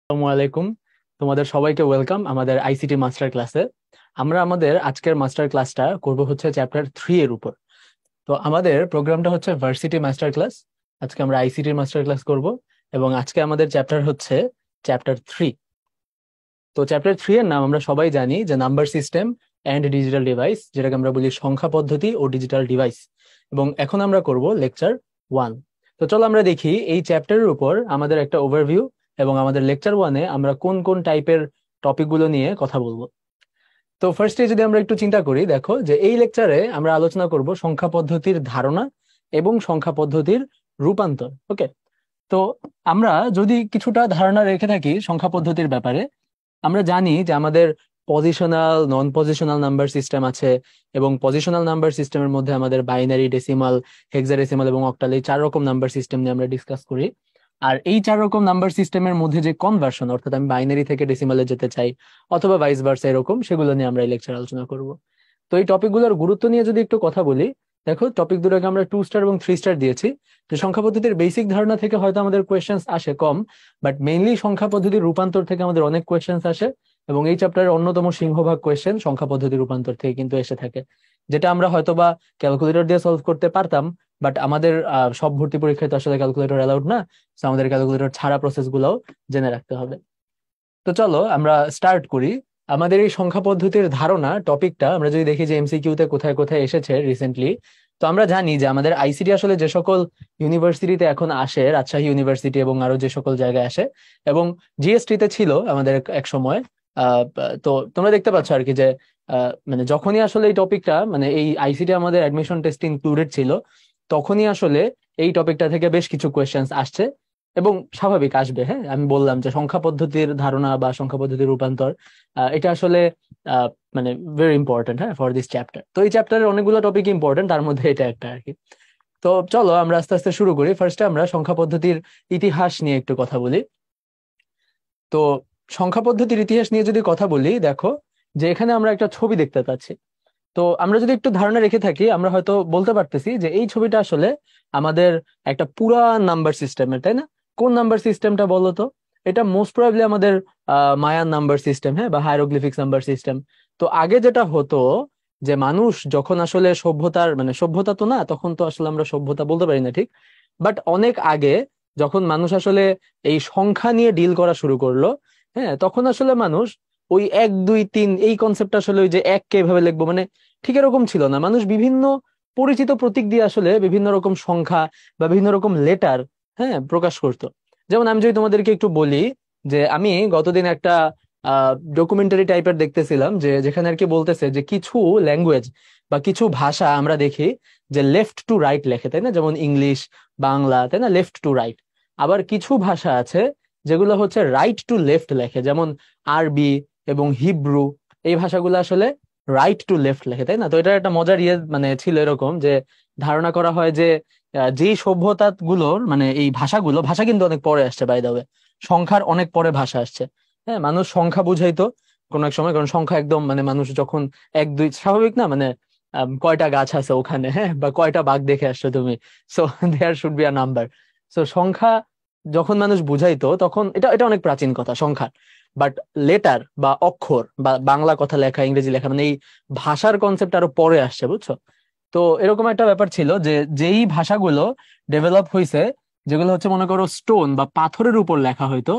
আসসালামু আলাইকুম। তোমাদের সবাইকে ওয়েলকাম আমাদের আইসিটি মাস্টার ক্লাসে। আমরা আমাদের আজকের মাস্টার ক্লাসটা করব হচ্ছে চ্যাপ্টার 3 এর উপর। তো আমাদের প্রোগ্রামটা হচ্ছে ভার্সিটি মাস্টার ক্লাস। আজকে আমরা আইসিটি মাস্টার ক্লাস করব এবং আজকে আমাদের চ্যাপ্টার হচ্ছে চ্যাপ্টার 3। তো চ্যাপ্টার 3 এর নাম আমরা সবাই জানি যে number system and digital device, যেটাকে আমরা বলি সংখ্যা পদ্ধতি ও ডিজিটাল ডিভাইস। এবং এখন আমরা করব লেকচার 1। তো চলো আমরা দেখি এই চ্যাপ্টারের উপর আমাদের একটা ওভারভিউ এবং আমাদের লেকচার 1-এ আমরা কোন কোন টাইপের টপিকগুলো নিয়ে কথা বলবো। তো ফার্স্টে যদি আমরা একটু চিন্তা করি, দেখো যে এই লেকচারে আমরা আলোচনা করব সংখ্যা পদ্ধতির ধারণা এবং সংখ্যা পদ্ধতির রূপান্তর। ওকে, তো আমরা যদি কিছুটা ধারণা রেখে থাকি সংখ্যা পদ্ধতির ব্যাপারে, আমরা জানি যে আমাদের পজিশনাল নন পজিশনাল নাম্বার সিস্টেম আছে। এবং পজিশনাল নাম্বার সিস্টেমের মধ্যে আমাদের বাইনারি, ডেসিমাল, হেক্সাডেসিমাল এবং অক্টাল, এই 4 রকম নাম্বার সিস্টেম নিয়ে আমরা ডিসকাস করি। আর এই 4 রকম নাম্বার সিস্টেমের মধ্যে যে কনভার্সন, অর্থাৎ আমি বাইনারি থেকে ডেসিমালে যেতে চাই অথবা ভাইস ভার্সা, এরকম সেগুলো নিয়ে আমরা এই লেকচার আলোচনা করব। তো এই টপিকগুলোর গুরুত্ব নিয়ে যদি একটু কথা বলি, দেখো টপিক দুটোকে আমরা 2 স্টার এবং 3 স্টার দিয়েছি। যে সংখ্যা পদ্ধতির বেসিক ধারণা থেকে হয়তো আমাদের কোয়েশ্চেন্স আসে কম, বাট মেইনলি সংখ্যা পদ্ধতির রূপান্তর থেকে আমাদের অনেক কোয়েশ্চেন্স আসে। এবং এই চ্যাপ্টারের অন্যতম সিংহভাগ কোয়েশ্চেন সংখ্যা পদ্ধতির রূপান্তর থেকে কিন্তু এসে থাকে, যেটা আমরা হয়তোবা ক্যালকুলেটর দিয়ে সলভ করতে পারতাম, বাট আমাদের সব ভর্তি পরীক্ষায় তো আসলে ক্যালকুলেটর অ্যালাউড না। তো আমাদের ক্যালকুলেটর ছাড়া প্রসেস গুলোও জেনে রাখতে হবে। তো চলো আমরা স্টার্ট করি। আমাদের এই সংখ্যা পদ্ধতির ধারণা টপিকটা আমরা যদি দেখি যে এমসিকিউতে কোথায় কোথায় এসেছে রিসেন্টলি, তো আমরা জানি যে আমাদের আইসিটি আসলে যে সকল ইউনিভার্সিটিতে এখন আসে, রাজশাহী ইউনিভার্সিটি এবং আরো যে সকল জায়গায় আসে, এবং জিএসটি তে ছিল আমাদের এক সময়। তো তোমরা দেখতে পাচ্ছ আর কি যে মানে যখনই আসলে এই টপিকটা, মানে এই আইসিটি আমাদের অ্যাডমিশন টেস্ট ইনক্লুডেড ছিল, তখনই আসলে এই টপিকটা থেকে বেশ কিছু কোয়েশ্চেন্স আসছে। এবং স্বাভাবিক আসবে, হ্যাঁ, আমি বললাম যে সংখ্যা পদ্ধতির ধারণা বা সংখ্যা পদ্ধতির রূপান্তর, এটা আসলে আহ, মানে ভেরি ইম্পর্টেন্ট, হ্যাঁ, ফর দিস চ্যাপ্টার। তো এই চ্যাপ্টারের অনেকগুলো টপিক ইম্পর্টেন্ট, তার মধ্যে এটা একটা আর কি। তো চলো আমরা আস্তে আস্তে শুরু করি। ফার্স্টে আমরা সংখ্যা পদ্ধতির ইতিহাস নিয়ে একটু কথা বলি। তো সংখ্যা পদ্ধতির ইতিহাস নিয়ে যদি কথা বলি, দেখো যে এখানে আমরা একটা ছবি দেখতে পাচ্ছি। তো আমরা যদি একটু ধারণা রেখে থাকি, আমরা হয়তো বলতে পারতেছি যে এই ছবিটা আসলে আমাদের একটা পুরা নাম্বার সিস্টেমের, তাই না? কোন নাম্বার সিস্টেমটা বলো তো? এটা মোস্ট প্রবাবলি আমাদের মায়ান নাম্বার সিস্টেম, হ্যাঁ, বা হায়ারোগ্লিফিক্স নাম্বার সিস্টেম। তো আগে যেটা হতো, যে মানুষ যখন আসলে সভ্যতার, মানে সভ্যতা তো না, তখন তো আসলে আমরা সভ্যতা বলতে পারি না ঠিক, বাট অনেক আগে যখন মানুষ আসলে এই সংখ্যা নিয়ে ডিল করা শুরু করলো, হ্যাঁ, তখন আসলে মানুষ ওই 1 2 3 এই কনসেপ্ট, আসলে ওই যে এক কে এভাবে লিখবো, মানে ঠিক এরকম ছিল না। মানুষ বিভিন্ন পরিচিত প্রতীক দিয়ে আসলে বিভিন্ন রকম সংখ্যা বা বিভিন্ন রকম লেটার, হ্যাঁ, প্রকাশ করতো। যেমন আমি যদি তোমাদেরকে একটু বলি, যে আমি গতদিন একটা ডকুমেন্টারি টাইপের দেখতেছিলাম, যে যেখানে আর কি বলতেছে যে কিছু ল্যাঙ্গুয়েজ বা কিছু ভাষা আমরা দেখি যে লেফট টু রাইট লেখে, তাই না? যেমন ইংলিশ, বাংলা, তাই না, লেফট টু রাইট। আবার কিছু ভাষা আছে যেগুলো হচ্ছে রাইট টু লেফট লেখে, যেমন আরবি এবং হিব্রু। এই ভাষাগুলো আসলে রাইট টু লেফট লেখে, তাই না? তো এটা একটা মজার ইয়ে মানে ছিল এরকম, যে ধারণা করা হয় যে যেই সভ্যতা গুলোর, মানে এই ভাষাগুলো, ভাষা কিন্তু অনেক পরে আসছে বাই দ্য ওয়ে, সংখ্যার অনেক পরে ভাষা আসছে। হ্যাঁ, মানুষ সংখ্যা বুঝাইতো কোন এক সময়, কারণ সংখ্যা একদম, মানে মানুষ যখন 1 2 স্বাভাবিক না, মানে কয়টা গাছ আছে ওখানে, হ্যাঁ, বা কয়টা বাঘ দেখে আসছো তুমি, so there should be a number. So সংখ্যা যখন মানুষ বুঝাইতো, তখন এটা এটা অনেক প্রাচীন কথা সংখ্যা। বাট লেটার বা অক্ষর বা বাংলা কথা লেখা, ইংরেজি লেখা, মানে এই ভাষার কনসেপ্ট আরো পরে আসছে, বুঝছো? তো এরকম একটা ব্যাপার ছিল যে যেই ভাষাগুলো ডেভেলপ হয়েছে, যেগুলো হচ্ছে মনে করো স্টোন বা পাথরের উপর লেখা হইতো,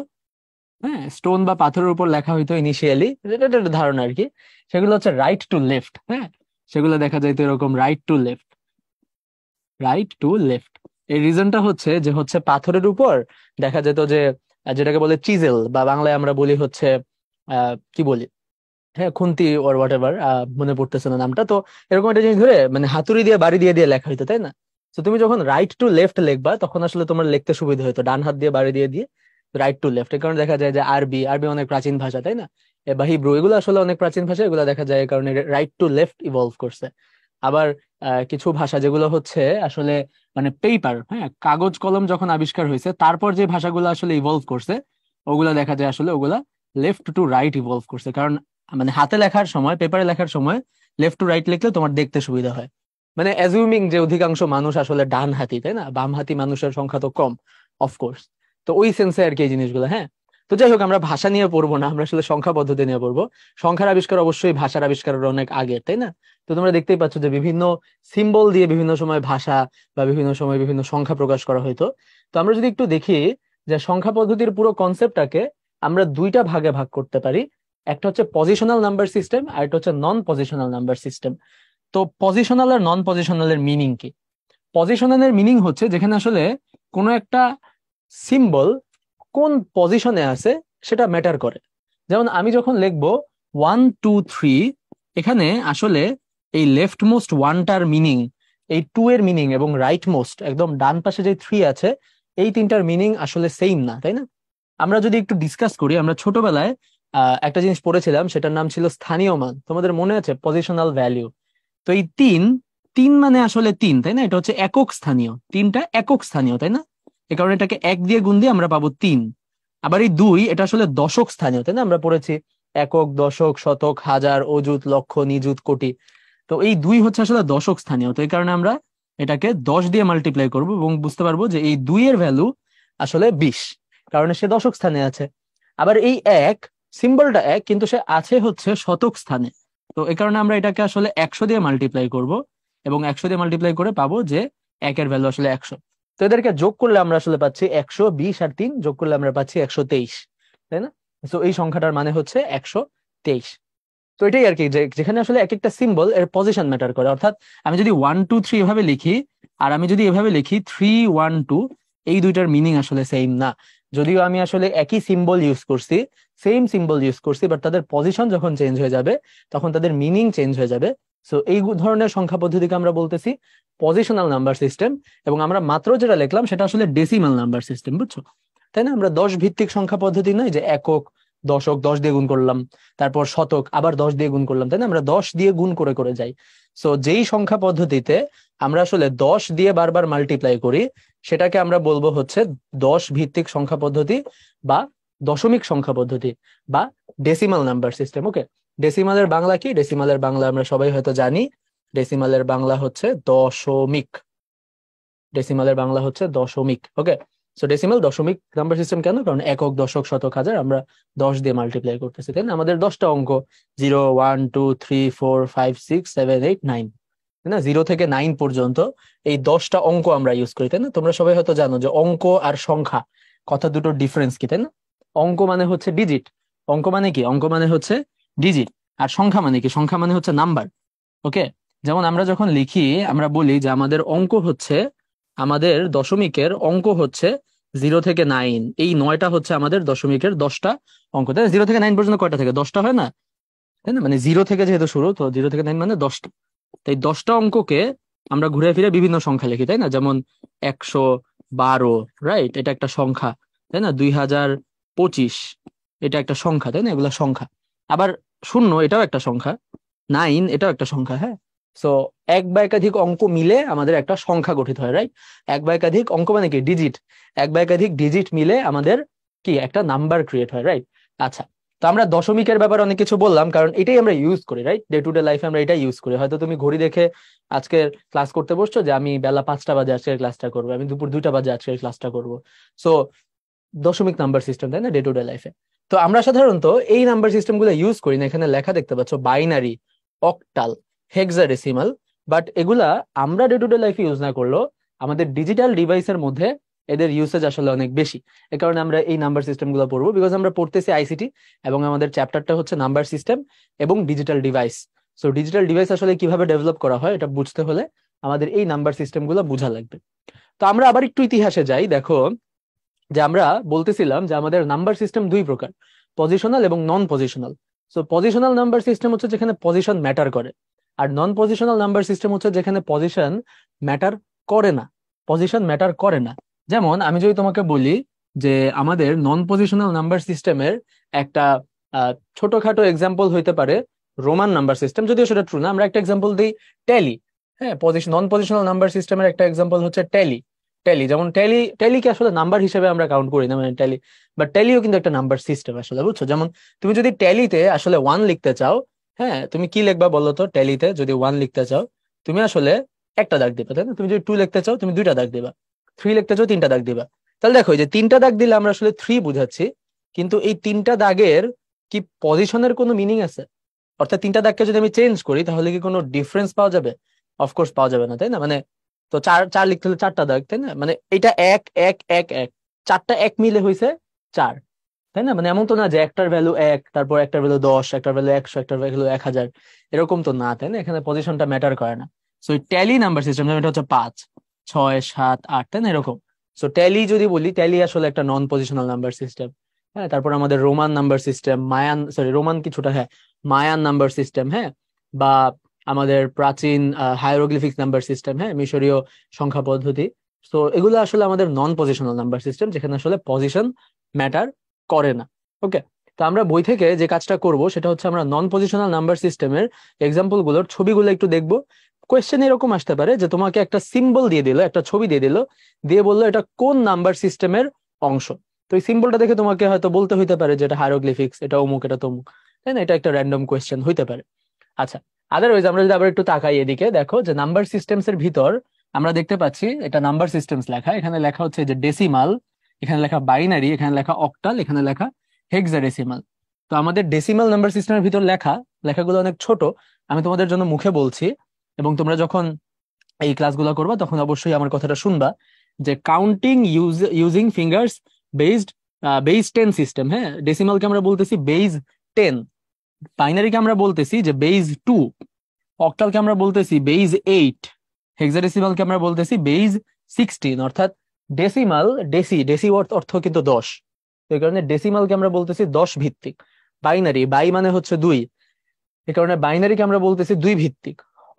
হ্যাঁ, স্টোন বা পাথরের উপর লেখা হইতো ইনিশিয়ালি, এটা এটা একটা ধারণা আর কি, সেগুলো হচ্ছে রাইট টু লেফট। হ্যাঁ, সেগুলো দেখা যাইতো এরকম right to left, right to left. এই রিজনটা হচ্ছে যে হচ্ছে পাথরের উপর দেখা যেত যে যেটাকে বলে চিজেল, বা বাংলায় আমরা বলি হচ্ছে কি বলি, হ্যাঁ, খুন্তি ওর হোয়াট এভার, মনে পড়তেছে না নামটা। তো এরকম একটা জিনিস ধরে মানে হাতুড়ি দিয়ে বাড়ি দিয়ে দিয়ে লেখা হইতো, তাই না? তো তুমি যখন রাইট টু লেফট লিখবা, তখন আসলে তোমার লিখতে সুবিধা হতো ডান হাত দিয়ে বাড়ি দিয়ে দিয়ে রাইট টু লেফট। এই কারণে দেখা যায় যে আরবি, আরবি অনেক প্রাচীন ভাষা, তাই না? বা হিব্রু, এগুলো আসলে অনেক প্রাচীন ভাষা, এগুলো দেখা যায় এই কারণে রাইট টু লেফট ইভলভ করছে। আবার কিছু ভাষা যেগুলো হচ্ছে আসলে মানে পেপার, হ্যাঁ, কাগজ কলম যখন আবিষ্কার হয়েছে, তারপর যে ভাষাগুলো আসলে ইভলভ করছে, ওগুলা দেখা যায় আসলে ওগুলা লেফট টু রাইট ইভলভ করছে। কারণ মানে হাতে লেখার সময়, পেপারে লেখার সময় লেফট টু রাইট লিখলে তোমার দেখতে সুবিধা হয়। মানে অ্যাজিউমিং যে অধিকাংশ মানুষ আসলে ডান হাতি, তাই না? বাম হাতি মানুষের সংখ্যা তো কম, অফকোর্স। তো ওই সেন্সে আর কি এই জিনিসগুলো, হ্যাঁ। তো যাই হোক, আমরা ভাষা নিয়ে পড়বো না, আমরা আসলে সংখ্যা পদ্ধতি নিয়ে পড়বো। সংখ্যার আবিষ্কার অবশ্যই ভাষার আবিষ্কারের অনেক আগে, তাই না? তো তোমরা দেখতেই পাচ্ছ যে বিভিন্ন সিম্বল দিয়ে বিভিন্ন সময় ভাষা বা বিভিন্ন সময় বিভিন্ন সংখ্যা প্রকাশ করা হতো। তো আমরা যদি একটু দেখি যে সংখ্যা পদ্ধতির পুরো কনসেপ্টটাকে আমরা দুইটা ভাগে ভাগ করতে পারি। একটা হচ্ছে পজিশনাল নাম্বার সিস্টেম, আর একটা হচ্ছে নন পজিশনাল নাম্বার সিস্টেম। তো পজিশনাল আর নন পজিশনালের মিনিং কি? পজিশনালের মিনিং হচ্ছে যেখানে আসলে কোনো একটা সিম্বল কোন পজিশনে আছে সেটা ম্যাটার করে। যেমন আমি যখন লিখবো 1 2 3, এখানে আসলে এই লেফট মোস্ট ওয়ানটার মিনিং, এই 2 এর মিনিং এবং রাইট মোস্ট একদম ডান পাশে যে 3 আছে, এই তিনটার মিনিং আসলে সেম না, তাই না? আমরা যদি একটু ডিসকাস করি, আমরা ছোটবেলায় একটা জিনিস পড়েছিলাম, সেটার নাম ছিল স্থানীয় মান। তোমাদের মনে আছে? Positional value. তো এই তিন, তিন মানে আসলে তিন, তাই না? এটা হচ্ছে একক স্থানীয়, তিনটা একক স্থানীয়, তাই না? এ কারণে এটাকে এক দিয়ে গুণ দিয়ে আমরা পাবো 3। আবার এই 2, এটা আসলে দশক স্থানীয়, তাই না? আমরা পড়েছি একক, দশক, শতক, হাজার, অযুত, লক্ষ, নিযুত, কোটি। তো এই 2 হচ্ছে আসলে দশক স্থানীয়। তো এই কারণে আমরা এটাকে 10 দিয়ে মাল্টিপ্লাই করব এবং বুঝতে পারবো যে এই 2 এর ভ্যালু আসলে 20, কারণ সে দশক স্থানে আছে। আবার এই এক, সিম্বলটা এক, কিন্তু সে আছে হচ্ছে শতক স্থানে। তো এই কারণে আমরা এটাকে আসলে 100 দিয়ে মাল্টিপ্লাই করব এবং 100 দিয়ে মাল্টিপ্লাই করে পাবো যে একের ভ্যালু আসলে 100। তো এদেরকে যোগ করলে আমরা আসলে পাচ্ছি 120, আর 3 যোগ করলে আমরা পাচ্ছি 123, তাই না? তো এই সংখ্যাটার মানে হচ্ছে 123। তো এটাই আর কি, যে যেখানে আসলে এক একটা সিম্বল এর পজিশন ম্যাটার করে। অর্থাৎ আমি যদি 1 2 3 এভাবে লিখি, আর আমি যদি এভাবে লিখি 3 1 2, এই দুইটার মিনিং আসলে সেম না। যদিও আমি আসলে একই সিম্বল ইউজ করছি, সেম সিম্বল ইউজ করছি, বাট তাদের পজিশন যখন চেঞ্জ হয়ে যাবে তখন তাদের মিনিং চেঞ্জ হয়ে যাবে। সো এই ধরনের সংখ্যা পদ্ধতিকে আমরা বলতেছি পজিশনাল নাম্বার সিস্টেম। এবং আমরা মাত্র যেটা লিখলাম সেটা আসলে ডেসিমাল নাম্বার সিস্টেম, বুঝছো? তাই না? আমরা 10 ভিত্তিক সংখ্যা পদ্ধতি নয়, যে একক, দশক 10 দিয়ে গুণ করলাম, তারপর শতক আবার 10 দিয়ে গুণ করলাম, তাই না? আমরা 10 দিয়ে গুণ করে করে যাই। সো যেই সংখ্যা পদ্ধতিতে আমরা আসলে 10 দিয়ে বারবার মাল্টিপ্লাই করি, সেটাকে আমরা বলবো হচ্ছে 10 ভিত্তিক সংখ্যা পদ্ধতি বা দশমিক সংখ্যা পদ্ধতি বা ডেসিমাল নাম্বার সিস্টেম। ওকে, ডেসিমালের বাংলা কি? ডেসিমালের বাংলা আমরা সবাই হয়তো জানি। ডেসিমালের বাংলা হচ্ছে দশমিক। ডেসিমালের বাংলা হচ্ছে দশমিক। ওকে, সো ডেসিমাল দশমিক নাম্বার সিস্টেম কেন? কারণ একক, দশক, শতক, হাজার আমরা 10 দিয়ে মাল্টিপ্লাই করতেছি, তাই না? আমাদের 10টা অঙ্ক, 0 1 2 3 4 5 6 7 8 9, তাই না? 0 থেকে 9 পর্যন্ত এই 10টা অঙ্ক আমরা ইউজ করি, তাই না? তোমরা সবাই হয়তো জানো যে অঙ্ক আর সংখ্যা কথা দুটোর ডিফারেন্স কি, তাই না? অঙ্ক মানে হচ্ছে ডিজিট। অঙ্ক মানে কি? অঙ্ক মানে হচ্ছে ডিজিট। আর সংখ্যা মানে কি? সংখ্যা মানে হচ্ছে নাম্বার। ওকে, যেমন আমরা যখন লিখি, আমরা বলি যে আমাদের অঙ্ক হচ্ছে, আমাদের দশমিকের অঙ্ক হচ্ছে 0 থেকে 9, এই 9টা হচ্ছে আমাদের দশমিকের 10টা অঙ্ক, তাই না? 0 থেকে 9 পর্যন্ত কয়টা থেকে? 10টা হয় না, তাই না? মানে 0 থেকে যেহেতু শুরু, তো 0 থেকে 9 মানে 10টা। তাই 10টা অঙ্ককে আমরা ঘুরে ফিরে বিভিন্ন সংখ্যা লিখি, তাই না? যেমন 112, রাইট, এটা একটা সংখ্যা, তাই না? 2025, এটা একটা সংখ্যা, তাই না? এগুলা সংখ্যা। আবার শূন্য, এটাও একটা সংখ্যা। 9, এটাও একটা সংখ্যা, হ্যাঁ। সো এক বা একাধিক অঙ্ক মিলে আমাদের একটা সংখ্যা গঠিত হয়, রাইট? এক বা একাধিক অঙ্ক মানে কি? ডিজিট। এক বা একাধিক ডিজিট মিলে আমাদের কি একটা নাম্বার ক্রিয়েট হয়, রাইট? আচ্ছা, তো আমরা দশমিকের ব্যাপারে অনেক কিছু বললাম, কারণ এটাই আমরা ইউজ করি, রাইট? ডে টু ডে লাইফে আমরা এটাই ইউজ করি। হয়তো তুমি ঘড়ি দেখে আজকের ক্লাস করতে বসছো যে আমি বেলা 5টা বাজে আজকের ক্লাসটা করবো, আমি দুপুর 2টা বাজে আজকের ক্লাসটা করবো। সো দশমিক নাম্বার সিস্টেম, তাই না? ডে টু ডে লাইফে। তো আমরা সাধারণত এই নাম্বার সিস্টেম গুলো ইউজ করি না। এখানে লেখা দেখতে পাচ্ছ বাইনারি, অক্টাল, হেক্সাডেসিমাল। বাট এগুলা আমরা ডে টু ডে লাইফে ইউজ না করলেও আমাদের ডিজিটাল ডিভাইসের মধ্যে এদের ইউসেজ আসলে অনেক বেশি। এ কারণে আমরা এই নাম্বার সিস্টেম গুলো পড়বো, বিকজ আমরা পড়তেছি আইসিটি এবং আমাদের চ্যাপ্টারটা হচ্ছে নাম্বার সিস্টেম এবং digital device. So digital device আসলে কিভাবে ডেভেলপ করা হয় এটা বুঝতে হলে আমাদের এই নাম্বার সিস্টেম গুলো বোঝা লাগবে। তো আমরা আবার একটু ইতিহাসে যাই। দেখো যে আমরা বলতেছিলাম যে আমাদের নাম্বার সিস্টেম দুই প্রকার, পজিশনাল এবং নন positional. So positional number system হচ্ছে যেখানে পজিশন ম্যাটার করে, আর নন পজিশনাল নাম্বার সিস্টেম হচ্ছে যেখানে পজিশন ম্যাটার করে না। পজিশন ম্যাটার করে না। যেমন আমি যদি তোমাকে বলি যে আমাদের নন পজিশনাল নাম্বার সিস্টেমের একটা ছোটখাটো এক্সাম্পল হইতে পারে রোমান নাম্বার সিস্টেম, যদিও সেটা ট্রু না। আমরা একটা এক্সাম্পল দিই, ট্যালি। হ্যাঁ, নন পজিশনাল নাম্বার সিস্টেমের একটা এক্সাম্পল হচ্ছে ট্যালি। ট্যালি যেমন ট্যালিকে আসলে নাম্বার হিসেবে আমরা কাউন্ট করি না, মানে ট্যালি, বাট ট্যালিও কিন্তু একটা নাম্বার সিস্টেম আসলে, বুঝছো? যেমন তুমি যদি ট্যালিতে আসলে 1 লিখতে চাও, হ্যাঁ, তুমি কি লিখবা বলো তো? ট্যালিতে যদি 1 লিখতে চাও, তুমি আসলে একটা দাগ দিবা, তাই না? তুমি যদি 2 লিখতে চাও, তুমি দুইটা দাগ দিবা। 3 লিখতে চাও, তিনটা দাগ দিবা। তাহলে দেখো, এই যে তিনটা দাগ দিলে আমরা আসলে 3 বুঝাচ্ছি, কিন্তু এই তিনটা দাগের কি পজিশনের কোনো মিনিং আছে? অর্থাৎ তিনটা দাগকে যদি আমি চেঞ্জ করি তাহলে কি কোনো ডিফারেন্স পাওয়া যাবে? অফকোর্স পাওয়া যাবে না, তাই না? মানে তো চার চার লিখতে হলে চারটা দাগ, তাই না? মানে এটা এক এক এক এক, চারটা এক মিলে হয়েছে চার, তাই না? মানে এমন তো না যে একটার ভ্যালু এক, তারপর একটার ভ্যালু 10, একটার ভ্যালু 100, একটার ভ্যালু 1000, এরকম তো না, তাই না? এখানে পজিশনটা ম্যাটার করে না। সো ট্যালি নাম্বার সিস্টেম এটা হচ্ছে 5, 6, 7, 8, তাই না? এরকম। সো ট্যালি যদি বলি, ট্যালি আসলে একটা নন পজিশনাল নাম্বার সিস্টেম। হ্যাঁ, তারপর আমাদের Roman number system, Mayan, sorry Roman কিছুটা, হ্যাঁ, মায়ান নাম্বার সিস্টেম, হ্যাঁ, বা আমাদের প্রাচীন হায়ারোগ্লিফিক্স নাম্বার সিস্টেম, হ্যাঁ, মিশরীয় সংখ্যা পদ্ধতি। তো এগুলো আসলে আমাদের নন পজিশনাল নাম্বার সিস্টেম, যেখানে আসলে পজিশন ম্যাটার করে না। ওকে, তো আমরা বই থেকে যে কাজটা করব সেটা হচ্ছে আমরা নন পজিশনাল নাম্বার সিস্টেমের এক্সাম্পল গুলোর ছবিগুলো একটু দেখবো। কোয়েশ্চেন এরকম আসতে পারে যে তোমাকে একটা সিম্বল দিয়ে দিল, একটা ছবি দিয়ে দিল, দিয়ে বললো এটা কোন নাম্বার সিস্টেমের অংশ। তো এই সিম্বলটা দেখে তোমাকে হয়তো বলতে হইতে পারে যে এটা হায়ারোগ্লিফিক্স, এটা অমুক, এটা তমুক, তাই না? এটা একটা র্যান্ডম কোয়েশ্চেন হইতে পারে। আচ্ছা, আদারওয়াইজ আমরা যদি আবার একটু তাকাই এদিকে, দেখো যে নাম্বার সিস্টেমস এর ভিতর আমরা দেখতে পাচ্ছি এটা নাম্বার সিস্টেমস লেখা, এখানে লেখা হচ্ছে যে ডেসিমাল, এখানে লেখা বাইনারি, এখানে লেখা অক্টাল, এখানে লেখা হেক্সাডেসিমাল। তো আমাদের ডেসিমাল নাম্বার সিস্টেমের ভিতর লেখা লেখাগুলো অনেক ছোট, আমি তোমাদের জন্য মুখে বলছি, এবং তোমরা যখন এই ক্লাসগুলো করবা তখন অবশ্যই আমার কথাটা শুনবা, যে counting using fingers based base 10 system, হ্যাঁ, ডেসিমালকে আমরা বলতেছি বেস 10, বাইনারিকে আমরা বলতেছি যে বেস 2, অক্টালকে আমরা বলতেছি বেস 8, হেক্সাডেসিমালকে আমরা বলতেছি বেস 16। অর্থাৎ ডেসিমাল, ডেসি ডেসি অর্থ কিন্তু 10, এই কারণে ডেসিমালকে আমরা বলতেছি 10 ভিত্তিক। বাইনারি, বাই মানে হচ্ছে 2, এই কারণে বাইনারিকে আমরা বলতেছি 2 ভিত্তিক।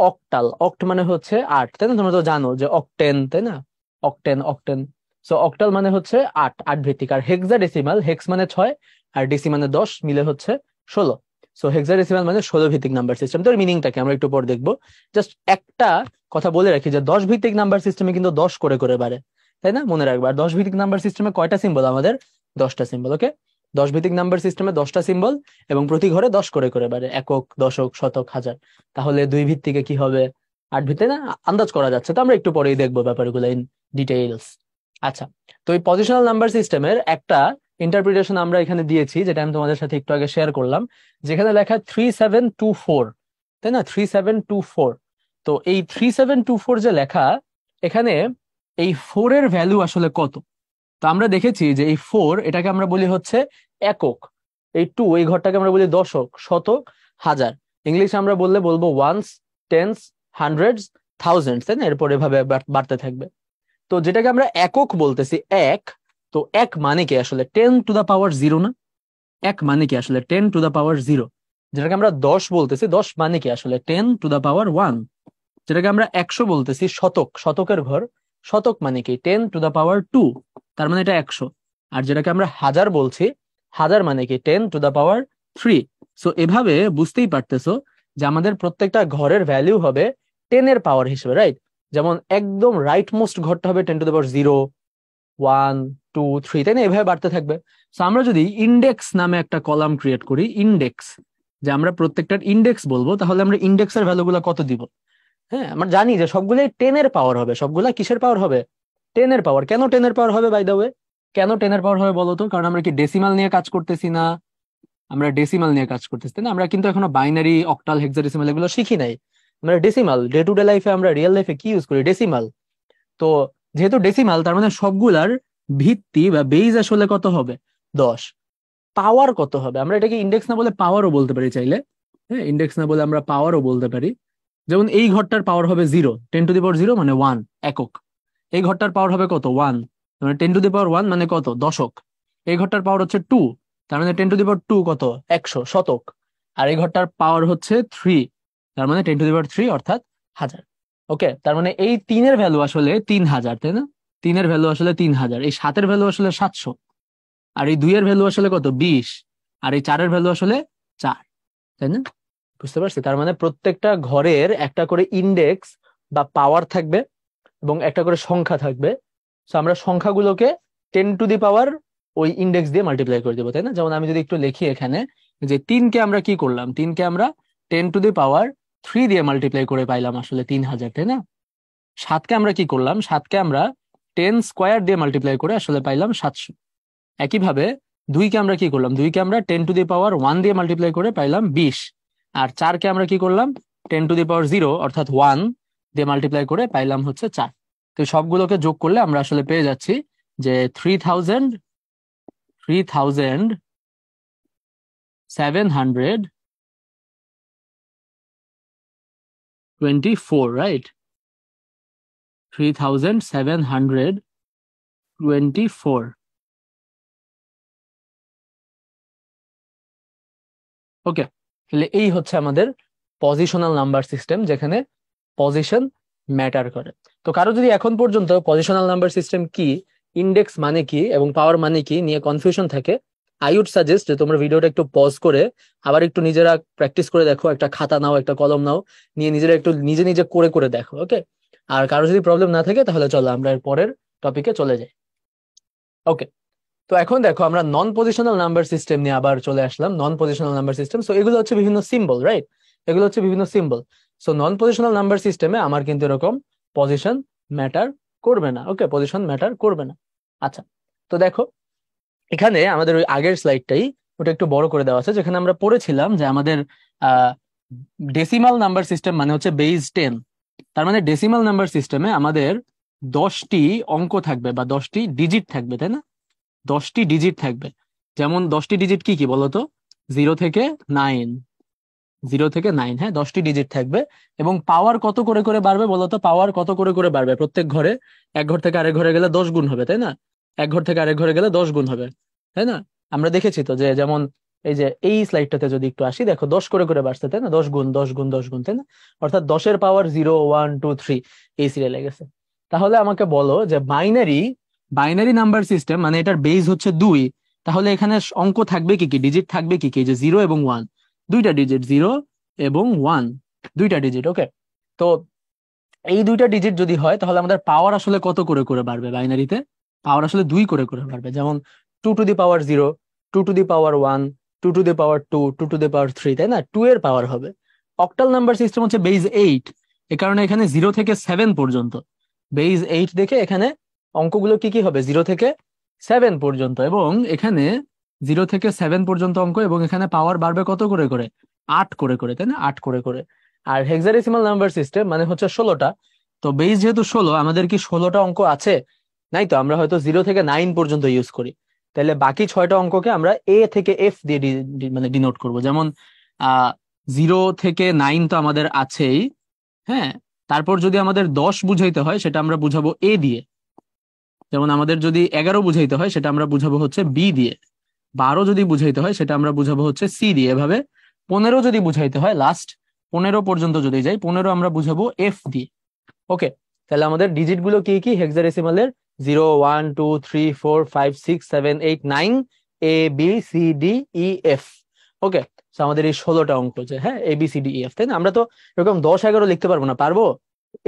অক্টাল, অক্ট মানে হচ্ছে 8, তাই না? তোমরা তো জানো যে অক্টেন, তাই না? Octane, octane. সো অক্টাল মানে হচ্ছে 8, 8 ভিত্তিক। আর হেক্সাডেসিমাল, হেক্স মানে 6 আর ডেসি মানে 10, মিলে হচ্ছে 16। সো হেক্সাডেসিমাল মানে 16 ভিত্তিক নাম্বার সিস্টেম। তোর মিনিংটাকে আমরা একটু পর দেখবো। জাস্ট একটা কথা বলে রাখি যে 10 ভিত্তিক নাম্বার সিস্টেমে কিন্তু 10 করে করে বাড়ে, তাই না? মনে রাখবা। আর 10 ভিত্তিক নাম্বার সিস্টেমে কয়টা সিম্বল আমাদের? 10টা সিম্বল। ওকে, 10 ভিত্তিক নাম্বার সিস্টেমে 10টা সিম্বল, এবং প্রতি ঘরে 10 করে করে বাড়ে, একক, দশক, শতক, হাজার। তাহলে 2 ভিত্তিকে কি হবে? 8 ভিত্তিক, না? আন্দাজ করা যাচ্ছে, তো আমরা একটু পরেই দেখবো ব্যাপারগুলো ইন ডিটেইলস। আচ্ছা, তো এই পজিশনাল নাম্বার সিস্টেমের একটা ইন্টারপ্রিটেশন আমরা এখানে দিয়েছি, যেটা আমি তোমাদের সাথে একটু আগে শেয়ার করলাম, যেখানে লেখা 3724, তাই না? 3724। তো এই 3724 যে লেখা, এখানে এই 4 এর ভ্যালু আসলে কত? তো আমরা দেখেছি যে এই 4, এটাকে আমরা বলি হচ্ছে একক। এই 2, এই ঘরটাকে আমরা বলি দশক, শতক, হাজার। ইংলিশে আমরা বললে বলবো ওয়ান্স, টেন্স, হান্ড্রেডস, থাউজেন্ডস, তাই না? এরপর এভাবে বাড়তে থাকবে। তো যেটাকে আমরা একক বলতেছি, এক, তো এক মানে কি আসলে? 10⁻0, না? এক মানে কি আসলে? 10⁻0। যেটাকে আমরা 10 বলতেছি, 10 মানে কি আসলে? 10⁻1। যেটাকে আমরা 100 বলতেছি, শতক, শতকের ঘর, শতক মানে কি? 10⁻2, তার মানে এটা 100। আর যেটাকে আমরা হাজার বলছি, হাজার মানে কি? 10⁻3। সো এভাবে বুঝতেই পারতেছো যে আমাদের প্রত্যেকটা ঘরের ভ্যালু হবে 10 এর পাওয়ার হিসেবে, রাইট? যেমন একদম রাইট মোস্ট ঘরটা হবে 10⁻0, 1, 2, 3, তাই না? এভাবে বাড়তে থাকবে। সো আমরা যদি ইন্ডেক্স নামে একটা কলাম ক্রিয়েট করি, ইন্ডেক্স, যে আমরা প্রত্যেকটার ইন্ডেক্স বলবো, তাহলে আমরা ইন্ডেক্সের ভ্যালুগুলো কত দিব? হ্যাঁ, আমরা জানি যে সবগুলোই 10 এর পাওয়ার হবে। সবগুলা কিসের পাওয়ার হবে? 10 এর পাওয়ার। কেন 10 এর পাওয়ার হবে, বাই দ্য ওয়ে? কেন 10 এর পাওয়ার হবে বলো তো? কারণ আমরা কি ডেসিমাল নিয়ে কাজ করতেছি না? আমরা ডেসিমাল নিয়ে কাজ করতেছি, তাই না? আমরা কিন্তু এখনো বাইনারি, অক্টাল, হেক্সাডেসিমাল এগুলো শিখি নাই। আমরা ডেসিমাল, ডে টু ডে লাইফে, আমরা রিয়েল লাইফে কি ইউজ করি? ডেসিমাল। তো যেহেতু ডেসিমাল, তার মানে সবগুলার ভিত্তি বা বেজ আসলে কত হবে? 10। পাওয়ার কত হবে? আমরা এটাকে ইন্ডেক্স না বলে পাওয়ারও বলতে পারি চাইলে। হ্যাঁ, ইন্ডেক্স না বলে আমরা পাওয়ারও বলতে পারি। যেমন এই ঘরটার পাওয়ার হবে 0, 10⁻0 মানে 1, একক। এই ঘরটার পাওয়ার হবে কত? 1, মানে 10⁻1 মানে কত? দশক। এই ঘরটার পাওয়ার হচ্ছে 2, তার মানে 10⁻2 কত? 100, শতক। আর এই ঘরটার পাওয়ার হচ্ছে 3, তার মানে 10⁻3 অর্থাৎ হাজার। ওকে, তার মানে এই 3 এর ভ্যালু আসলে 3000, তাই না? 3 এর ভ্যালু আসলে 3000, এই 7 এর ভ্যালু আসলে 700, আর এই 2 এর ভ্যালু আসলে কত? 20, আর এই 4 এর ভ্যালু আসলে 4, তাই না? বুঝতে পারছি? তার মানে প্রত্যেকটা ঘরের একটা করে ইন্ডেক্স বা পাওয়ার থাকবে, এবং একটা করে সংখ্যা থাকবে। তো আমরা সংখ্যাগুলোকে 10 ওই ইন্ডেক্স দিয়ে মাল্টিপ্লাই করে দেবো, তাই না? যেমন আমি যদি একটু লিখি এখানে, যে 3কে আমরা কি করলাম? 3কে আমরা 10⁻3 দিয়ে মাল্টিপ্লাই করে পাইলাম আসলে 3000, তাই না? 7কে আমরা কি করলাম? 7কে আমরা 10 স্কোয়ার দিয়ে মাল্টিপ্লাই করে আসলে পাইলাম 700। একইভাবে 2 কে আমরা কি করলাম, 2 কে আমরা 10⁻1 দিয়ে মাল্টিপ্লাই করে পাইলাম 20, আর 4 কে আমরা কি করলাম 10⁻0 অর্থাৎ 1 দিয়ে মাল্টিপ্লাই করে পাইলাম হচ্ছে 4। তো সবগুলোকে যোগ করলে আমরা আসলে পেয়ে যাচ্ছি যে 3724, রাইট? 3724। ওকে, তাহলে এই হচ্ছে আমাদের পজিশনাল নাম্বার সিস্টেম, যেখানে পজিশন ম্যাটার করে। তো কারো যদি এখন পর্যন্ত পজিশনাল নাম্বার সিস্টেম কি, ইন্ডেক্স মানে কি এবং পাওয়ার মানে কি নিয়ে কনফিউশন থাকে, আই উড সাজেস্ট যে তোমরা ভিডিওটা একটু পজ করে আবার একটু নিজেরা প্র্যাকটিস করে দেখো, একটা খাতা নাও, একটা কলম নাও, নিয়ে নিজেরা একটু নিজে নিজে করে করে দেখো। ওকে, আর কারো যদি প্রবলেম না থাকে তাহলে চলো আমরা এর পরের টপিকে চলে যাই। ওকে, তো এখন দেখো আমরা নন পজিশনাল নাম্বার সিস্টেম নিয়ে আবার চলে আসলাম। Non positional number system, so এগুলো হচ্ছে বিভিন্ন সিম্বল, রাইট? এগুলো হচ্ছে বিভিন্ন symbol. So non positional number সিস্টেমে আমার কিন্তু এরকম পজিশন ম্যাটার করবে না। ওকে, পজিশন ম্যাটার করবে না। আচ্ছা, তো দেখো এখানে আমাদের ওই আগের স্লাইডটাই ওটা একটু বড় করে দেওয়া আছে, যেখানে আমরা পড়েছিলাম যে আমাদের ডেসিমাল নাম্বার সিস্টেম মানে হচ্ছে বেজ 10। তার মানে ডেসিমাল নাম্বার সিস্টেমে আমাদের 10টি অঙ্ক থাকবে বা 10টি ডিজিট থাকবে, তাই না? 10টি ডিজিট থাকবে। যেমন 10টি ডিজিট কি কি বলতো? 0 থেকে 9, 0 থেকে 9, হ্যাঁ 10টি ডিজিট থাকবে। এবং পাওয়ার কত করে করে বাড়বে বলতো? পাওয়ার কত করে করে বাড়বে? প্রত্যেক ঘরে, এক ঘর থেকে আরেক ঘরে গেলে 10 গুণ হবে, তাই না? এক ঘর থেকে আরেক ঘরে গেলে 10 গুণ হবে, তাই না? আমরা দেখেছি তো, যে যেমন এই যে এই স্লাইডটাতে যদি একটু আসি, দেখো 10 করে করে বাড়ছে, তাই না? 10 গুণ 10 গুণ 10 গুণ, তাই না? অর্থাৎ 10-এর পাওয়ার 0 1 2 3 এই সিরিয়ালে গেছে। তাহলে আমাকে বলো যে বাইনারি বাইনারি নাম্বার সিস্টেম মানে এটার বেজ হচ্ছে 2, তাহলে এখানে অঙ্ক থাকবে কি কি, ডিজিট থাকবে কি কি? যে 0 এবং 1, দুইটা ডিজিট, 0 এবং 1, দুইটা ডিজিট। ওকে, তো এই দুইটা ডিজিট যদি হয় তাহলে আমাদের পাওয়ার আসলে কত করে করে বাড়বে? বাইনারিতে পাওয়ার আসলে 2 করে করে বাড়বে। যেমন 2⁻0, 2⁻1, 2⁻2, 2⁻3, তাই না? 2 এর পাওয়ার হবে। অক্টাল নাম্বার সিস্টেম হচ্ছে বেজ 8, এ কারণে এখানে 0 থেকে 7 পর্যন্ত। বেজ 8 দেখে এখানে অঙ্কগুলো কি কি হবে? 0 থেকে 7 পর্যন্ত, এবং এখানে 0 থেকে 7 পর্যন্ত অঙ্ক, এবং এখানে পাওয়ার বাড়বে কত করে করে? 8 করে করে, তাই না? 8 করে করে। আর হেক্সাডেসিমাল নাম্বার সিস্টেম মানে হচ্ছে 16টা। তো বেস যেহেতু 16, আমাদের কি 16টা অঙ্ক আছে? নাই তো, আমরা হয়তো 0 থেকে 9 পর্যন্ত ইউজ করি। তাহলে বাকি 6টা অঙ্ককে আমরা A থেকে F দিয়ে মানে ডিনোট করব। যেমন 0 থেকে 9 তো আমাদের আছেই, হ্যাঁ। তারপর যদি আমাদের 10 বুঝাইতে হয় সেটা আমরা বুঝাবো A দিয়ে। যেমন আমাদের যদি 11 বুঝাইতে হয় সেটা আমরা বুঝাবো হচ্ছে B দিয়ে। 12 যদি বুঝাইতে হয় সেটা আমরা বুঝাবো হচ্ছে C দিয়ে। এভাবে 15 যদি বুঝাইতে হয়, লাস্ট 15 পর্যন্ত যদি যাই, 15 আমরা বুঝাবো F দিয়ে। ওকে, তাহলে আমাদের ডিজিট গুলো কি কি হেক্সাডেসিমালের? 0 1 2 3 4 5 6 7 8 9 ABCDEF। ওকে, তো আমাদের এই 16টা অঙ্ক, যে হ্যাঁ ABCDEF, তাই না? আমরা তো এরকম 10 11 লিখতে পারবো না, পারবো?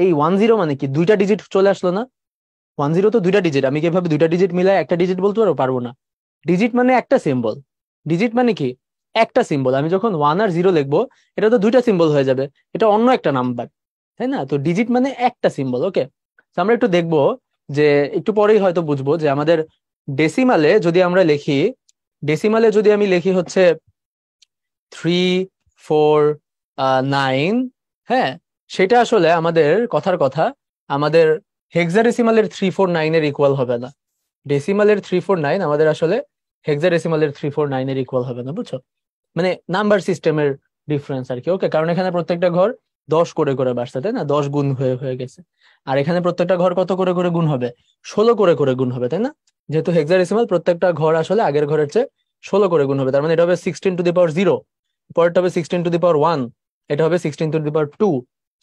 এই 10 মানে কি, দুইটা ডিজিট চলে আসলো না? 10 তো দুইটা ডিজিট, আমি কি এভাবে দুইটা ডিজিট মিলায় একটা ডিজিট বলতে পারবো? পারবো না। ডিজিট মানে একটা সিম্বল। ডিজিট মানে কি? একটা সিম্বল। আমি যখন 1 আর 0 লিখবো, এটা তো দুইটা সিম্বল হয়ে যাবে, এটা অন্য একটা নাম্বার, তাই না? তো ডিজিট মানে একটা সিম্বল। ওকে, আমরা একটু দেখবো যে একটু পরেই হয়তো বুঝবো যে আমাদের ডেসিমালে যদি আমরা লিখি, ডেসিমালে যদি আমি লিখি হচ্ছে 3 4 9, হ্যাঁ, সেটা আসলে আমাদের কথার কথা আমাদের হেক্সাডেসিমালের 3 4 9 এর ইকুয়াল হবে না। ডেসিমালের 3 4 9 আমাদের আসলে হেক্সাডেসিমালের 3 4 9 এর ইকুয়াল হবে না, বুঝছো? মানে নাম্বার সিস্টেমের ডিফারেন্স আর কি। ওকে, কারণ এখানে প্রত্যেকটা ঘর 10 করে করে বাড়ছে, তাই না? 10 গুণ হয়ে হয়ে গেছে। আর এখানে প্রত্যেকটা ঘর কত করে করে গুণ হবে? 16 করে করে গুণ হবে, তাই না? যেহেতু হেক্সাডেসিমাল, প্রত্যেকটা ঘর আসলে আগের ঘরের চেয়ে 16 করে গুণ হবে। তার মানে এটা হবে 16⁻0, পরেরটা হবে 16⁻1, এটা হবে 16⁻2।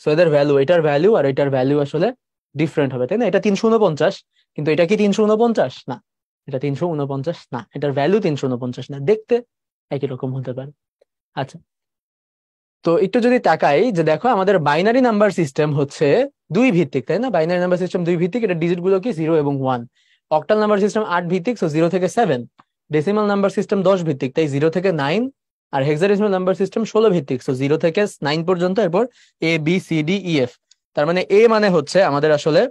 সো এদের ভ্যালু, এটার ভ্যালু আর এটার ভ্যালু আসলে ডিফারেন্ট হবে, তাই না? এটা 349, কিন্তু এটা কি 349? না, এটা 349 না, এটার ভ্যালু 349 না, দেখতে একই রকম হতে পারে। আচ্ছা, তো একটু যদি তাকাই, যে দেখো আমাদের বাইনারি নাম্বার সিস্টেম হচ্ছে 2 ভিত্তিক, তাই না? বাইনারি নাম্বার সিস্টেম 2 ভিত্তিক, এটা ডিজিট গুলো কি 0 এবং 1। অক্টাল নাম্বার সিস্টেম 8 ভিত্তিক, সো 0 থেকে 7। ডেসিমাল নাম্বার সিস্টেম 10 ভিত্তিক, তাই 0 থেকে 9। আর হেক্সাডেসিমাল নাম্বার সিস্টেম 16 ভিত্তিক, সো 0 থেকে 9 পর্যন্ত, এরপর ABCDEF। তার মানে এ মানে হচ্ছে আমাদের আসলে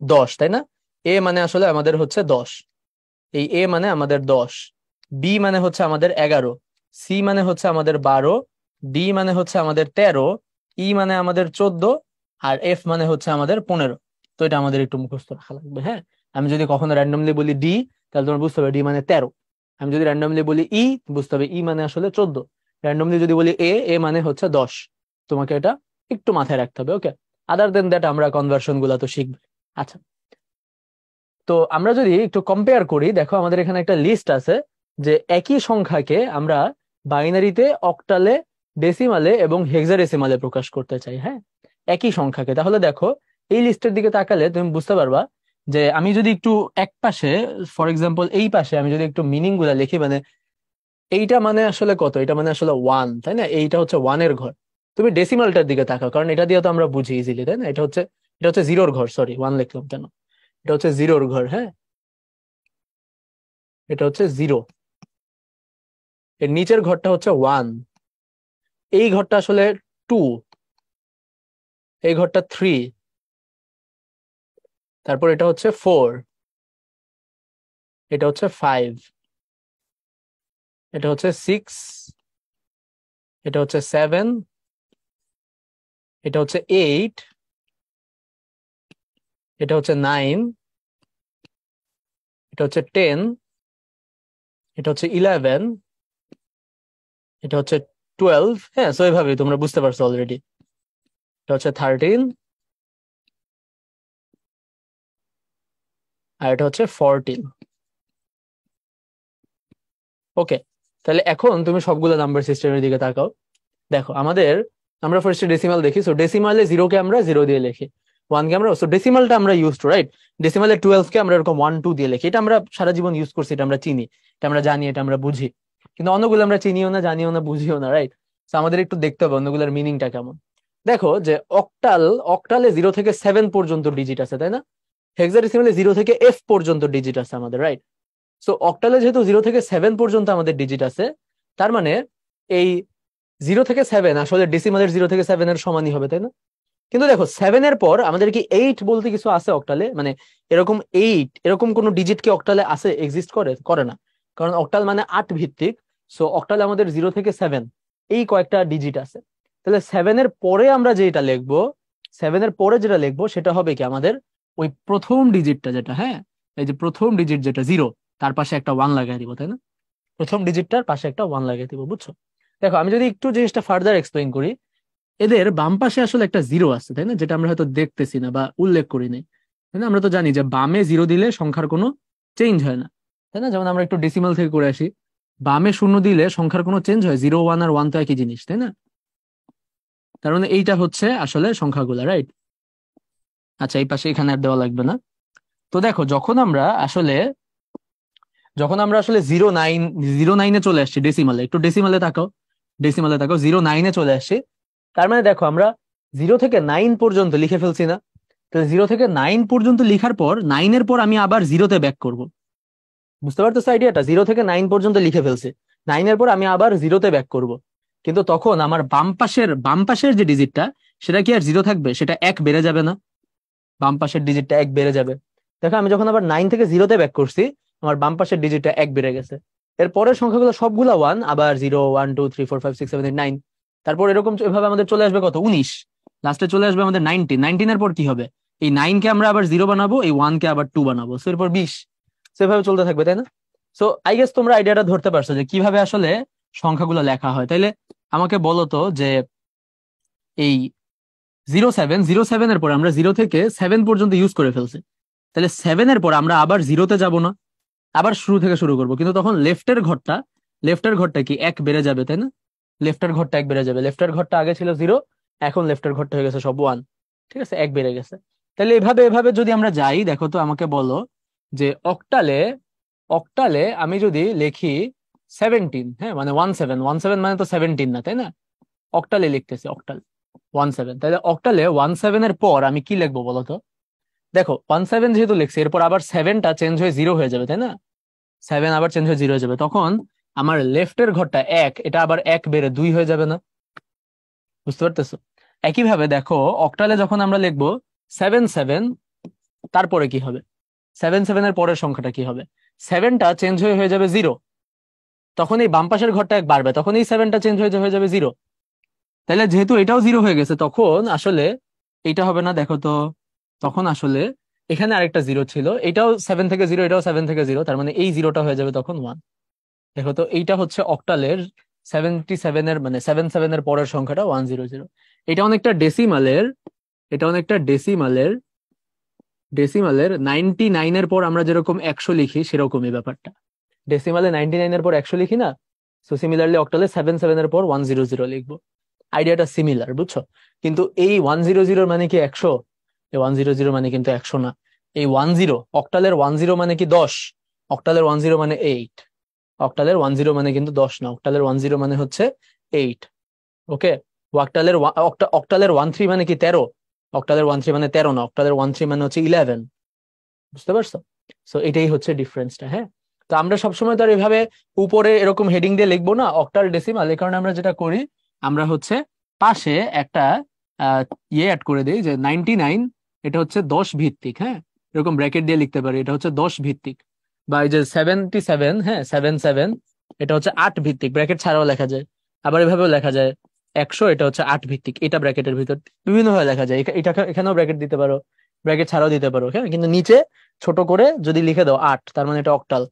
10, তাই না? এ মানে আসলে আমাদের হচ্ছে 10, এই এ মানে আমাদের 10। বি মানে হচ্ছে আমাদের 11, সি মানে হচ্ছে আমাদের 12, ডি মানে হচ্ছে আমাদের 13, ই মানে আমাদের 14, আর এফ মানে হচ্ছে আমাদের 15। তো এটা আমাদের একটু মুখস্থ রাখা লাগবে। হ্যাঁ, আমি যদি কখনো র্যান্ডমলি বলি ডি, তাহলে তোমার বুঝতে হবে ডি মানে 13। আমি যদি র্যান্ডমলি বলি ই, বুঝতে হবে ই মানে আসলে 14। র্যান্ডমলি যদি বলি এ, এ মানে হচ্ছে 10। তোমাকে এটা একটু মাথায় রাখতে হবে। ওকে, আদার দেন দ্যাট আমরা কনভার্সন গুলা তো শিখবে। আচ্ছা, তো আমরা যদি একটু কম্পেয়ার করি, দেখো আমাদের এখানে একটা লিস্ট আছে যে একই সংখ্যাকে আমরা বাইনারিতে, অক্টালে, ডেসিমালে এবং হেক্সাডেসিমালে প্রকাশ করতে চাই। হ্যাঁ, একই সংখ্যাকে। তাহলে দেখো এই লিস্টের দিকে তাকালে তুমি বুঝতে পারবা যে আমি যদি একটু এক পাশে, ফর এক্সাম্পল এই পাশে আমি যদি একটু মিনিং গুলা লিখি, মানে এইটা মানে আসলে কত, এটা মানে আসলে 1, তাই না? এইটা হচ্ছে 1-এর ঘর। তুমি ডেসিমালটার দিকে তাকাও, কারণ এটা দিয়ে তো আমরা বুঝি ইজিলি, তাই না? এটা হচ্ছে 0-র ঘর। সরি, 1 লিখলাম কেন, এটা হচ্ছে 0-র ঘর। হ্যাঁ, এটা হচ্ছে 0, এর নিচের ঘরটা হচ্ছে 1, এই ঘরটা আসলে 2, এই ঘরটা 3, তারপর এটা হচ্ছে 4, এটা হচ্ছে 5, এটা হচ্ছে 6, এটা হচ্ছে 7, এটা হচ্ছে 8, এটা হচ্ছে 9, এটা হচ্ছে 10, এটা হচ্ছে 11, এটা হচ্ছে 12। হ্যাঁ, সো এইভাবে তোমরা বুঝতে পারছো অলরেডি। এটা হচ্ছে 13, আর এটা হচ্ছে 14। ওকে, তাহলে এখন তুমি সবগুলো নাম্বার সিস্টেমের দিকে তাকাও। দেখো আমাদের, আমরা ফার্স্টে ডেসিমাল দেখি। সো ডেসিমালে 0-কে আমরা 0 দিয়ে লিখি, 1-কে আমরা, সো ডেসিমালটা আমরা ইউজ টু রাইট। ডেসিমালে 12-কে আমরা এরকম 1 2 দিয়ে লিখি। এটা আমরা সারা জীবন ইউজ করছি, এটা আমরা চিনি, এটা আমরা জানি, এটা আমরা বুঝি। কিন্তু অন্যগুলো আমরা চিনিও না, জানিও না, বুঝিও না, রাইট? তো আমাদের একটু দেখতে হবে অন্যগুলোর মিনিংটা কেমন। দেখো যে অক্টালে 0 থেকে 7 পর্যন্ত ডিজিট আছে, তাই না? হেক্সাডেসিমালে 0 থেকে F পর্যন্ত ডিজিট আছে আমাদের, রাইট? সো অক্টালে যেহেতু 0 থেকে 7 পর্যন্ত আমাদের ডিজিট আছে, তার মানে এই 0 থেকে 7 আসলে ডেসিমালের 0 থেকে 7-এর সমানই হবে, তাই না? কিন্তু দেখো 7-এর পর আমাদের কি 8 বলতে কিছু আছে অক্টালে? মানে এরকম 8, এরকম কোন ডিজিট কি অক্টালে আছে, এক্সিস্ট করে? করে না, কারণ অক্টাল মানে 8 ভিত্তিক। সো অক্টালে আমাদের 0 থেকে 7 এই কয়েকটা ডিজিট আছে। তাহলে 7-এর পরে আমরা যেটা লিখবো, 7-এর পরে যেটা লিখবো সেটা হবে কি আমাদের ওই প্রথম ডিজিটটা যেটা, হ্যাঁ, এই যে প্রথম ডিজিট যেটা 0, তার পাশে একটা 1 লাগাই দিব, তাই না? প্রথম ডিজিটটার পাশে একটা 1 লাগিয়ে দিব, বুঝছো? দেখো আমি যদি একটু জিনিসটা ফার্দার এক্সপ্লেইন করি, এদের বাম পাশে আসলে একটা 0 আছে, তাই না? যেটা আমরা হয়তো দেখতেছি না বা উল্লেখ করি নাই, তাই না? আমরা তো জানি যে বামে 0 দিলে সংখ্যার কোনো চেঞ্জ হয় না, তাই না? যেমন আমরা একটু ডেসিমাল থেকে করে আসি, বামে 0 দিলে সংখ্যার কোনো চেঞ্জ হয়? 0 1 আর 1 তো একই জিনিস, তাই না? তার মানে এইটা হচ্ছে আসলে সংখ্যাগুলা, রাইট? আচ্ছা, এই পাশে এখানে আর দেওয়া লাগবে না। তো দেখো যখন আমরা আসলে 0 9 চলে আসছি ডেসিমালে, একটু ডেসিমালে তাকাও 0 9 চলে আসছি। তার মানে দেখো আমরা 0 থেকে 9 পর্যন্ত লিখে ফেলছি না? তো 0 থেকে 9 পর্যন্ত লিখার পর 9-এর পর আমি আবার 0-তে ব্যাক করব। বুঝতে পারতেছো আইডিয়াটা? 0 থেকে 9 পর্যন্ত লিখে ফেলছি, 9-এর পর আমি আবার 0-তে ব্যাক করব। কিন্তু তখন আমার বাম পাশের যে ডিজিটটা, সেটা কি আর 0 থাকবে? সেটা 1 বেড়ে যাবে না? বাম পাশের ডিজিটটা 1 বেড়ে যাবে। দেখো আমি যখন আবার 9 থেকে 0-তে ব্যাক করছি, আমার বাম পাশের ডিজিটটা 1 বেড়ে গেছে। এর পরের সংখ্যাগুলো সবগুলা 1, আবার 0 1 2 3 4 5 6 7 8 9। তারপর এরকম এভাবে আমাদের চলে আসবে কত, 19। লাস্টে চলে আসবে আমাদের 19 এর পর কি হবে? এই 9-কে আমরা আবার 0 বানাবো, এই 1-কে আবার 2 বানাবো, সো এরপর 20। সেভাবে চলতে থাকবে, তাই না? সো আই গেস তোমরা আইডিয়াটা ধরতে পারছো যে কিভাবে আসলে সংখ্যাগুলো লেখা হয়। তাইলে আমাকে বলো তো যে এই 0 7 এর পর আমরা 0 থেকে 7 পর্যন্ত ইউজ করে ফেলছি, তাহলে 7-এর পর আমরা আবার 0-তে যাব না, আবার শুরু থেকে শুরু করব। কিন্তু তখন লেফটের ঘরটা কি 1 বেড়ে যাবে, তাই না? লেফটের ঘরটা 1 বেড়ে যাবে। লেফটের ঘরটা আগে ছিল 0, এখন লেফটের ঘরটা হয়ে গেছে সব 1। ঠিক আছে, 1 বেড়ে গেছে। তাহলে এভাবে এভাবে যদি আমরা যাই, দেখো তো আমাকে বলো যে অক্টালে অক্টালে আমি যদি লিখি 17, হ্যাঁ, মানে 17 মানে তো 17 না, তাই না? অক্টালে লিখতেছি, অক্টাল 17। তাহলে অক্টালে 17-এর পর আমি কি লিখবো বলো তো? দেখো 17 যেহেতু লিখছি, এরপর আবার 7টা চেঞ্জ হয়ে 0 হয়ে যাবে, তাই না? 7 আবার চেঞ্জ হয়ে 0 হয়ে যাবে, তখন আমার লেফটের ঘরটা 1, এটা আবার 1 বেড়ে 2 হয়ে যাবে না? বুঝতে পারতেছো? একইভাবে দেখো অক্টালে যখন আমরা লিখবো 7 7, তারপরে কি হবে? 7 7-এর পরের সংখ্যাটা কি হবে? 7টা চেঞ্জ হয়ে হয়ে যাবে 0, তখন এই বাম পাশের ঘরটা এক বাড়বে, তখন এই 7টা চেঞ্জ হয়ে যাবে 0। তাহলে যেহেতু এটাও 0 হয়ে গেছে, তখন আসলে এইটা হবে না, দেখো তো। তখন আসলে এখানে আরেকটা 0 ছিল, এটাও 7 থেকে 0, এটাও 7 থেকে 0, তার মানে এই 0টা হয়ে যাবে তখন 1। দেখো তো, এইটা হচ্ছে অক্টালের 77 এর, মানে 77 এর পরের সংখ্যাটা 100। এটা অনেকটা ডেসিমালের, এটা অনেকটা ডেসিমালের 99-এর পর আমরা যেরকম 100 লিখি, সেরকমই ব্যাপারটা। ডেসিমালে 99-এর পর 100 লিখি না, সো সিমিলারলি অক্টালে 77-এর পর 100 লিখবো। আইডিয়াটা সিমিলার, বুঝছো? কিন্তু এই 100 মানে কি 100? এই 100 মানে কিন্তু 100 না। এই 10, অক্টালের 10 মানে কি 10? অক্টালের 10 মানে 8। অক্টালের 10 মানে কিন্তু 10 না, অক্টালের 10 মানে হচ্ছে 8। ওকে। অক্টালের অক্টালের 13 মানে কি 13? অক্টালের 13 মানে 13 না, অক্টালের 13 মানে হচ্ছে 11। বুঝতে পারছো? সো এটাই হচ্ছে ডিফারেন্সটা। হ্যাঁ, তো আমরা সবসময় তো আর এভাবে উপরে এরকম হেডিং দিয়ে লিখবো না অক্টাল ডেসিমাল। এই কারণে আমরা যেটা করি, আমরা হচ্ছে পাশে একটা আহ, ইয়ে অ্যাড করে দিই, যে 99 এটা হচ্ছে 10 ভিত্তিক। হ্যাঁ, এরকম ব্র্যাকেট দিয়ে লিখতে পারি, এটা হচ্ছে 10 ভিত্তিক। বা এই যে 77, হ্যাঁ 77, এটা হচ্ছে 8 ভিত্তিক, ব্র্যাকেট ছাড়াও লেখা যায়। আবার এভাবেও লেখা যায় 100, এটা হচ্ছে 8 ভিত্তিক, এটা ব্র্যাকেটের ভিতর বিভিন্ন ভাবে লেখা যায়। এটা এখানেও ব্র্যাকেট দিতে পারো, ব্র্যাকেট ছাড়াও দিতে পারো। হ্যাঁ, কিন্তু নিচে ছোট করে যদি লিখে দাও 8, তার মানে এটা অক্টাল।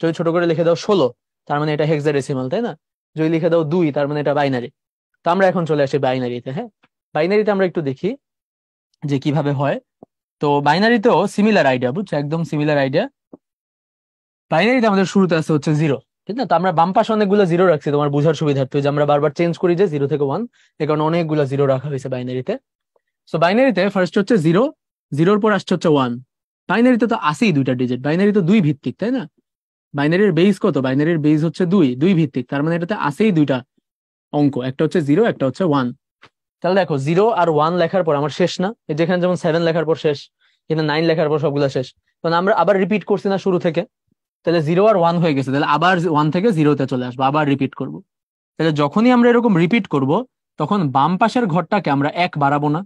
যদি ছোট করে লিখে দাও 16, তার মানে এটা হেক্সাডেসিমাল, তাই না? যদি লিখে দাও 2, তার মানে এটা বাইনারি। তো আমরা এখন চলে আসি বাইনারিতে। হ্যাঁ, বাইনারিতে আমরা একটু দেখি যে কিভাবে হয়। তো বাইনারিতেও সিমিলার আইডিয়া, বুঝছো, একদম সিমিলার আইডিয়া। বাইনারিতে আমাদের শুরুতে আছে হচ্ছে 0, ঠিক না? তো আমরা বাম পাশে অনেকগুলো 0 রাখছি তোমার বুঝার সুবিধার্থে, যে আমরা বারবার চেঞ্জ করি যে 0 থেকে 1, এই কারণে অনেকগুলো 0 রাখা হয়েছে বাইনারিতে। সো বাইনারিতে ফার্স্ট হচ্ছে 0, 0-র পর আসছে হচ্ছে 1। বাইনারিতে তো আছেই দুইটা ডিজিট, বাইনারি তো 2 ভিত্তিক, তাই না? বাইনারির বেস কত? বাইনারির বেস হচ্ছে 2, 2 ভিত্তিক, তার মানে এটাতে আছেই দুইটা অঙ্ক, একটা হচ্ছে 0, একটা হচ্ছে 1। তাহলে দেখো 0 আর 1 লেখার পর আমার শেষ না? এই যেখানে যেমন 7 লেখার পর শেষ, কিন্তু 9 লেখার পর সবগুলা শেষ। কারণ আমরা আবার রিপিট করছি না শুরু থেকে, তাহলে 0 আর 1 হয়ে গেছে, তাহলে আবার 1 থেকে 0-তে চলে আসবো, আবার রিপিট করব। তাহলে যখনই আমরা এরকম রিপিট করব, তখন বাম পাশের ঘরটাকে আমরা 1 বাড়াবো না।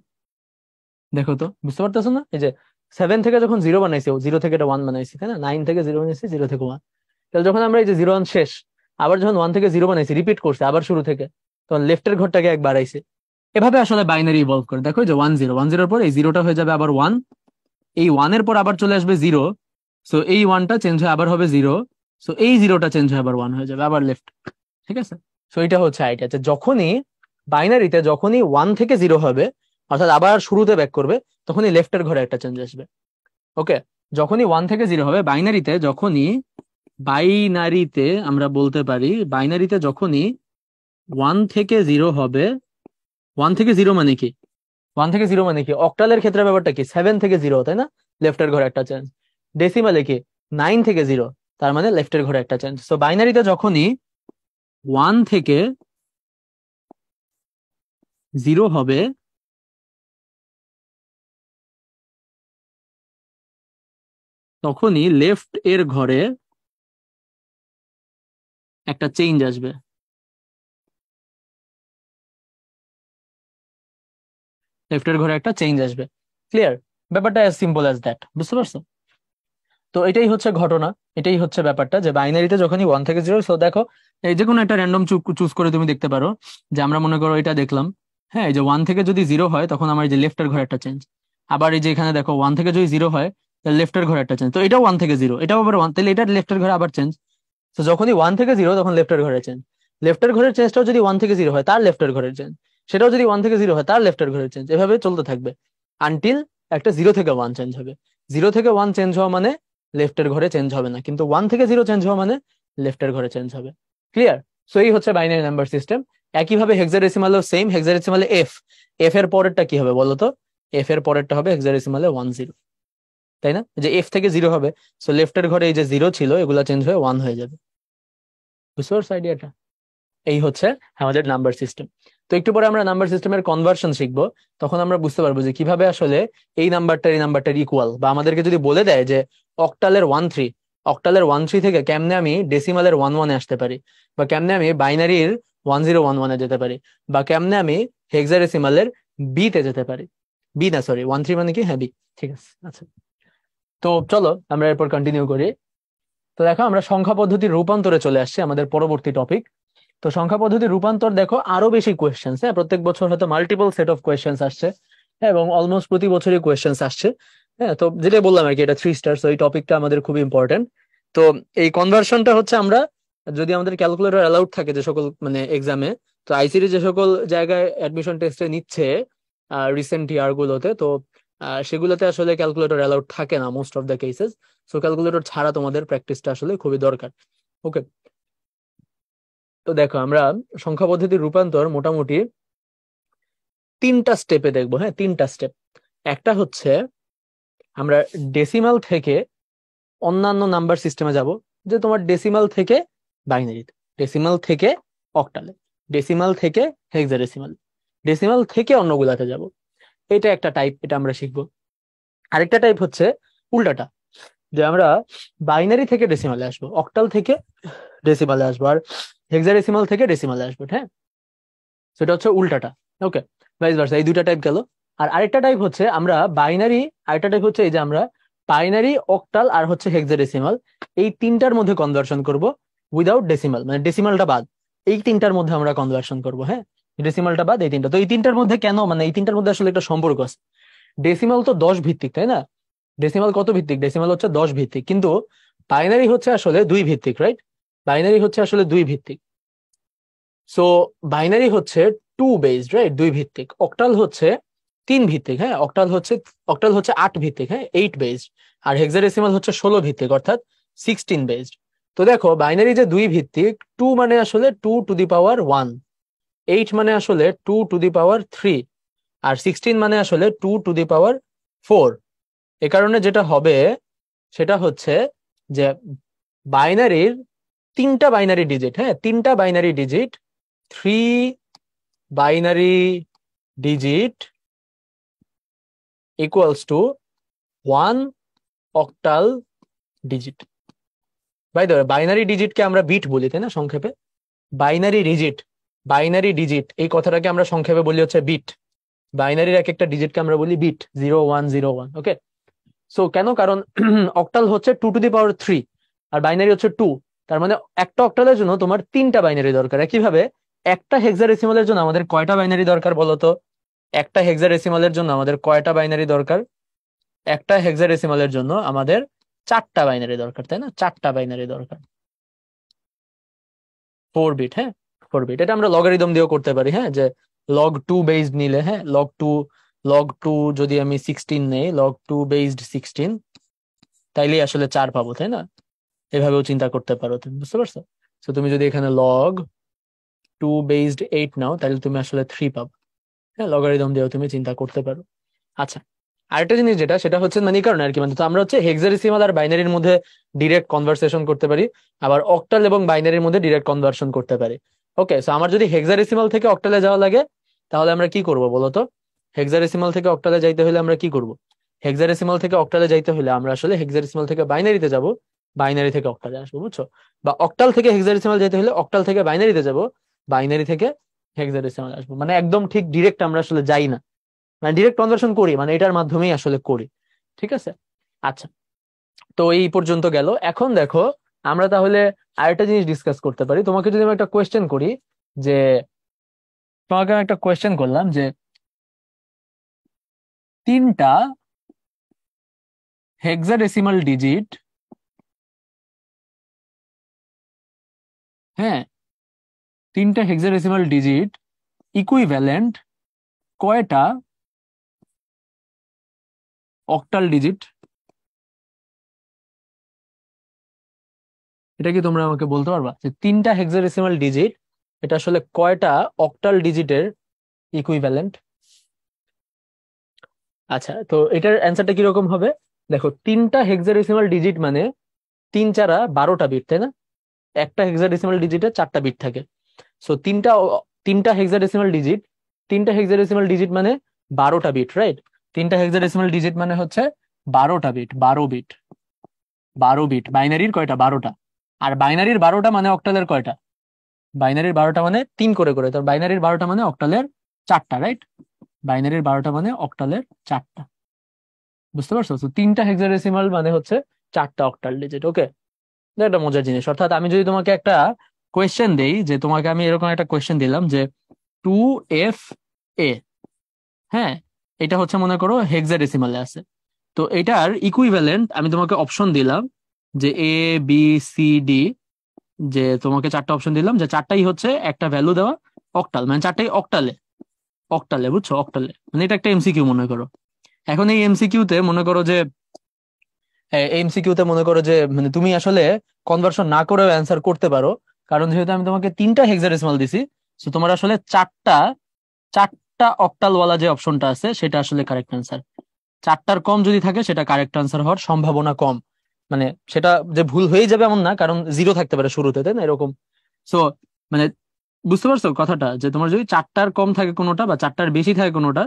দেখো তো, বুঝতে পারতেছো না? এই যে 7 থেকে যখন 0 বানাইছি, 0 থেকে এটা 1 বানাইছি, তাই না? 9 থেকে 0 বানাইছি, 0 থেকে 1। তাহলে যখন আমরা এই যে 0 1 শেষ, আবার যখন 1 থেকে 0 বানাইছি, রিপিট করছে আবার শুরু থেকে, তখন লেফটের ঘরটাকে 1 বাড়াইছে। এভাবে আসলে বাইনারি ইভলভ করে। দেখো এই যে 1 0 পর এই 0টা হয়ে যাবে আবার 1, এই 1 এর পর আবার চলে আসবে 0, সো এই 1টা চেঞ্জ হয়ে আবার হবে 0, সো এই 0টা চেঞ্জ হয়ে আবার 1 হয়ে যাবে, আবার লেফট। ঠিক আছে? সো এটা হচ্ছে আইডিয়া, যে যখনই বাইনারিতে যখনই 1 থেকে 0 হবে, অর্থাৎ আবার শুরুতে ব্যাক করবে, তখনই লেফটের ঘরে একটা চেঞ্জ আসবে। ওকে, যখনই 1 থেকে 0 হবে বাইনারিতে, বাইনারিতে আমরা বলতে পারি, বাইনারিতে যখনই 1 থেকে 0 হবে, 1 থেকে 0 মানে কি? 1 থেকে 0 মানে কি? অক্টালের ক্ষেত্রে ব্যাপারটা কি? 7 থেকে 0, তাই না? লেফটের ঘরে একটা চেঞ্জ। ডেসিমালে কি? 9 থেকে 0, তার মানে লেফটের ঘরে একটা চেঞ্জ। তো বাইনারিতে যখনই 1 থেকে 0 হবে, তখনই লেফট এর ঘরে একটা চেঞ্জ আসবে। লেফটের ঘরে একটা চেঞ্জ আসবে। ক্লিয়ার? ব্যাপারটা অ্যাজ সিম্পল অ্যাজ দ্যাট। বুঝতে পারছো? তো এটাই হচ্ছে ঘটনা, এটাই হচ্ছে ব্যাপারটা, যে বাইনারিতে যখনই 1 থেকে 0, সো দেখো এই যে কোনো একটা র্যান্ডম চুজ করে তুমি দেখতে পারো, যে আমরা মনে করো এটা দেখলাম। হ্যাঁ, এই যে 1 থেকে যদি 0 হয়, তখন আমার এই যে লেফটের ঘরে একটা চেঞ্জ। আবার এই যে এখানে দেখো 1 থেকে যদি 0 হয়, তাহলে লেফটের ঘরে একটা চেঞ্জ। তো এটাও 1 থেকে 0, এটাও আবার 1, তাহলে এটা লেফটের ঘরে আবার চেঞ্জ। তো যখনই 1 থেকে 0, তখন লেফটের ঘরে চেঞ্জ। লেফটের ঘরের চেঞ্জটাও যদি 1 থেকে 0 হয়, তার লেফটের ঘরের চেঞ্জ। সেটাও যদি 1 থেকে 0 হয়, তার লেফটের ঘরের চেঞ্জ। এভাবে চলতে থাকবে আনটিল একটা 0 থেকে 1 চেঞ্জ হবে। 0 থেকে 1 চেঞ্জ হওয়া মানে লেফটের ঘরে চেঞ্জ হবে না, কিন্তু 1 থেকে 0 চেঞ্জ হওয়া মানে লেফটের ঘরে চেঞ্জ হবে। ক্লিয়ার? সো এই হচ্ছে বাইনারি নাম্বার সিস্টেম। একইভাবে হেক্সাডেসিমালেও সেম। হেক্সাডেসিমালে এফ, এফ এর পরেরটা কি হবে বলো তো? এফ এর পরেরটা হবে হেক্সাডেসিমালে 1 0, তাই না? যে এফ থেকে 0 হবে, সো লেফটের ঘরে এই যে 0 ছিল, এগুলা চেঞ্জ হয়ে 1 হয়ে যাবে। বুঝতে পারছো আইডিয়াটা? এই হচ্ছে আমাদের নাম্বার সিস্টেম। তো একটু পরে আমরা নাম্বার সিস্টেমের কনভার্সন শিখবো, তখন আমরা বুঝতে পারবো যে কিভাবে আসলে এই নাম্বারটার ইকুয়াল, বা আমাদেরকে যদি বলে দেয় যে অক্টালের 1 3, অক্টালের 1 3 থেকে কেমনে আমি ডেসিমালের 1 1-এ আসতে পারি, বা কেমনে আমি বাইনারির 1011-এ যেতে পারি, বা কেমনে আমি হেক্সাডেসিমালের বি তে যেতে পারি। বি না, সরি, 1 3 মানে কি? হ্যাঁ, বি। ঠিক আছে, আচ্ছা। তো চলো আমরা এরপর কন্টিনিউ করি। তো দেখো আমরা সংখ্যা পদ্ধতির রূপান্তরে চলে আসছি, আমাদের পরবর্তী টপিক। তো সংখ্যা পদ্ধতির রূপান্তর দেখো আরো বেশি কোয়েশ্চেন্স, হ্যাঁ প্রত্যেক বছর হয়তো মাল্টিপল সেট অফ কোয়েশ্চেন্স আসছে, হ্যাঁ, এবং অলমোস্ট প্রতি বছরই কোয়েশ্চেন্স আসছে। হ্যাঁ, তো যেটা বললাম আর কি, এটা 3 স্টার, তো এই টপিকটা আমাদের খুবই ইম্পর্টেন্ট। তো এই কনভার্সনটা হচ্ছে আমরা, যদি আমাদের ক্যালকুলেটর অ্যালাউড থাকে যে সকল মানে এক্সামে, তো আইসিটি যে সকল জায়গায় অ্যাডমিশন টেস্টে নিচ্ছে রিসেন্ট ইয়ার গুলোতে, তো সেগুলোতে আসলে ক্যালকুলেটর অ্যালাউড থাকে না most of the cases. So calculator ছাড়া তোমাদের প্র্যাকটিসটা আসলে খুবই দরকার। ওকে, তো দেখো আমরা সংখ্যা পদ্ধতির রূপান্তর মোটামুটি 3টা স্টেপে দেখবো। হ্যাঁ, 3টা স্টেপ। একটা হচ্ছে আমরা ডেসিমাল থেকে অন্যান্য নাম্বার সিস্টেমে যাব, যে তোমার ডেসিমাল থেকে বাইনারিতে, ডেসিমাল থেকে অক্টালে, ডেসিমাল থেকে হেক্সাডেসিমাল, ডেসিমাল থেকে অন্যগুলাতে যাব। এটা একটা টাইপ, এটা আমরা শিখবো। আরেকটা টাইপ হচ্ছে উল্টাটা, যে আমরা বাইনারি থেকে ডেসিমালে আসবো, অক্টাল থেকে ডেসিমালে আসবো, আর হেক্সাডেসিমাল থেকে ডেসিমালে আসবো। হ্যাঁ, সেটা হচ্ছে উল্টাটা। ওকে, ভাইস ভার্সা, এই 2টা টাইপ গেল। আর আরেকটা টাইপ হচ্ছে আমরা বাইনারি, আরেকটা টাইপ হচ্ছে এই যে আমরা বাইনারি, অক্টাল আর হচ্ছে হেক্সাডেসিমাল, এই 3টার মধ্যে কনভার্সন করব উইদাউট ডেসিমাল, মানে ডেসিমালটা বাদ। এই 3টার মধ্যে আমরা কনভার্সন করব। হ্যাঁ, ডেসিমালটা বাদ, এই 3টা। তো এই 3টার মধ্যে কেন, মানে এই 3টার মধ্যে আসলে একটা সম্পর্ক আছে। ডেসিমাল তো 10 ভিত্তিক, তাই না? ডেসিমাল কত ভিত্তিক? ডেসিমাল হচ্ছে 10 ভিত্তিক, কিন্তু বাইনারি হচ্ছে আসলে 2 ভিত্তিক, রাইট? বাইনারি হচ্ছে আসলে 2 ভিত্তিক। সো বাইনারি হচ্ছে 2 বেসড, রাইট, 2 ভিত্তিক। অক্টাল হচ্ছে 3 ভিত্তিক। হ্যাঁ, অক্টাল হচ্ছে 8 ভিত্তিক, হ্যাঁ, 8 বেসড। আর হেক্সাডেসিমাল হচ্ছে 16 ভিত্তিক, অর্থাৎ 16 বেসড। তো দেখো বাইনারি যে 2 ভিত্তিক, 2 মানে আসলে 2 টু দি পাওয়ার 1, 8 মানে আসলে 2 টু দি পাওয়ার 3, আর 16 মানে আসলে 2 টু দি পাওয়ার 4। এ কারণে যেটা হবে সেটা হচ্ছে যে বাইনারির 3টা বাইনারি ডিজিট, হ্যাঁ 3টা binary digit, 3 binary digit equals to 1 octal digit. By the way, binary ডিজিটকে আমরা বিট বলি, তাই না, সংক্ষেপে? বাইনারি ডিজিট, বাইনারি ডিজিট এই কথাটাকে আমরা সংক্ষেপে বলি হচ্ছে বিট। বাইনারির এক একটা ডিজিটকে আমরা বলি বিট, 0101। ওকে, সো কেন? কারণ অক্টাল হচ্ছে 2 two the power 3 R binary হচ্ছে 2। তার মানে একটা অক্টালের জন্য তোমার 3টা বাইনারি দরকার। একইভাবে একটা হেক্সাডেসিমালের জন্য আমাদের কয়টা বাইনারি দরকার বলো তো? একটা হেক্সাডেসিমালের জন্য আমাদের কয়টা বাইনারি দরকার? একটা হেক্সাডেসিমালের জন্য আমাদের 4টা বাইনারি দরকার, তাই না? 4টা বাইনারি দরকার, 4 বিট। হ্যাঁ, 4 বিট। এটা আমরা লগারিদম দিয়েও করতে পারি, হ্যাঁ, যে log 2 বেসড নিলে, হ্যাঁ, log 2 যদি আমি 16 নেই, log 2 বেসড 16, তাইলেই আসলে 4 পাবো, তাই না? এভাবেও চিন্তা করতে পারো তুমি, বুঝতে পারছো? তো তুমি যদি এখানে log 2 বেসড 8 নাও, তাহলে তুমি আসলে 3 পাবে। হ্যাঁ, লগারিদম দিয়েও তুমি চিন্তা করতে পারো। আচ্ছা, আরেকটা জিনিস যেটা, সেটা হচ্ছে মানে এই কারণে আর কি, মানে তো আমরা হচ্ছে হেক্সাডেসিমাল আর বাইনারির মধ্যে ডিরেক্ট কনভারসেশন করতে পারি, আবার অক্টাল এবং বাইনারির মধ্যে ডিরেক্ট কনভার্সন করতে পারি। ওকে, সো আমার যদি হেক্সাডেসিমাল থেকে অক্টালে যাওয়া লাগে, তাহলে আমরা কি করব বলো তো? হেক্সাডেসিমাল থেকে অক্টালে যাইতে হলে আমরা কি করব? হেক্সাডেসিমাল থেকে অক্টালে যাইতে হলে আমরা আসলে হেক্সাডেসিমাল থেকে বাইনারিতে যাব, বাইনারি থেকে অক্টালে আসবো, বুঝছো? বা অক্টাল থেকে হেক্সাডেসিমাল যেতে হলে অক্টাল থেকে বাইনারিতে যাব, বাইনারি থেকে হেক্সাডেসিমাল আসবো। মানে একদম ঠিক ডিরেক্ট আমরা আসলে যাই না, মানে ডিরেক্ট কনভার্সন করি, মানে এটার মাধ্যমেই আসলে করি। ঠিক আছে, আচ্ছা। তো এই পর্যন্ত গেল। এখন দেখো আমরা তাহলে আরেকটা জিনিস ডিসকাস করতে পারি। তোমাকে যদি আমি একটা কোয়েশ্চেন করি, যে তোমাকে আমি একটা কোয়েশ্চেন করলাম যে 3টা হেক্সাডেসিমাল ডিজিট, হ্যাঁ, 3টা হেক্সাডেসিমাল ডিজিট ইকুইভ্যালেন্ট কয়টা অক্টাল ডিজিট? এটা কি তোমরা আমাকে বলতে পারবা যে 3টা হেক্সাডেসিমাল ডিজিট এটা আসলে কয়টা অক্টাল ডিজিটের ইকুইভ্যালেন্ট? আচ্ছা, তো এটার অ্যান্সারটা কিরকম হবে? দেখো 3টা হেক্সাডেসিমাল ডিজিট মানে 3 4 12টা বিট, তাই না? একটা হেক্সাডেসিমাল ডিজিটে 4টা বিট থাকে। সো তিনটা হেক্সাডেসিমাল ডিজিট, 3টা হেক্সাডেসিমাল ডিজিট মানে 12টা বিট, রাইট? 3টা হেক্সাডেসিমাল ডিজিট মানে হচ্ছে 12টা বিট, 12 বিট, 12 বিট। বাইনারির কয়টা? 12টা। আর বাইনারির 12টা মানে অক্টালের কয়টা? বাইনারির 12টা মানে 3 করে করে, তো বাইনারির 12টা মানে অক্টালের 4টা, রাইট? বাইনারির 12টা মানে অক্টালের 4টা, বুঝতে পারছো? তো 3টা হেক্সাডেসিমাল মানে হচ্ছে 4টা অক্টাল ডিজিট। ওকে, একটা মজার জিনিস। অর্থাৎ আমি যদি তোমাকে একটা কোয়েশ্চেন দেই, যে তোমাকে আমি এরকম একটা কোয়েশ্চেন দিলাম যে 2FA, হ্যাঁ, এটা হচ্ছে মনে করো হেক্সাডেসিমালে আছে। তো এটার ইকুইভ্যালেন্ট আমি তোমাকে অপশন দিলাম যে ABCD, যে তোমাকে চারটা অপশন দিলাম, যে চারটাই হচ্ছে একটা ভ্যালু দেওয়া অক্টাল, মানে চারটাই অক্টালে। অক্টালে, বুঝছো, অক্টালে, মানে এটা একটা এমসিকিউ মনে করো। এখন এই এমসিকিউতে মনে করো যে এমসিকিউতে মনে করো যে মানে তুমি আসলে কনভার্সন না করেও অ্যান্সার করতে পারো, কারণ যেহেতু আমি তোমাকে তিনটা হেক্সাডেসিমাল দিছি, তো তোমার আসলে চারটা চারটা অক্টাল ওয়ালা যে অপশনটা আছে সেটা আসলে কারেক্ট অ্যান্সার। চারটার কম যদি থাকে সেটা কারেক্ট আনসার হওয়ার সম্ভাবনা কম। মানে সেটা যে ভুল হয়ে যাবে এমন না, কারণ জিরো থাকতে পারে শুরুতে, তাই না, এরকম। সো মানে বুঝতে পারছো কথাটা, যে তোমার যদি চারটার কম থাকে কোনোটা বা চারটার বেশি থাকে কোনোটা,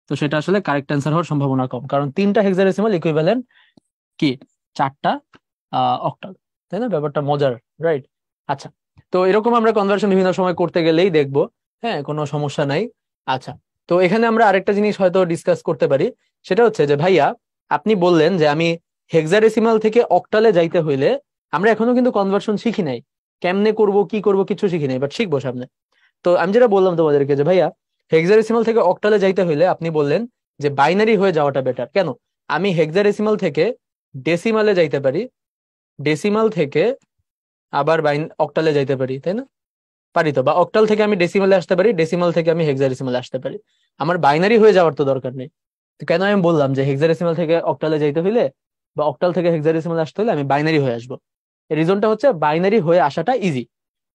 তো সেটা আসলে কারেক্ট অ্যান্সার হওয়ার সম্ভাবনা কম, কারণ তিনটা হেক্সাডেসিমাল ইকুইভ্যালেন্ট কি চারটা অক্টাল, তাই না? ব্যাপারটা মজার, রাইট? আচ্ছা, তো এরকম আমরা কনভার্সন বিভিন্ন সময় করতে গেলেই দেখবো, হ্যাঁ, কোনো সমস্যা নাই। আচ্ছা, তো এখানে আমরা আরেকটা জিনিস হয়তো ডিসকাস করতে পারি। সেটা হচ্ছে যে ভাইয়া, আপনি বললেন যে আমি হেক্সাডেসিমাল থেকে অক্টালে যাইতে হইলে, আমরা এখনো কিন্তু কনভার্সন শিখি নাই, কেমনে করব কি করব কিছু শিখি নাই, বাট শিখবো সামনে। তো আমি যেটা বললাম তোমাদেরকে যে ভাইয়া, হেক্সাডেসিমাল থেকে অক্টালে যাইতে হইলে আপনি বললেন যে বাইনারি হয়ে যাওয়াটা বেটার। কেন? আমি হেক্সাডেসিমাল থেকে ডেসিমালে যাইতে পারি, ডেসিমাল থেকে আবার অক্টালে যাইতে পারি, তাই না? পারি তো? বা অক্টাল থেকে আমি ডেসিমালে আসতে পারি, ডেসিমাল থেকে আমি হেক্সাডেসিমালে আসতে পারি। আমার বাইনারি হয়ে যাওয়ার তো দরকার নেই। তো কেন আমি বললাম যে হেক্সাডেসিমাল থেকে অক্টালে যাইতে হইলে বা অক্টাল থেকে হেক্সাডেসিমালে আসতে হলে আমি বাইনারি হয়ে আসবো? এর রিজনটা হচ্ছে বাইনারি হয়ে আসাটা ইজি,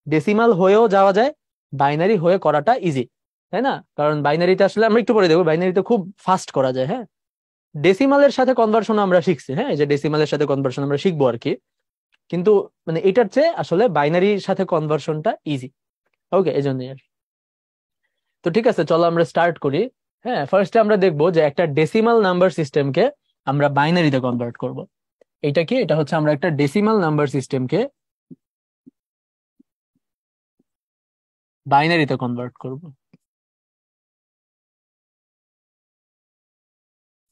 ডেসিমাল হয়েও যাওয়া যায়, বাইনারি হয়ে করাটা ইজি, তাই না? কারণ বাইনারিতে আসলে আমরা একটু পরে দেখবো, বাইনারিতে খুব ফাস্ট করা যায়, হ্যাঁ। ডেসিমালের সাথে কনভার্সন আমরা শিখছি, হ্যাঁ, এই যে ডেসিমালের সাথে কনভার্সন আমরা শিখবো আর কি, কিন্তু মানে এটার চেয়ে আসলে বাইনারির সাথে কনভার্সনটা ইজি। ওকে, এই জন্যই আর কি। তো ঠিক আছে, চলো আমরা স্টার্ট করি। হ্যাঁ, ফার্স্টে আমরা দেখবো যে একটা ডেসিমাল নাম্বার সিস্টেমকে আমরা বাইনারিতে কনভার্ট করব। এটা কি? এটা হচ্ছে আমরা একটা ডেসিমাল নাম্বার সিস্টেমকে বাইনারিতে কনভার্ট করব।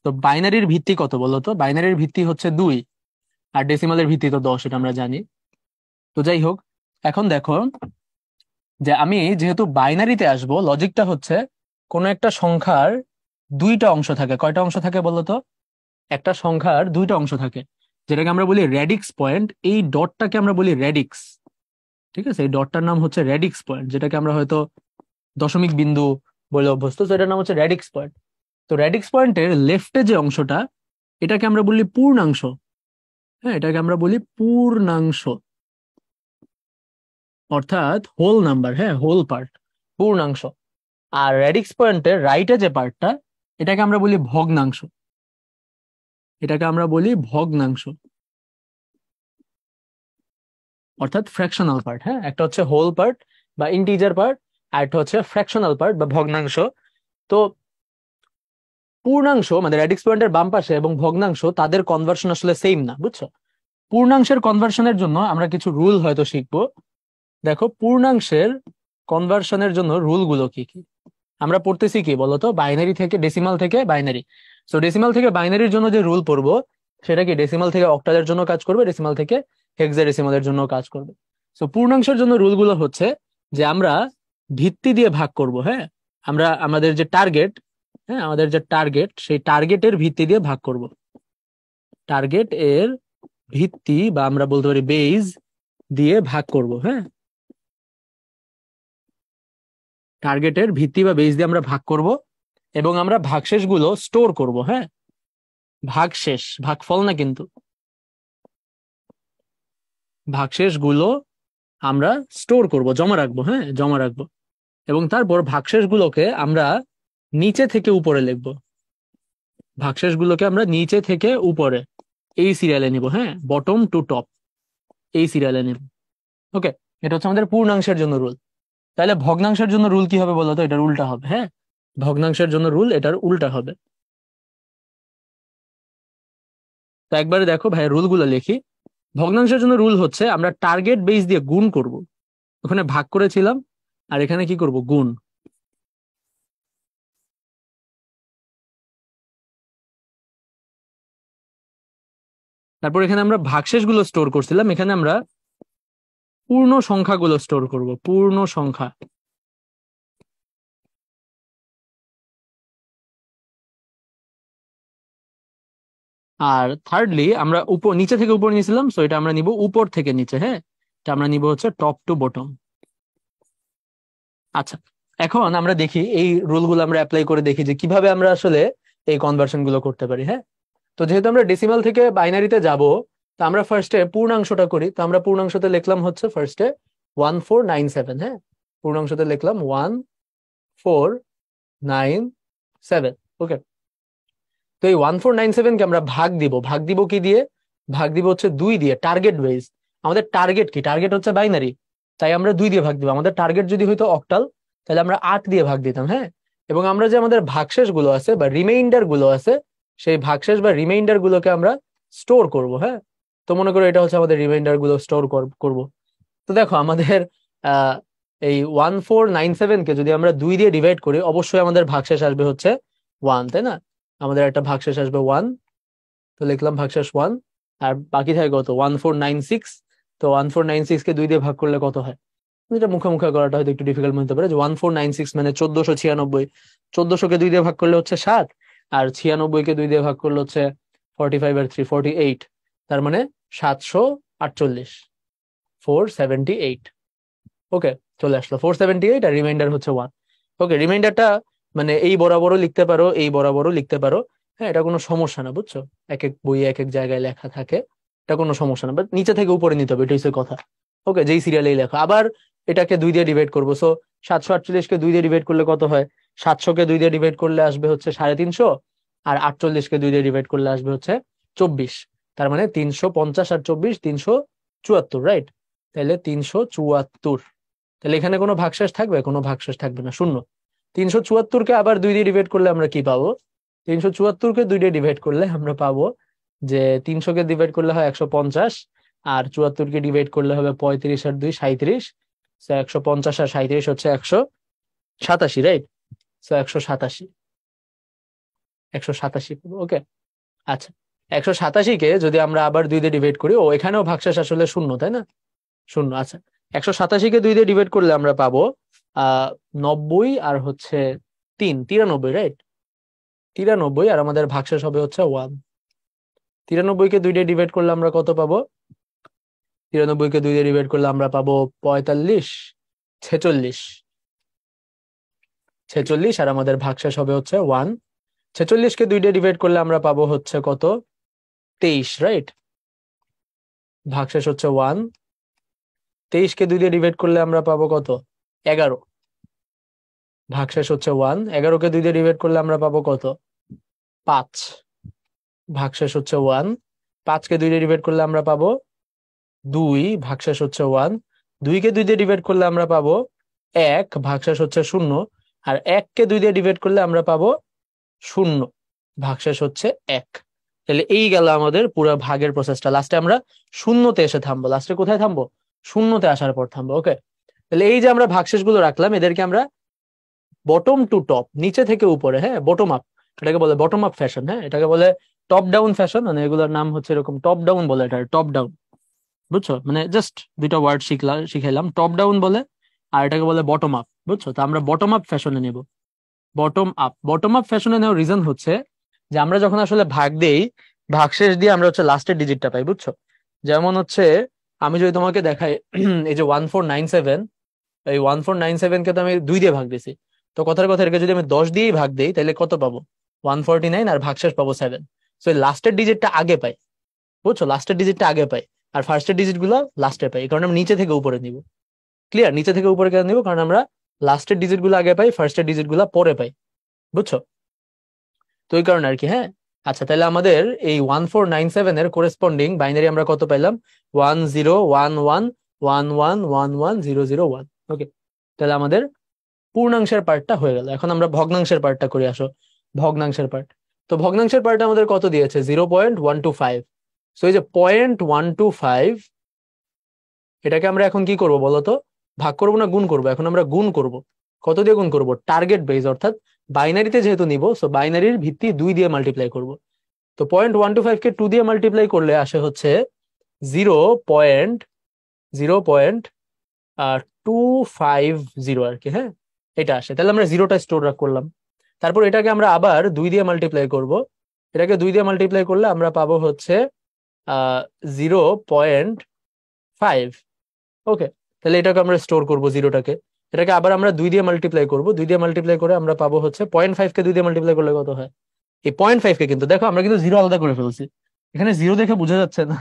তো বাইনারির ভিত্তি কত বলো তো? বাইনারির ভিত্তি হচ্ছে 2, আর ডেসিমালের ভিত্তি তো 10, এটা আমরা জানি। তো যাই হোক, এখন দেখো যে আমি যেহেতু বাইনারিতে আসব, লজিকটা হচ্ছে কোন একটা সংখ্যার দুইটা অংশ থাকে। কয়টা অংশ থাকে বলো তো? একটা সংখ্যার দুইটা অংশ থাকে, যেটাকে আমরা বলি রেডিক্স পয়েন্ট। এই ডটটাকে আমরা বলি রেডিক্স, ঠিক আছে? এই ডটটার নাম হচ্ছে রেডিক্স পয়েন্ট, যেটাকে আমরা হয়তো দশমিক বিন্দু বলে অভ্যস্ত, তো এটার নাম হচ্ছে রেডিক্স পয়েন্ট। তো রেডিক্স পয়েন্টের লেফটে যে অংশটা, এটাকে আমরা বলি পূর্ণাংশ। হ্যাঁ, এটাকে আমরা বলি পূর্ণাংশ, অর্থাৎ হোল নাম্বার, হ্যাঁ, হোল পার্ট, পূর্ণাংশ। আর রেডিক্স পয়েন্টের রাইটে যে পার্টটা, এটাকে আমরা বলি ভগ্নাংশ। এটাকে আমরা বলি ভগ্নাংশ, অর্থাৎ ফ্র্যাকশনাল পার্ট। হ্যাঁ, একটা হচ্ছে হোল পার্ট বা ইন্টিজার পার্ট, আর একটা হচ্ছে ফ্র্যাকশনাল পার্ট বা ভগ্নাংশ। তো পূর্ণাংশ মানে রেডিক্স পয়েন্টের বাম পাশে এবং ভগ্নাংশ, তাদের কনভার্সন আসলে সেম না, বুঝছো? পূর্ণাংশের কনভার্সনের জন্য আমরা কিছু রুল হয়তো শিখবো। দেখো, পূর্ণাংশের কনভার্সনের জন্য রুল গুলো কি কি আমরা পড়তেছি কি বলতো? বাইনারি থেকে ডেসিমাল থেকে বাইনারি। সো ডেসিমাল থেকে বাইনারির জন্য যে রুল পড়বো, সেটা কি ডেসিমাল থেকে অক্টালের জন্য কাজ করবে, ডেসিমাল থেকে হেক্সাডেসিমালের জন্য কাজ করবে। সো পূর্ণাংশের জন্য রুলগুলো হচ্ছে যে আমরা ভিত্তি দিয়ে ভাগ করব, হ্যাঁ। আমরা আমাদের যে টার্গেট, হ্যাঁ, আমাদের যে টার্গেট, সেই টার্গেটের ভিত্তি দিয়ে ভাগ করব। টার্গেট এর ভিত্তি বা আমরা বলতে পারি বেজ দিয়ে ভাগ করব, হ্যাঁ। টার্গেটের ভিত্তি বা বেজ দিয়ে আমরা ভাগ করব, এবং আমরা ভাগশেষ গুলো স্টোর করব, হ্যাঁ। ভাগশেষ, ভাগফল না কিন্তু, ভাগশেষ গুলো আমরা স্টোর করব, জমা রাখবো, হ্যাঁ, জমা রাখবো। এবং তারপর ভাগশেষ গুলোকে আমরা নিচে থেকে উপরে লিখবো। ভাগশেষ গুলোকে আমরা নিচে থেকে উপরে এই সিরিয়ালে নিব, হ্যাঁ, বটম টু টপ এই সিরিয়ালে নিব। ওকে, এটা হচ্ছে আমাদের পূর্ণাংশের জন্য রুল। তাহলে ভগ্নাংশের জন্য রুল কি হবে বলো তো? এটার উল্টা হবে, হ্যাঁ। ভগ্নাংশের জন্য রুল এটার উল্টা হবে। তো একবারে দেখো ভাই, রুল গুলো লিখি। ভগ্নাংশের জন্য রুল হচ্ছে আমরা টার্গেট বেস দিয়ে গুণ করব। ওখানে ভাগ করেছিলাম, আর এখানে কি করব? গুণ। তারপর এখানে আমরা ভাগশেষ গুলো স্টোর করছিলাম, এখানে আমরা পূর্ণ সংখ্যাগুলো স্টোর করব, পূর্ণ সংখ্যা। আর থার্ডলি আমরা নিচে থেকে উপর নিয়েছিলাম, সো এটা আমরা নিব উপর থেকে নিচে। হ্যাঁ, এটা আমরা নিব হচ্ছে টপ টু বটম। আচ্ছা, এখন আমরা দেখি এই রুল গুলো আমরা অ্যাপ্লাই করে দেখি যে কিভাবে আমরা আসলে এই কনভার্সন গুলো করতে পারি। হ্যাঁ, তো যেহেতু আমরা ডেসিমাল থেকে বাইনারিতে যাব, তো আমরা ফার্স্টে পূর্ণাংশটা করি। তো আমরা পূর্ণাংশতে লিখলাম হচ্ছে ফার্স্টে 1497। হ্যাঁ, পূর্ণাংশতে লিখলাম 1497। ওকে, তো এই 1497 কে আমরা ভাগ দিব কি দিয়ে? ভাগ দিব হচ্ছে 2 দিয়ে, টার্গেট ওয়াইজ। আমাদের টার্গেট কি? টার্গেট হচ্ছে বাইনারি, তাই আমরা 2 দিয়ে ভাগ দিব। আমাদের টার্গেট যদি হইতো অক্টাল, তাহলে আমরা 8 দিয়ে ভাগ দিতাম। হ্যাঁ, এবং আমরা যে আমাদের ভাগশেষ গুলো আছে বা রিমাইন্ডার গুলো আছে, সেই ভাগশেষ বা রিমাইন্ডার গুলোকে আমরা স্টোর করব। হ্যাঁ, তো মনে করো এটা হচ্ছে আমাদের রিমাইন্ডার গুলো স্টোর করব। তো দেখো আমাদের আহ এই 1497 কে যদি আমরা 2 দিয়ে ডিভাইড করি, অবশ্যই আমাদের ভাগশেষ আসবে হচ্ছে 1, তাই না? আমাদের একটা ভাগশেষ আসবে 1, তো লিখলাম ভাগশেষ 1। আর বাকি থাকে কত? 1496। তো 1496 কে 2 দিয়ে ভাগ করলে কত হয়? যেটা মুখে মুখে করাটা হয়তো একটু ডিফিকাল্ট মনে হতে পারে, যে 1496 মানে 1496। 1400 কে 2 দিয়ে ভাগ করলে হচ্ছে 7, আর 96 কে 2 দিয়ে ভাগ করলে হচ্ছে 45 আর 3 48, তার মানে 748, 478। ওকে, চলে আসলো 478, আর রিমাইন্ডার হচ্ছে 1। ওকে, রিমাইন্ডারটা মানে এই বরাবরও লিখতে পারো, এই বরাবরও লিখতে পারো। হ্যাঁ, এটা কোনো সমস্যা না, বুঝছো? এক এক বইয়ে এক এক জায়গায় লেখা থাকে, এটা কোনো সমস্যা না, বাট নিচে থেকে উপরে নিতে হবে, এটা হচ্ছে কথা। ওকে, যেই সিরিয়ালেই লেখা। আবার এটাকে 2 দিয়ে ডিভাইড করবো, সো 748 কে 2 দিয়ে ডিভাইড করলে কত হয়? 700 কে 2 দিয়ে ডিভাইড করলে আসবে হচ্ছে 350, আর 48 কে 2 দিয়ে ডিভাইড করলে আসবে হচ্ছে 24। তার মানে 350 আর 24, 374, রাইট? তাহলে 374। তাহলে এখানে কোনো ভাগশেষ থাকবে? কোনো ভাগশেষ থাকবে না, শূন্য। 374 কে আবার 2 দিয়ে ডিভাইড করলে আমরা কি পাবো? 374 কে 2 দিয়ে ডিভাইড করলে আমরা পাবো যে 300 কে ডিভাইড করলে হয় 150, আর 74 কে ডিভাইড করলে হবে 35 আর 2 37। 150 আর 37 হচ্ছে 187, রাইট? 187, 187। ওকে, আচ্ছা, 187 কে যদি আমরা আবার 2 দিয়ে ডিভাইড করি, ও এখানেও ভাগশেষ আসলে শূন্য, তাই না? শূন্য। আচ্ছা, 187 কে 2 দিয়ে ডিভাইড করলে আমরা পাবো 90 আর হচ্ছে 3, 93, রাইট? 93, আর আমাদের ভাগশেষ হবে হচ্ছে 1। 93 কে 2 দিয়ে ডিভাইড করলে আমরা কত পাবো? 93 কে 2 দিয়ে ডিভাইড করলে আমরা পাবো 45, 46, 46, আর আমাদের ভাগশেষ হবে হচ্ছে 1। 46 কে 2 দিয়ে ডিভাইড করলে আমরা পাবো হচ্ছে কত? 23, রাইট? ভাগশেষ হচ্ছে 1। 23কে 2 দিয়ে ডিভাইড করলে আমরা পাবো কত? 11, ভাগশেষ হচ্ছে 1। 11কে 2 দিয়ে ডিভাইড করলে আমরা পাবো কত? 5, ভাগশেষ হচ্ছে 1। 5কে 2 দিয়ে ডিভাইড করলে আমরা পাবো 2, ভাগশেষ হচ্ছে 1। 2কে 2 দিয়ে ডিভাইড করলে আমরা পাবো 1, ভাগশেষ হচ্ছে 0। আর 1কে 2 দিয়ে ডিভাইড করলে আমরা পাবো 0, ভাগশেষ হচ্ছে 1। তাহলে এই গেল আমাদের পুরো ভাগের প্রসেসটা। লাস্টে আমরা শূন্যতে এসে থামবো। লাস্টে কোথায় থামবো? শূন্যতে আসার পর থামবো। ওকে, তাহলে এই যে আমরা ভাগশেষ গুলো রাখলাম, এদেরকে আমরা বটম টু টপ, নিচে থেকে উপরে, হ্যাঁ, বটম আপ, এটাকে বলে বটম আপ ফ্যাশন। হ্যাঁ, এটাকে বলে টপ ডাউন ফ্যাশন, মানে এগুলোর নাম হচ্ছে এরকম, টপ ডাউন বলে, এটা টপ ডাউন। বুঝছো? মানে জাস্ট দুইটা ওয়ার্ড শিখাইলাম, টপ ডাউন বলে, আর এটাকে বলে বটম আপ। বুঝছো? তো আমরা বটম আপ ফ্যাশনে নেব। বটম আপ ফ্যাশনে নেওয়ার রিজন হচ্ছে যে আমরা যখন আসলে ভাগ দেই, ভাগশেষ দিয়ে আমরা হচ্ছে লাস্টের ডিজিটটা পাই। বুঝছো? যেমন হচ্ছে আমি যদি তোমাকে দেখাই, এই যে 1497, এই 1497 কে তো আমি 2 দিয়ে ভাগ দিছি। তো কথার কথা, এটাকে যদি আমি 10 দিয়েই ভাগ দিই, তাহলে কত পাবো? 149, আর ভাগশেষ পাবো 7। সো লাস্টের ডিজিটটা আগে পাই। বুঝছো? লাস্টের ডিজিটটা আগে পাই, আর ফার্স্টের ডিজিট গুলো লাস্টে পাই, এই কারণে আমি নিচে থেকে উপরে নিব। ক্লিয়ার? নিচে থেকে উপরে কেন নিব? কারণ আমরা লাস্টের ডিজিট গুলো আগে পাই, ফার্স্টের ডিজিট গুলো পরে পাই। বুঝছো? তো ওই কারণে আর কি। হ্যাঁ, আচ্ছা, তাহলে আমাদের এই 1497 এর কোরেসপন্ডিং বাইনারি আমরা কত পাইলাম? 101111110001। ওকে, তাহলে আমাদের পূর্ণাংশের পার্টটা হয়ে গেল। এখন আমরা ভগ্নাংশের পার্টটা করে আসো। ভগ্নাংশের পার্ট, তো ভগ্নাংশের পার্টে আমাদের কত দিয়েছে? 0.125। সো এই যে 0.125, এটাকে আমরা এখন কি করব বলতো? ভাগ করবো না গুণ করব? এখন আমরা গুণ করব। কত দিয়ে গুণ করব? টার্গেট বেস, অর্থাৎ বাইনারিতে যেহেতু নিব, সো বাইনারির ভিত্তি 2 দিয়ে মাল্টিপ্লাই করব। তো 0.125 কে 2 দিয়ে মাল্টিপ্লাই করলে আসে হচ্ছে 0.250 আর কি। হ্যাঁ, এটা আসে। তাহলে আমরা জিরোটা স্টোর করলাম। তারপর এটাকে আমরা আবার 2 দিয়ে মাল্টিপ্লাই করব। এটাকে 2 দিয়ে মাল্টিপ্লাই করলে আমরা পাবো হচ্ছে 0.5। ওকে, তাহলে এটাকে আমরা স্টোর করব জিরোটাকে। এটাকে আবার আমরা 2 দিয়ে মাল্টিপ্লাই করব। 2 দিয়ে মাল্টিপ্লাই করে আমরা পাবো হচ্ছে 0.5 কে 2 দিয়ে মাল্টিপ্লাই করলে কত হয়। এই 0.5 কে কিন্তু দেখো আমরা কিন্তু জিরো আলাদা করে ফেলছি। এখানে জিরো দেখে বোঝা যাচ্ছে না,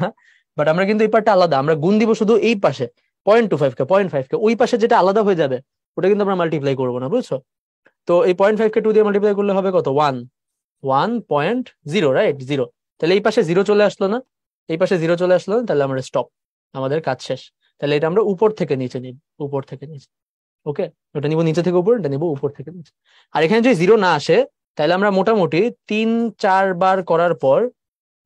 বাট আমরা কিন্তু এই পার্টটা আলাদা। আমরা গুণ দিব শুধু এই পাশে 0.25 কে, ওই পাশে যেটা আলাদা হয়ে যাবে ওটা কিন্তু আমরা মাল্টিপ্লাই করবো না, বুঝছো? তো এই 0.5 কে 2 দিয়ে মাল্টিপ্লাই করলে হবে কত, 1.0, রাইট, জিরো। তাহলে এই পাশে জিরো চলে আসলো না, এই পাশে জিরো চলে আসলো না, তাহলে আমরা স্টপ, আমাদের কাজ শেষ। তাহলে এটা আমরা উপর থেকে নিচে নিব, উপর থেকে নিচে। ওকে, ওটা নিব নিচে থেকে উপর, এটা নিব উপর থেকে নিচে। আর এখানে যদি জিরো না আসে তাহলে আমরা মোটামুটি 3-4 বার করার পর,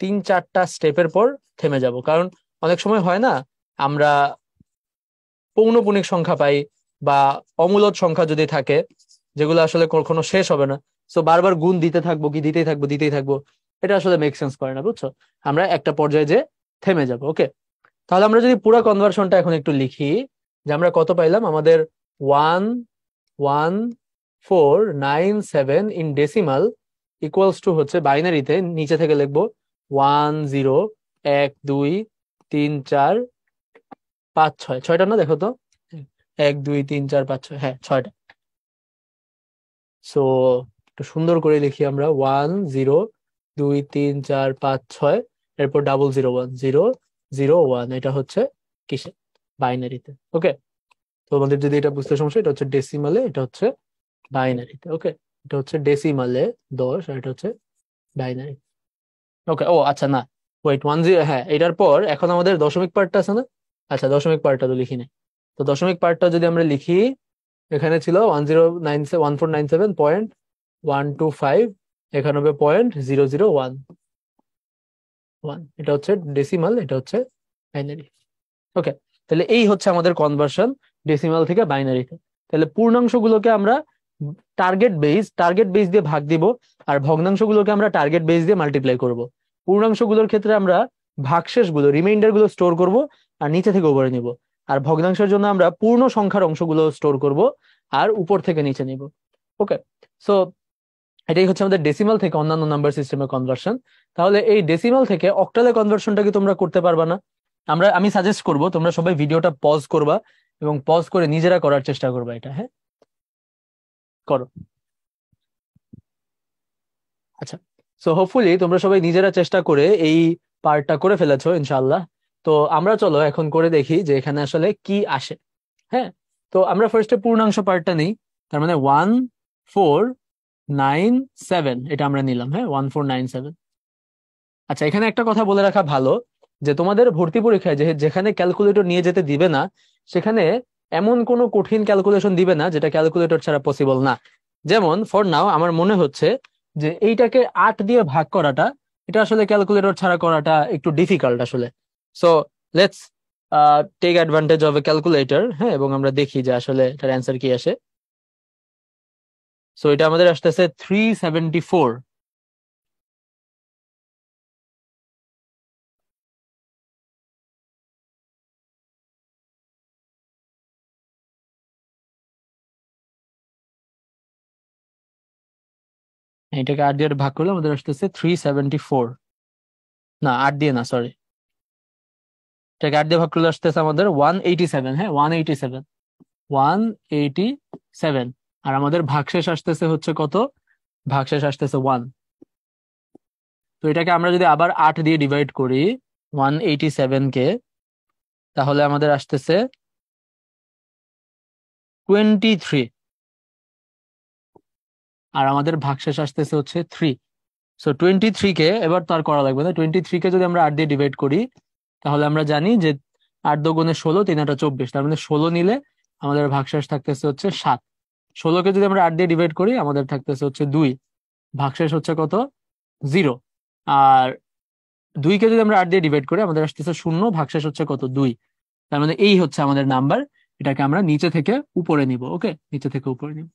3-4টা স্টেপের পর থেমে যাব। কারণ অনেক সময় হয় না, আমরা পৌনঃপুনিক সংখ্যা পাই বা অমূলদ সংখ্যা যদি থাকে যেগুলো আসলে কখনো শেষ হবে না, তো বারবার গুণ দিতে থাকবো, কি দিতেই থাকবো দিতেই থাকবো, এটা আসলে মেক সেন্স করে না, বুঝছো? আমরা একটা পর্যায়ে যে থেমে যাব। ওকে, তাহলে আমরা যদি পুরো কনভার্সনটা এখন একটু লিখি, যে আমরা কত পাইলাম, আমাদের 11497 ইন ডেসিমাল ইকুয়ালস টু হচ্ছে বাইনারিতে নিচে থেকে লিখবো 10 1 2 3 4 5 6, ছয়টা না, দেখো তো, 1 2 3 4 5 6, হ্যাঁ, ছয়টা। সো একটু সুন্দর করে লিখি আমরা, 1 0 2 3 4 5 6, এরপর 0 0 1 0 0 1, এটা হচ্ছে কিসে, বাইনারিতে। ওকে, তোমাদের যদি এটা বুঝতে সমস্যা, এটা হচ্ছে ডেসিমালে, এটা হচ্ছে বাইনারিতে। ওকে, এটা হচ্ছে ডেসিমালে 10 আর এটা হচ্ছে বাইনারি। ওকে, ও আচ্ছা, না, ওয়েট, 1 0, হ্যাঁ, এটার পর এখন আমাদের দশমিক পার্টটা আছে না। আচ্ছা, দশমিক পার্টটা তো লিখি নাই। তো দশমিক পার্টটা যদি আমরা লিখি, এখানে ছিল 1497.125, এখানে হবে 0.0011, এটা হচ্ছে ডেসিমাল, এটা হচ্ছে বাইনারি। ওকে, তাহলে এই হচ্ছে আমাদের কনভার্সন ডেসিমাল থেকে বাইনারিতে। তাহলে পূর্ণাংশগুলোকে আমরা টার্গেট বেস দিয়ে ভাগ দিব, আর ভগ্নাংশগুলোকে আমরা টার্গেট বেস দিয়ে মাল্টিপ্লাই করব। পূর্ণাংশগুলোর ক্ষেত্রে আমরা ভাগশেষ গুলো, রিমাইন্ডার গুলো স্টোর করব আর নিচে থেকে উপরে নিব। আর ভগ্নাংশের জন্য আমরা পূর্ণ সংখ্যার অংশগুলো স্টোর করব আর উপর থেকে নিচে নিব। ওকে, সো এটাই হচ্ছে আমাদের ডেসিমাল থেকে অন্যান্য নাম্বার সিস্টেমের কনভার্সন। তাহলে এই ডেসিমাল থেকে অক্টালে কনভার্সনটা কি তোমরা করতে পারবা না? আমি সাজেস্ট করব তোমরা সবাই ভিডিওটা পজ করবা এবং পজ করে নিজেরা করার চেষ্টা করবা এটা। হ্যাঁ, করো। আচ্ছা, সো হোপফুলি তোমরা সবাই নিজেরা চেষ্টা করে এই পার্টটা করে ফেলেছো ইনশাআল্লাহ। তো আমরা চলো এখন করে দেখি যে এখানে আসলে কি আসে। হ্যাঁ, তো আমরা ফার্স্টে পূর্ণাংশ পার্টটা নিই। তার মানে 1497 এটা আমরা নিলাম। হ্যাঁ, 1497। আচ্ছা, এখানে একটা কথা বলে রাখা ভালো, যে তোমাদের ভর্তি পরীক্ষায় যেখানে ক্যালকুলেটর নিয়ে যেতে দিবে না, সেখানে এমন কোনো কঠিন ক্যালকুলেশন দিবে না যেটা ক্যালকুলেটর ছাড়া পসিবল না। যেমন ফর নাও আমার মনে হচ্ছে যে এইটাকে 8 দিয়ে ভাগ করাটা, এটা আসলে ক্যালকুলেটর ছাড়া করাটা একটু ডিফিকাল্ট আসলে। So let's take advantage of a calculator. হ্যাঁ, এবং আমরা দেখি যে আসলে এটার অ্যান্সার কি আসে। সো এটা আমাদের আসতেছে 374। এটাকে 8 দিয়ে ভাগ করলে আমাদের আসতেছে 374। না, 8 দিয়ে না, সরি, এটাকে 8 দিয়ে ভাগ করলে আসতেছে আমাদের 187। হ্যাঁ, 187, 187। আর আমাদের ভাগশেষ আসতেছে হচ্ছে কত, ভাগশেষ আসতেছে 1। তো এটাকে আমরা যদি আবার 8 দিয়ে ডিভাইড করি 187 কে, তাহলে আমাদের আসতেছে 23। আর আমাদের ভাগশেষ আসতেছে হচ্ছে 3। সো 23 কে এবার তো আর করা লাগবে না। 23 কে যদি আমরা 8 দিয়ে ডিভাইড করি, তাহলে আমরা জানি যে 8 দুগুণে 16, 3 8 24, তার মানে 16 নিলে আমাদের ভাগশেষ থাকতেছে হচ্ছে 7। 16কে যদি আমরা 8 দিয়ে ডিভাইড করি, আমাদের থাকতেছে হচ্ছে 2, ভাগশেষ হচ্ছে কত, 0। আর 2কে যদি আমরা 8 দিয়ে ডিভাইড করি, আমাদের আসতেছে 0, ভাগশেষ হচ্ছে কত, 2। তার মানে এই হচ্ছে আমাদের নাম্বার। এটাকে আমরা নিচে থেকে উপরে নিব। ওকে, নিচে থেকে উপরে নিব।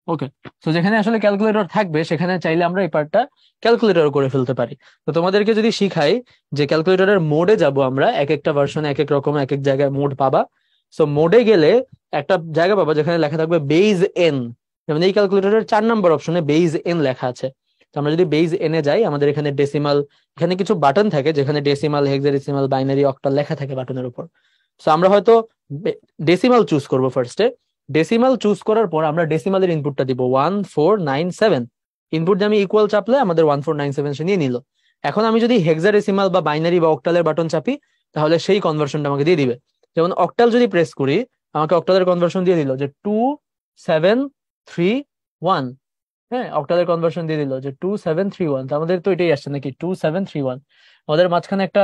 ওকে, তো যেখানে আসলে ক্যালকুলেটর থাকবে সেখানে চাইলে আমরা এই পার্টটা ক্যালকুলেটর করে ফেলতে পারি। তো তোমাদেরকে যদি শিখাই যে ক্যালকুলেটরের মোডে যাব আমরা, এক একটা ভার্সনে এক এক রকম এক এক জায়গায় মোড পাবা। সো মোডে গেলে একটা জায়গা পাবা যেখানে লেখা থাকবে বেজ এন। যেমন এই ক্যালকুলেটরের 4 নম্বর অপশনে বেজ এন লেখা আছে। তো আমরা যদি বেজ এনে যাই, আমাদের এখানে ডেসিমাল, এখানে কিছু বাটন থাকে যেখানে ডেসিমাল, হেক্সাডেসিমাল, বাইনারি, অক্টাল লেখা থাকে বাটনের উপর। সো আমরা হয়তো ডেসিমাল চুজ করবো ফার্স্টে। ডেসিমাল চুজ করার পর আমরা ডেসিমালের ইনপুটটা দিব 1497। ইনপুট দিয়ে আমি ইকুয়াল চাপলে আমাদের 1497 সে নিয়ে নিল। এখন আমি যদি হেক্সাডেসিমাল বা বাইনারি বা অক্টালের বাটন চাপি, তাহলে সেই কনভার্সনটা আমাকে দিয়ে দিবে। যেমন অক্টাল যদি প্রেস করি, আমাকে অক্টালের কনভার্সন দিয়ে দিল যে 2731। হ্যাঁ, অক্টালের কনভার্সন দিয়ে দিল যে 2731। তো আমাদের তো এটাই আসছে নাকি, 2731। আমাদের মাঝখানে একটা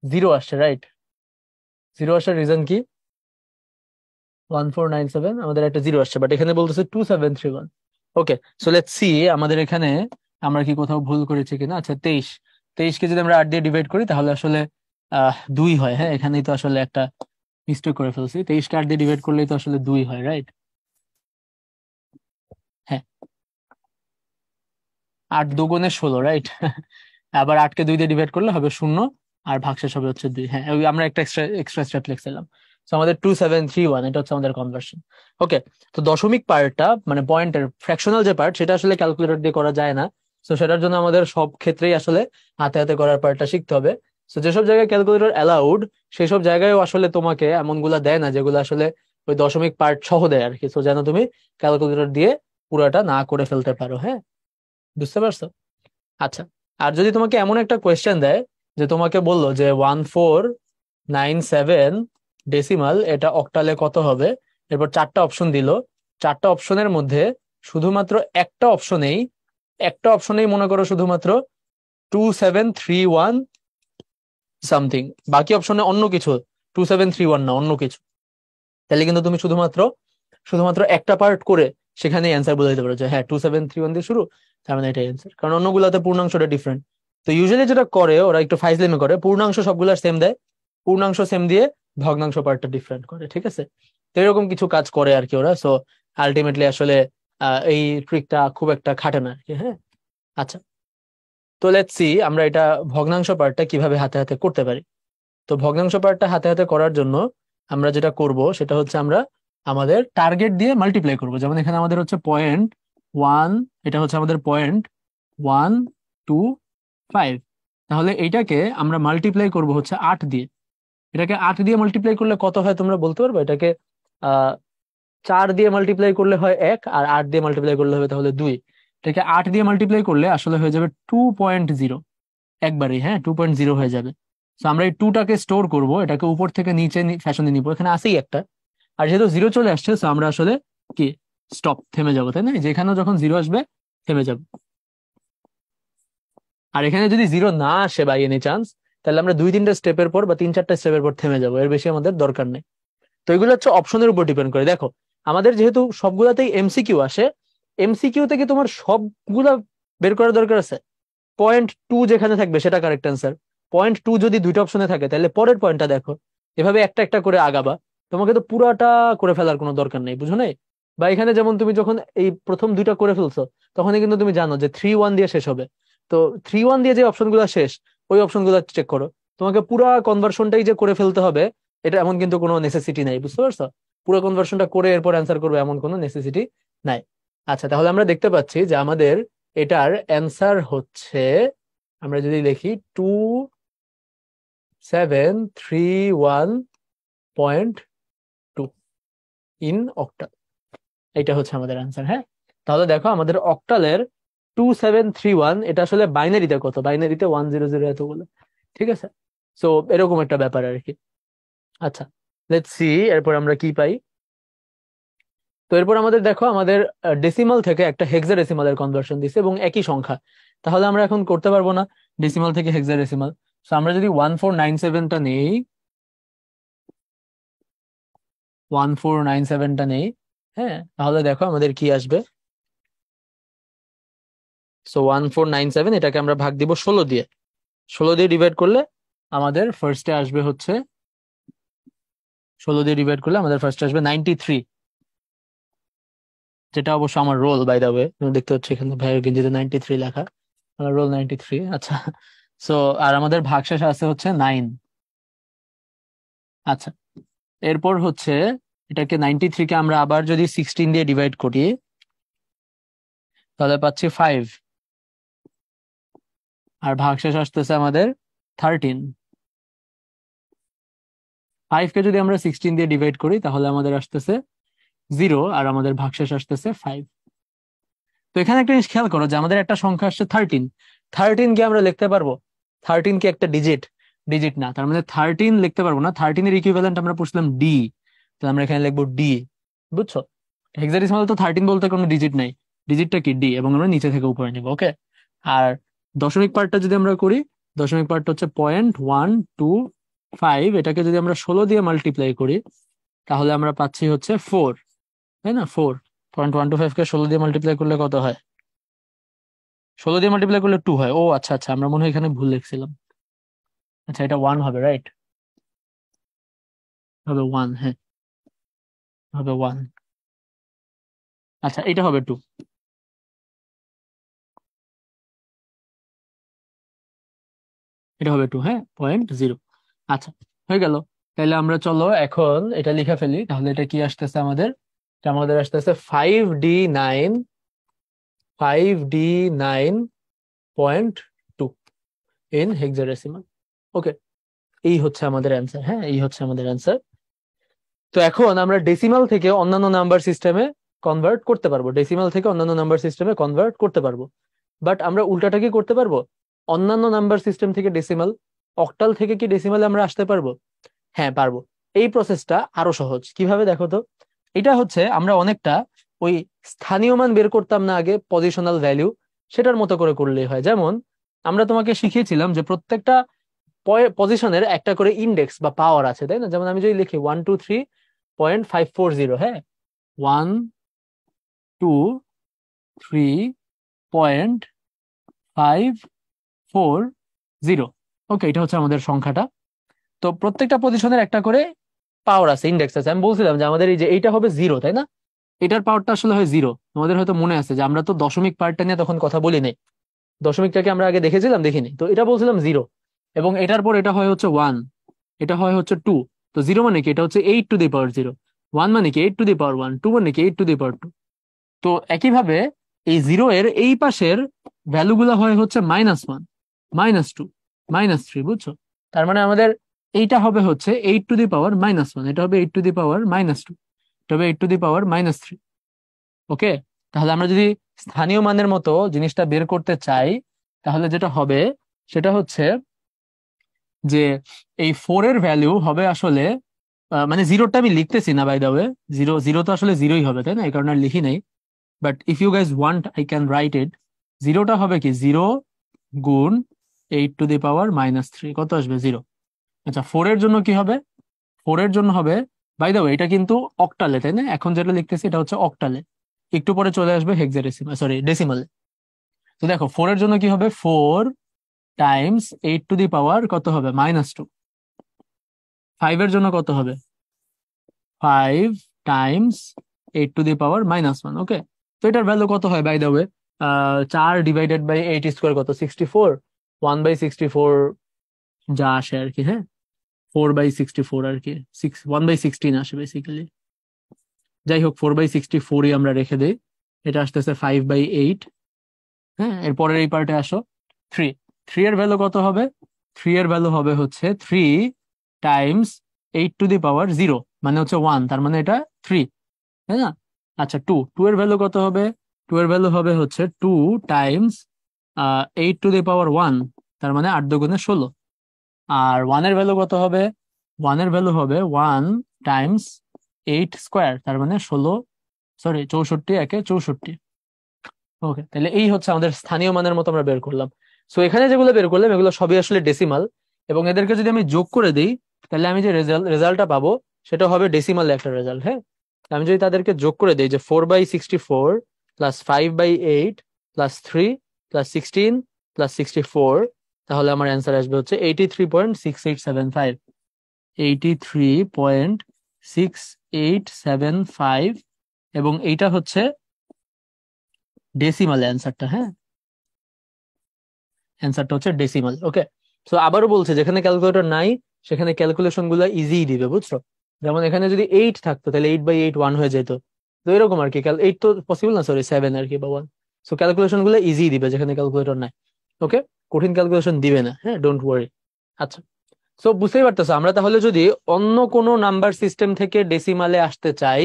জিরো আসছে, রাইট? জিরো আসার রিজন কি? 1497, আমাদের একটা জিরো আসছে, বাট এখানে বলতেছে 2731। ওকে, সো লেটস সি আমাদের এখানে আমরা কি কোথাও ভুল করেছি কিনা। আচ্ছা, 23কে যদি আমরা 8 দিয়ে ডিভাইড করি তাহলে আসলে 2 হয়। হ্যাঁ, এখানেই তো আসলে একটা মিস্টেক করে ফেলছি। 23কে 8 দিয়ে ডিভাইড করলেই তো আসলে 2 হয়, রাইট? হ্যাঁ, 8 দুগুণে 16, রাইট? আবার 8কে 2 দিয়ে ডিভাইড করলে হবে 0, আর ভাগশেষ হবে হচ্ছে 2। হ্যাঁ, ওই আমরা একটা এক্সট্রা এক্সট্রা স্টেপ লিখছিলাম। তো আমাদের 2731, এটা হচ্ছে আমাদের কনভার্সন। ওকে, তো দশমিক পার্টটা মানে পয়েন্টের ফ্র্যাকশনাল যে পার্ট, সেটা আসলে ক্যালকুলেটর দিয়ে করা যায় না। তো সেটার জন্য আমাদের সব ক্ষেত্রেই আসলে হাতে হাতে করার পার্টটা শিখতে হবে। তো যেসব জায়গায় ক্যালকুলেটর অ্যালাউড, সেই সব জায়গায়ও আসলে তোমাকে এমনগুলা দেয় না যেগুলো আসলে ওই দশমিক পার্ট সহ দেয় আর কি। তো যেন তুমি ক্যালকুলেটর দিয়ে পুরোটা না করে ফেলতে পারো। হ্যাঁ, বুঝতে পারছো? আচ্ছা, আর যদি তোমাকে এমন একটা কোয়েশ্চেন দেয় যে তোমাকে বললো যে 1497 ডেসিমাল এটা অক্টালে কত হবে, এরপর 4টা অপশন দিল, 4টা অপশনের মধ্যে শুধুমাত্র একটা অপশনেই মনে করো শুধুমাত্র 2731 সামথিং, বাকি অপশনে অন্য কিছু, 2731 না অন্য কিছু, তাহলে কিন্তু তুমি শুধুমাত্র শুধুমাত্র একটা পার্ট করে সেখানে অ্যান্সার বলে দিতে পারো যে হ্যাঁ 2731 দিয়ে শুরু, তার মানে এটাই অ্যান্সার। কারণ অন্যগুলোতে পূর্ণাংশটা ডিফারেন্ট। তো ইউজুয়ালি যেটা করে ওরা একটু ফাইজলামি করে, পূর্ণাংশ সবগুলা সেম দেয়, পূর্ণাংশ সেম দিয়ে ভগ্নাংশ পার্টটা ডিফারেন্ট করে, ঠিক আছে? তো এরকম কিছু কাজ করে আর কি ওরা। সো আলটিমেটলি আসলে এই ট্রিকটা খুব একটা খাটে না আর কি। হ্যাঁ, আচ্ছা, তো লেটস সি আমরা এটা ভগ্নাংশ পার্টটা কিভাবে হাতে হাতে করতে পারি। তো ভগ্নাংশ পার্টটা হাতে হাতে করার জন্য আমরা যেটা করব সেটা হচ্ছে আমরা আমাদের টার্গেট দিয়ে মাল্টিপ্লাই করব। যেমন এখানে আমাদের হচ্ছে 0.1, এটা হচ্ছে আমাদের 0.125। তাহলে এইটাকে আমরা মাল্টিপ্লাই করব হচ্ছে 8 দিয়ে। এটাকে 8 দিয়ে মাল্টিপ্লাই করলে কত হয় তোমরা বলতে পারবে? এটাকে আহ 4 দিয়ে মাল্টিপ্লাই করলে হয় 1, আর 8 দিয়ে মাল্টিপ্লাই করলে হবে তাহলে 2। এটাকে 8 দিয়ে মাল্টিপ্লাই করলে আসলে হয়ে যাবে 2.0, একবারেই। হ্যাঁ, 2.0 হয়ে যাবে। তো আমরা এই টুটাকে স্টোর করব, এটাকে উপর থেকে নিচে ফ্যাশনে নিবো, এখানে আসেই একটা। আর যেহেতু জিরো চলে আসছে, তো আমরা আসলে কি স্টপ, থেমে যাবো, তাই না? যেখানে যখন জিরো আসবে থেমে যাবো। আর এখানে যদি জিরো না আসে বাই এনি চান্স, তাহলে আমরা 2-3টা স্টেপের পর বা 3-4টা স্টেপের পর থেমে যাবো, এর বেশি আমাদের দরকার নেই। তো এগুলো হচ্ছে অপশনের উপর ডিপেন্ড করে। দেখো, আমাদের যেহেতু সবগুলাতেই এমসিকিউ আসে, এমসিকিউ থেকে তোমার সবগুলা বের করার দরকার আছে? 0.2 যেখানে থাকবে সেটা কারেক্ট অ্যান্সার। 0.2 যদি 2টা অপশনে থাকে তাহলে পরের পয়েন্টটা দেখো। এভাবে একটা একটা করে আগাবা। তোমাকে তো পুরাটা করে ফেলার কোনো দরকার নেই, বুঝো নাই? বা এখানে যেমন তুমি যখন এই প্রথম 2টা করে ফেলছো, তখনই কিন্তু তুমি জানো যে 3-1 দিয়ে শেষ হবে। তো 3-1 দিয়ে যে অপশনগুলো শেষ, ওই অপশনগুলো চেক করো। তোমাকে পুরা কনভার্সনটাই যে করে ফেলতে হবে এটা এমন কিন্তু কোনো নেসেসিটি নাই, বুঝতে পারছো? পুরো কনভার্সনটা করে এরপর অ্যান্সার করবে এমন কোনো নেসেসিটি নাই। আচ্ছা, তাহলে আমরা দেখতে পাচ্ছি যে আমাদের এটার অ্যান্সার হচ্ছে, আমরা যদি লিখি 2731.2 ইন অক্টাল, এটা হচ্ছে আমাদের অ্যান্সার। হ্যাঁ, তাহলে দেখো আমাদের অক্টালের 2731, এটা আসলে বাইনারিতে কত, বাইনারিতে 100 এতগুলো, ঠিক আছে? সো এরকম একটা ব্যাপার আর কি। আচ্ছা, লেটস সি এরপর আমরা কি পাই। তো এরপর আমাদের দেখো আমাদের ডেসিমাল থেকে একটা হেক্সাডেসিমালের কনভার্সন দিছে এবং একই সংখ্যা। তাহলে আমরা এখন করতে পারবো না ডেসিমাল থেকে হেক্সাডেসিমাল। তো আমরা যদি 1497টা নেই, 1497টা নেই, হ্যাঁ, তাহলে দেখো আমাদের কি আসবে। সো 1497 এটাকে আমরা ভাগ দিব 16 দিয়ে। 16 দিয়ে ডিভাইড করলে আমাদের ফার্স্টে আসবে হচ্ছে, 16 দিয়ে ডিভাইড করলে আমাদের ফার্স্টে আসবে 93। যেটা অবশ্য আমার রোল বাই দা ওয়ে, দেখতে হচ্ছে এখানে ভাইয়ের গেঞ্জিতে 93 লেখা, আমার রোল 93। আচ্ছা, সো আর আমাদের ভাগশেষ আছে হচ্ছে 9। আচ্ছা, এরপর হচ্ছে এটাকে 93 কে আমরা আবার যদি 16 দিয়ে ডিভাইড করি তাহলে পাচ্ছি 5, আর ভাগশেষ আসতেছে আমাদের 13। 5 কে যদি আমরা 16 দিয়ে ডিভাইড করি তাহলে আমাদের আসতেছে 0, আর আমাদের ভাগশেষ আসতেছে 5। তো এখানে একটা জিনিস খেয়াল করো যে আমাদের একটা সংখ্যা আসছে 13। 13 কে আমরা লিখতে পারবো? 13 কি একটা ডিজিট? ডিজিট না, তার মানে 13 লিখতে পারবো না। 13 এর ইকুইভ্যালেন্ট আমরা পড়ছিলাম ডি, তো আমরা এখানে লিখবো ডি। বুঝছো? হেক্সাডেসিমাল তো 13 বলতে কোনো ডিজিট নাই, ডিজিটটা কি ডি, এবং আমরা নিচে থেকে উপরে নিব। ওকে, আর দশমিক পার্টটা যদি আমরা করি, দশমিক পার্টটা হচ্ছে 0.125, এটাকে যদি আমরা 16 দিয়ে মাল্টিপ্লাই করি তাহলে আমরা পাচ্ছি হচ্ছে 4, তাই না? 4.125 কে 16 দিয়ে মাল্টিপ্লাই করলে কত হয়? 16 দিয়ে মাল্টিপ্লাই করলে 2 হয়। ও আচ্ছা আচ্ছা, আমরা মনে হয় এখানে ভুল লিখছিলাম। আচ্ছা, এটা 1 হবে, রাইট? হবে 1, হ্যাঁ, হবে 1। আচ্ছা, এটা হবে 2, এটা হবে 2, হ্যাঁ, 0.0। আচ্ছা, হয়ে গেল। তাহলে আমরা চলো এখন এটা লিখে ফেলি। তাহলে এটা কি আসতেছে আমাদের? এটা আমাদের আসতেছে 5D9, 5D9.2 ইন হেক্সাডেসিমাল। ওকে, এই হচ্ছে আমাদের অ্যান্সার। হ্যাঁ, এই হচ্ছে আমাদের অ্যান্সার। তো এখন আমরা ডেসিমাল থেকে অন্যান্য নাম্বার সিস্টেমে কনভার্ট করতে পারবো, ডেসিমাল থেকে অন্যান্য নাম্বার সিস্টেমে কনভার্ট করতে পারবো। বাট আমরা উল্টাটা কি করতে পারবো? অন্যান্য নাম্বার সিস্টেম থেকে ডেসিমাল, অক্টাল থেকে কি ডেসিমালে আমরা আসতে পারবো? হ্যাঁ, পারবো। এই প্রসেসটা আরো সহজ। কিভাবে দেখো তো? এটা হচ্ছে আমরা অনেকটা ওই স্থানীয় মান বের করতাম না আগে, পজিশনাল ভ্যালু, সেটার মতো করে করলেই হয়। যেমন আমরা তোমাকে শিখিয়েছিলাম যে প্রত্যেকটা পজিশনের একটা করে ইন্ডেক্স বা পাওয়ার আছে, তাই না? যেমন আমি যদি লিখি 123.540, হ্যাঁ, 123.540, ওকে, এটা হচ্ছে আমাদের সংখ্যাটা। তো প্রত্যেকটা পজিশনের একটা করে পাওয়ার আছে, ইন্ডেক্স আছে। আমি বলছিলাম যে আমাদের এই যে এইটা হবে 0, তাই না? এটার পাওয়ারটা আসলে হয় 0। তোমাদের হয়তো মনে আছে যে আমরা তো দশমিক পার্টটা নিয়ে তখন কথা বলি নাই, দশমিকটাকে আমরা আগে দেখেছিলাম, দেখিনি তো, এটা বলছিলাম 0। এবং এটার পর এটা হয় হচ্ছে 1, এটা হয় হচ্ছে 2। তো 0 মানে কি? এটা হচ্ছে 8 টু দি পাওয়ার 0। 1 মানে কি? 8 টু দি পাওয়ার 1। 2 মানে কি? 8 টু দি পাওয়ার 2। তো একইভাবে এই 0 এর এই পাশের ভ্যালু গুলো হয় হচ্ছে -1, -2, -3, বুঝছো? তার মানে আমাদের এইটা হবে হচ্ছে 8 টু দি পাওয়ার -1, এটা হবে 8 টু দি পাওয়ার -2, এটা হবে 8 টু দি পাওয়ার -3। ওকে, তাহলে আমরা যদি স্থানীয় মানের মতো জিনিসটা বের করতে চাই তাহলে যেটা হবে সেটা হচ্ছে যে এই 4 এর ভ্যালু হবে আসলে মানে জিরোটা আমি লিখতেছি না by the way, zero zero তো আসলে জিরোই হবে, তাই না? এই কারণে আর লিখি নাই। But if you guys want I can write it. জিরোটা হবে কি? 0 গুণ 8 টু দি পাওয়ার -3, কত আসবে? 0। আচ্ছা, 4 এর জন্য কি হবে? 4 এর জন্য হবে, বাই দ্য ওয়ে, এটা কিন্তু অক্টালে, তাই না? এখন যেটা লিখতেছি এটা হচ্ছে অক্টালে, একটু পরে চলে আসবে হেক্সাডেসিমাল, সরি ডেসিমালে। তো দেখো 4 এর জন্য কি হবে? 4 টাইমস 8 টু দি পাওয়ার কত হবে? -2। 5 এর জন্য কত হবে? 5 টাইমস 8 টু দি পাওয়ার -1। ওকে, তো এটার ভ্যালু কত হয় by the way? 4 divided by 8 square কত? 64। 1/64 যা আসে আর কি, হ্যাঁ, 4/64 আর কি, 1/16 আসে বেসিক্যালি। যাই হোক, 4/64ই আমরা রেখে দিই। এটা আসতেছে 5/8। হ্যাঁ, এরপরের এই পার্টে আসো। 3, 3 এর ভ্যালু কত হবে? 3 এর ভ্যালু হবে হচ্ছে 3 টাইমস 8 টু দি পাওয়ার 0, মানে হচ্ছে 1, তার মানে এটা 3, তাই না? আচ্ছা, 2, 2 এর ভ্যালু কত হবে? 2 এর ভ্যালু হবে হচ্ছে 2 টাইমস 8 টু দি পাওয়ার 1, তার মানে 8 দুগুণে 16। আর 1 এর ভ্যালু কত হবে? 1 এর ভ্যালু হবে 1 টাইমস 8 স্কোয়ার, তার মানে 16, সরি 64, একে 64। ওকে, তাহলে এই হচ্ছে আমাদের স্থানীয় মানের মতো আমরা বের করলাম। সো এখানে যেগুলো বের করলাম এগুলো সবই আসলে ডেসিমাল, এবং এদেরকে যদি আমি যোগ করে দিই তাহলে আমি যে রেজাল্টটা পাবো সেটা হবে ডেসিমাল একটা রেজাল্ট। হ্যাঁ, আমি যদি তাদেরকে যোগ করে দিই যে 4/64 প্লাস 5/8 প্লাস 3 প্লাস 16 প্লাস 64, তাহলে আমার অ্যান্সার আসবে হচ্ছে 83.6875। 83.6875, এবং এইটা হচ্ছে ডেসিমাল অ্যান্সারটা, হ্যাঁ অ্যান্সারটা হচ্ছে ডেসিমাল। ওকে, তো আবারও বলছে যেখানে ক্যালকুলেটর নাই সেখানে ক্যালকুলেশন গুলো ইজি দিবে, বুঝছো? যেমন এখানে যদি 8 থাকতো তাহলে 8/8 1 হয়ে যেত, তো এরকম আর কি। 8 তো পসিবল না, সরি 7 আর কি বা 1। সো ক্যালকুলেশন গুলো ইজি দিবে যেখানে ক্যালকুলেটর নাই। ওকে, কঠিন ক্যালকুলেশন দিবে না, হ্যাঁ ডোন্ট ওয়ারি। আচ্ছা, সো বুঝতেই পারতেছো, আমরা তাহলে যদি অন্য কোনো নাম্বার সিস্টেম থেকে ডেসিমালে আসতে চাই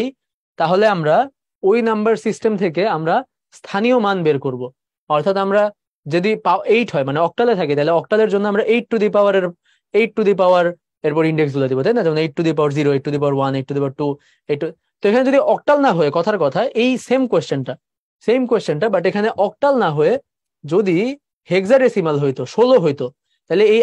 তাহলে আমরা ওই নাম্বার সিস্টেম থেকে আমরা স্থানীয় মান বের করব। অর্থাৎ আমরা যদি 8 হয় মানে অক্টালে থাকে তাহলে অক্টালের জন্য আমরা 8 টু দি পাওয়ার এরপর ইন্ডেক্স গুলো দিব, তাই না? যেমন 8 to the power 0, 8 to the power 1, 8 to the power 2, 8। তো এখানে যদি অক্টাল না হয়ে, কথার কথা এই সেম কোয়েশ্চেনটা বাট এখানে অক্টাল না হয়ে যদি হেক্সাডেসিমাল হইতো, 16 হইতো, তাহলে এই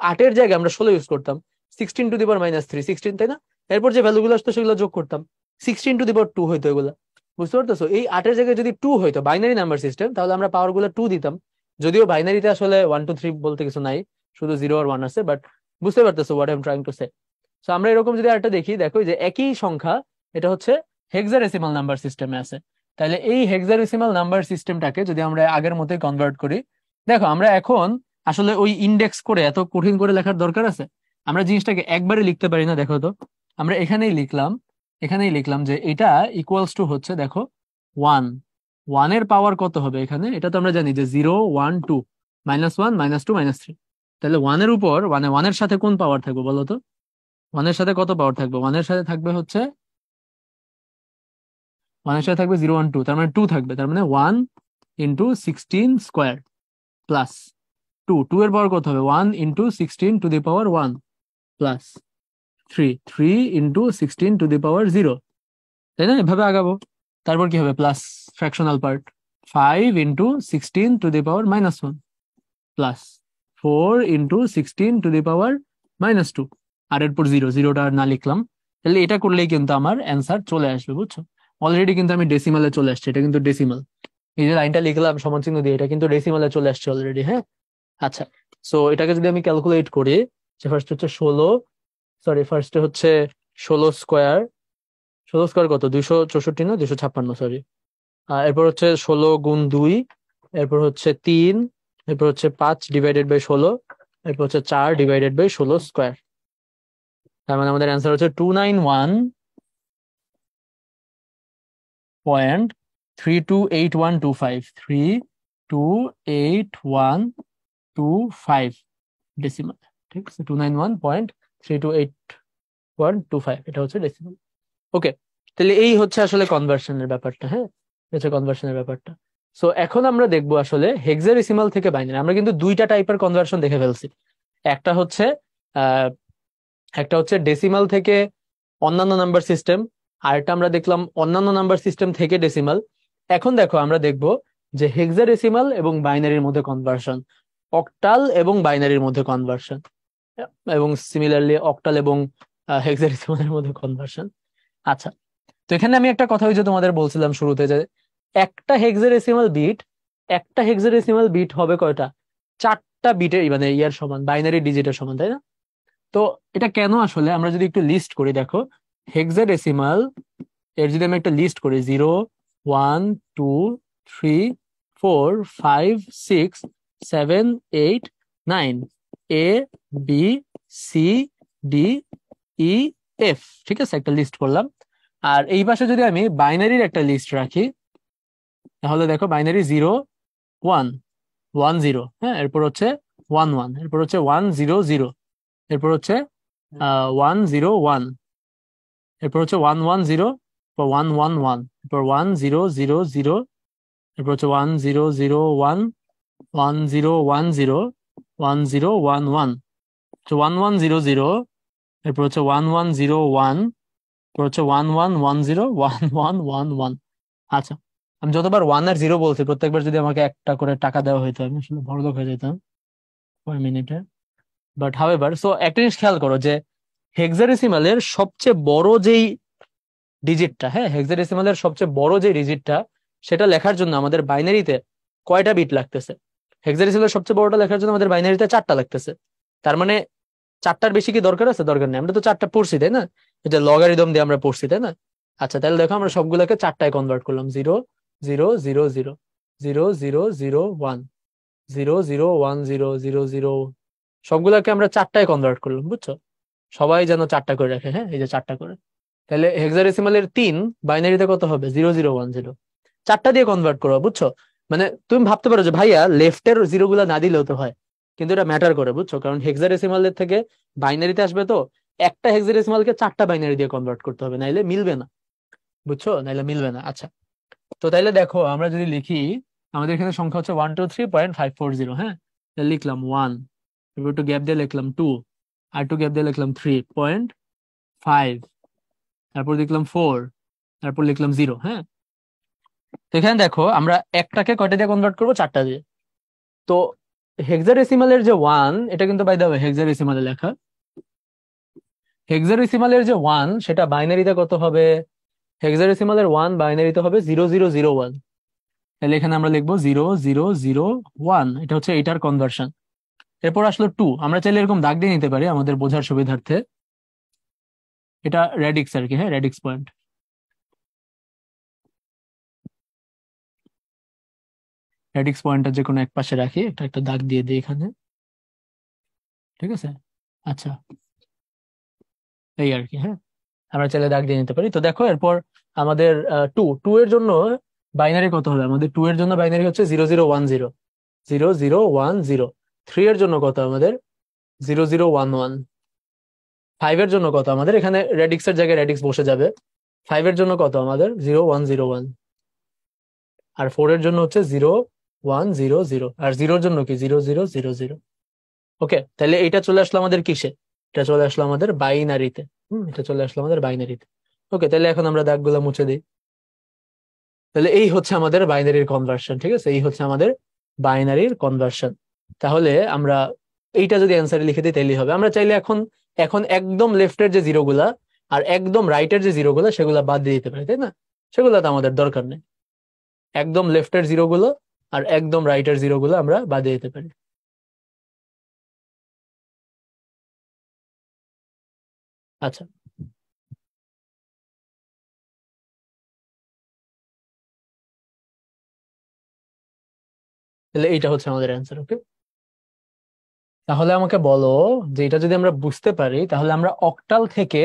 8 এর জায়গায় আমরা 16 ইউজ করতাম। 16 টু দি পাওয়ার -3, 16, তাই না? এরপর যে ভ্যালুগুলো আসতো সেগুলো যোগ করতাম, 16 টু দি পাওয়ার 2 হইতো এগুলো। বুঝতে পারতেছো? এই 8 এর জায়গায় যদি 2 হইতো, বাইনারি নাম্বার সিস্টেম, তাহলে আমরা পাওয়ার গুলো 2 দিতাম। যদিও বাইনারিতে আসলে 1 2 3 বলতে কিছু নাই, শুধু 0 আর 1 আছে, বাট বুঝতে পারতেছো what I am trying to say. তো আমরা এরকম যদি আরেকটা দেখি, দেখো যে একই সংখ্যা, এটা হচ্ছে হেক্সাডেসিমাল নাম্বার সিস্টেমে আছে। তাহলে এই হেক্সাডেসিমাল নাম্বার সিস্টেমটাকে যদি আমরা আগের মতোই কনভার্ট করি, দেখো আমরা এখন আসলে ওই ইন্ডেক্স করে এত কঠিন করে লেখার দরকার আছে? আমরা জিনিসটাকে একবারে লিখতে পারি না, দেখো তো। আমরা এখানেই লিখলাম যে এটা ইকুয়ালস টু হচ্ছে, দেখো 1। 1 এর পাওয়ার কত হবে এখানে? এটা তো আমরা জানি যে 0 1 2, -1 -2 -3। তাহলে 1 এর উপর, মানে 1 এর সাথে কোন পাওয়ার থাকবে বলো তো? 1 এর সাথে কত পাওয়ার থাকবে? 1 এর সাথে থাকবে হচ্ছে, 1 এর সাথে থাকবে 0 1 2, তার মানে 2 থাকবে, তার মানে 1 × 16² প্লাস 2। 2 এর পাওয়ার কত হবে? 1 × 16 to the power 1 plus 3। 3 × 16 to the power 0, তাই না? এভাবে আগাবো। তারপর কি হবে? Plus fractional part, 5 × 16 to the power -1 plus 4 × 16 to the power -2। আর এরপর 0, 0টা আর না লিখলাম। তাহলে এটা করলেই কিন্তু আমার অ্যান্সার চলে আসবে, বুঝছো? অলরেডি কিন্তু আমি ডেসিমালে চলে আসছে, এটা কিন্তু ডেসিমাল। এই যে লাইনটা লিখলাম সমান চিহ্ন দিয়ে, এটা কিন্তু ডেসিমালে চলে আসছে অলরেডি, হ্যাঁ। আচ্ছা, সো এটাকে যদি আমি ক্যালকুলেট করি, যে ফার্স্ট হচ্ছে 16, সরি ফার্স্টে হচ্ছে 16 স্কোয়ার। 16 স্কোয়ার কত? 264 না 256, সরি। এরপর হচ্ছে 16 × 2, এরপর হচ্ছে 3, এরপর হচ্ছে 5/16, এরপর হচ্ছে 4/16 স্কোয়ার। তার মানে আমাদের অ্যান্সার হচ্ছে 291.328125, 328.125 ডেসিমাল। ঠিক আছে, 291.328125, এটা হচ্ছে ডেসিমাল। ওকে, তাহলে এই হচ্ছে আসলে কনভার্সনের ব্যাপারটা, হ্যাঁ এই হচ্ছে কনভার্সনের ব্যাপারটা। সো এখন আমরা দেখবো আসলে হেক্সাডেসিমাল থেকে বাইনারি। আমরা কিন্তু দুইটা টাইপের কনভার্সন দেখে ফেলছি। একটা হচ্ছে আহ একটা হচ্ছে ডেসিমাল থেকে অন্যান্য নাম্বার সিস্টেম, আর একটা আমরা দেখলাম অন্যান্য নাম্বার সিস্টেম থেকে ডেসিমাল। এখন দেখো আমরা দেখবো যে হেক্সাডেসিমাল এবং বাইনারির মধ্যে কনভার্সন, অক্টাল এবং বাইনারির মধ্যে কনভার্সন, এবং সিমিলারলি অক্টাল এবং হেক্সাডেসিমালের মধ্যে কনভার্সন। আচ্ছা, তো এখানে আমি একটা কথা ওই যে তোমাদের বলছিলাম শুরুতে, যে একটা হেক্সাডেসিমাল বিট একটা হেক্সাডেসিমাল বিট হবে কয়টা? 4টা বিটের, মানে ইয়ার সমান, বাইনারি ডিজিটের সমান, তাই না? তো এটা কেন আসলে, আমরা যদি একটু লিস্ট করি, দেখো হেক্সাডেসিমাল এর যদি আমি একটা লিস্ট করি, 0 1 2 3 4 5 6 7 8 9, A B C D E F, ঠিক আছে, একটা লিস্ট করলাম। আর এই পাশে যদি আমি বাইনারির একটা লিস্ট রাখি, তাহলে দেখো বাইনারি 0 1 1 0, হ্যাঁ, এরপর হচ্ছে 1 1, এরপর হচ্ছে 1 0 0, এরপর হচ্ছে 1 0 1, এরপর হচ্ছে 1 1 0, এরপর 1 1 1, এরপর 1 0 0 0, এরপর হচ্ছে 1 0 0 1, 1 0 1 0, 1 0 1 1, 1 1 0 0, এরপর হচ্ছে 1 1 0 1, এরপর হচ্ছে 1 1 1 0, 1 1 1 1। আচ্ছা, আমি যতবার 1 আর 0 বলছি প্রত্যেকবার যদি আমাকে একটা করে টাকা দেওয়া হইতো আমি আসলে বড়লোক হয়ে যেতাম কয় মিনিটে। বাট হাউএভার, সো একটা জিনিস খেয়াল করো যে হেক্সাডেসিমালের সবচেয়ে বড় যেই ডিজিটটা, হ্যাঁ হেক্সাডেসিমালের সবচেয়ে বড় যে ডিজিটটা, সেটা লেখার জন্য আমাদের বাইনারিতে কয়টা বিট লাগতেছে? হেক্সাডেসিমালের সবচেয়ে বড়টা লেখার জন্য আমাদের বাইনারিতে 4টা লাগতেছে। তার মানে 4টার বেশি কি দরকার আছে? দরকার নেই, আমরা তো 4টা পড়ছি, তাই না? এটা লগারিদম দিয়ে আমরা পড়ছি, তাই না? আচ্ছা, তাহলে দেখো আমরা সবগুলোকে 4টায় কনভার্ট করলাম, 0 0 0 0। 0 0 0 1, 0 0 1 0 0 0, সবগুলাকে আমরা চারটায় কনভার্ট করলাম, বুঝছো? সবাই যেন চারটা করে রাখে, হ্যাঁ, এই যে চারটা করে। তাহলে হেক্সাডেসিমালের 3 বাইনারিতে কত হবে? 0 0 1 0। চারটা দিয়ে কনভার্ট করো, বুঝছো? মানে তুমি ভাবতে পারো যে ভাইয়া লেফটের জিরো গুলা না দিলেও তো হয়, কিন্তু এটা ম্যাটার করে, বুঝছো? কারণ হেক্সাডেসিমালের থেকে বাইনারিতে আসবে, তো একটা হেক্সাডেসিমালকে চারটা বাইনারি দিয়ে কনভার্ট করতে হবে, নাইলে মিলবে না, বুঝছো? নাইলে মিলবে না। আচ্ছা, তো তাইলে দেখো আমরা যদি লিখি, আমাদের এখানে সংখ্যা হচ্ছে 123.540, হ্যাঁ? তাহলে লিখলাম 1, এরপর একটু গ্যাপ দিয়ে লিখলাম 2, আর একটু গ্যাপ দিয়ে লিখলাম 3.5, তারপর লিখলাম 4, তারপর লিখলাম 0, হ্যাঁ? তো এখানে দেখো আমরা একটাকে কয়টা দিয়ে কনভার্ট করবো? চারটা দিয়ে। তো হেক্সাডেসিমালের যে 1, এটা কিন্তু বাই দ্য ওয়ে হেক্সাডেসিমালে লেখা। হেক্সাডেসিমালের যে 1, সেটা বাইনারিতে কত হবে? হেক্সাডেসিমালের 1 বাইনারিতে হবে 0001। তাহলে এখানে আমরা লিখবো 0001, এটা হচ্ছে এটার কনভার্সন। এরপর আসলো 2, আমরা চাইলে এরকম দাগ দিয়ে নিতে পারি আমাদের বোঝার সুবিধার্থে। এটা রেডিক্স আর কি, হ্যাঁ, রেডিক্স পয়েন্ট। রেডিক্স পয়েন্টটা যে কোনো এক পাশে রাখি, এটা একটা দাগ দিয়ে দিই এখানে, ঠিক আছে? আচ্ছা, এই আর কি, হ্যাঁ, আমরা চাইলে দাগ দিয়ে নিতে পারি। তো দেখো এরপর আমাদের টু টু এর জন্য বাইনারি কত হবে? আমাদের 2 এর জন্য বাইনারি হচ্ছে 0010, 0010। 3 এর জন্য কত আমাদের? 0011। 5 এর জন্য কত আমাদের? এখানে রেডিক্স এর জায়গায় রেডিক্স বসে যাবে। 5 এর জন্য কত আমাদের? 0101। আর 4 এর জন্য হচ্ছে 0100। আর 0 এর জন্য কি? 0000। ওকে, তাহলে এটা চলে আসলো আমাদের কিসে? এটা চলে আসলো আমাদের বাইনারিতে। এটা চলে আসলো আমাদের বাইনারিতে। ওকে, তাহলে এখন আমরা দাগগুলো মুছে দিই। তাহলে এই হচ্ছে আমাদের বাইনারির কনভার্সন, ঠিক আছে? এই হচ্ছে আমাদের বাইনারির কনভার্সন। তাহলে আমরা এইটা যদি অ্যান্সারে লিখে দিই তাহলেই হবে। আমরা চাইলে এখন এখন একদম লেফটের যে জিরো গুলা আর একদম রাইটের যে জিরো গুলা সেগুলা বাদ দিয়ে দিতে পারি, তাই না? সেগুলো তো আমাদের দরকার নেই। একদম লেফটের জিরো গুলো আর একদম রাইটের জিরো গুলো আমরা বাদ দিয়ে দিতে পারি। আচ্ছা, তাহলে এইটা হচ্ছে আমাদের অ্যান্সার। ওকে, তাহলে আমাকে বলো যে এটা যদি আমরা বুঝতে পারি তাহলে আমরা অক্টাল থেকে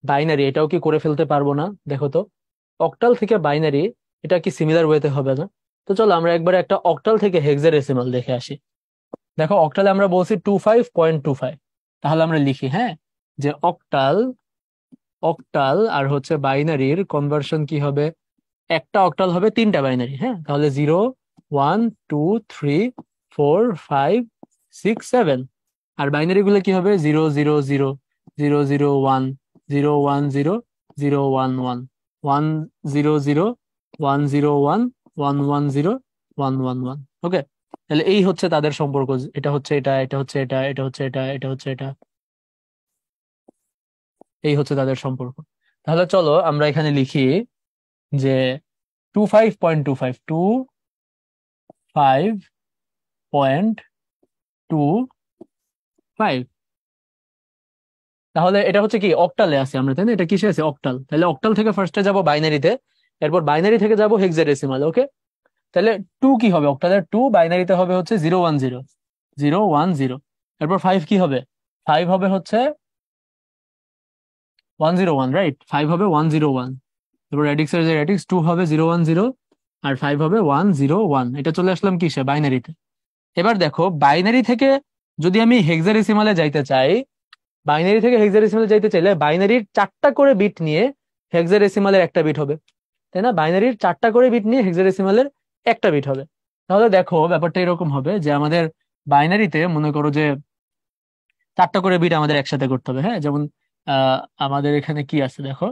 বাইনারি এটাও কি করে ফেলতে পারবো না? দেখো তো, অক্টাল থেকে বাইনারি এটা কি সিমিলার ওয়েতে হবে না? তো চলো আমরা একবার একটা অক্টাল থেকে হেক্সাডেসিমাল দেখে আসি। দেখো অক্টালে আমরা বলছি 25.25। তাহলে আমরা লিখি, হ্যাঁ, যে অক্টাল, অক্টাল আর হচ্ছে বাইনারির কনভার্সন কি হবে? একটা অক্টাল হবে তিনটা বাইনারি, হ্যাঁ? তাহলে 0 1 2 3 4 5 6 7। আর বাইনারি গুলো কি হবে? 0 0 0 0 0 1 0 1 0 0 1 1 1 0 0 1 0 1 1 1 0 1 1 1। ওকে, তাহলে এই হচ্ছে তাদের সম্পর্ক। এটা হচ্ছে এটা, এটা হচ্ছে এটা, এটা হচ্ছে এটা, এটা হচ্ছে এটা, এই হচ্ছে তাদের সম্পর্ক। তাহলে চলো আমরা এখানে লিখি যে 25.25, তাহলে এটা হচ্ছে কি অক্টালে আছে আমরা, তাই না? এটা কিসে আছে? অক্টাল। তাহলে অক্টাল থেকে ফার্স্টে যাব বাইনারিতে, এরপর বাইনারি থেকে যাব হেক্সাডেসিমাল। ওকে, তাহলে 2 কি হবে? অক্টালের 2 বাইনারিতে হবে হচ্ছে 0 1 0, 0 1 0। এরপর 5 কি হবে? 5 হবে হচ্ছে 1 0 1, রাইট? 5 হবে 1 0 1। এরপর রেডিক্স এর যে রেডিক্স 2 হবে 0 1 0, আর 5 হবে 1 0 1। এটা চলে আসলাম কিসে? বাইনারিতে। এবার দেখো বাইনারি থেকে যদি আমি হেক্সাডেসিমালে যাইতে চাই, বাইনারি থেকে হেক্সাডেসিমালে যাইতে চাইলে বাইনারির চারটা করে বিট নিয়ে হেক্সাডেসিমালের একটা বিট হবে, তাই না? বাইনারির চারটা করে বিট নিয়ে হেক্সাডেসিমালের একটা বিট হবে। তাহলে দেখো ব্যাপারটা এরকম হবে যে আমাদের বাইনারিতে মনে করো যে চারটা করে বিট আমাদের একসাথে করতে হবে, হ্যাঁ? যেমন আহ আমাদের এখানে কি আছে দেখো,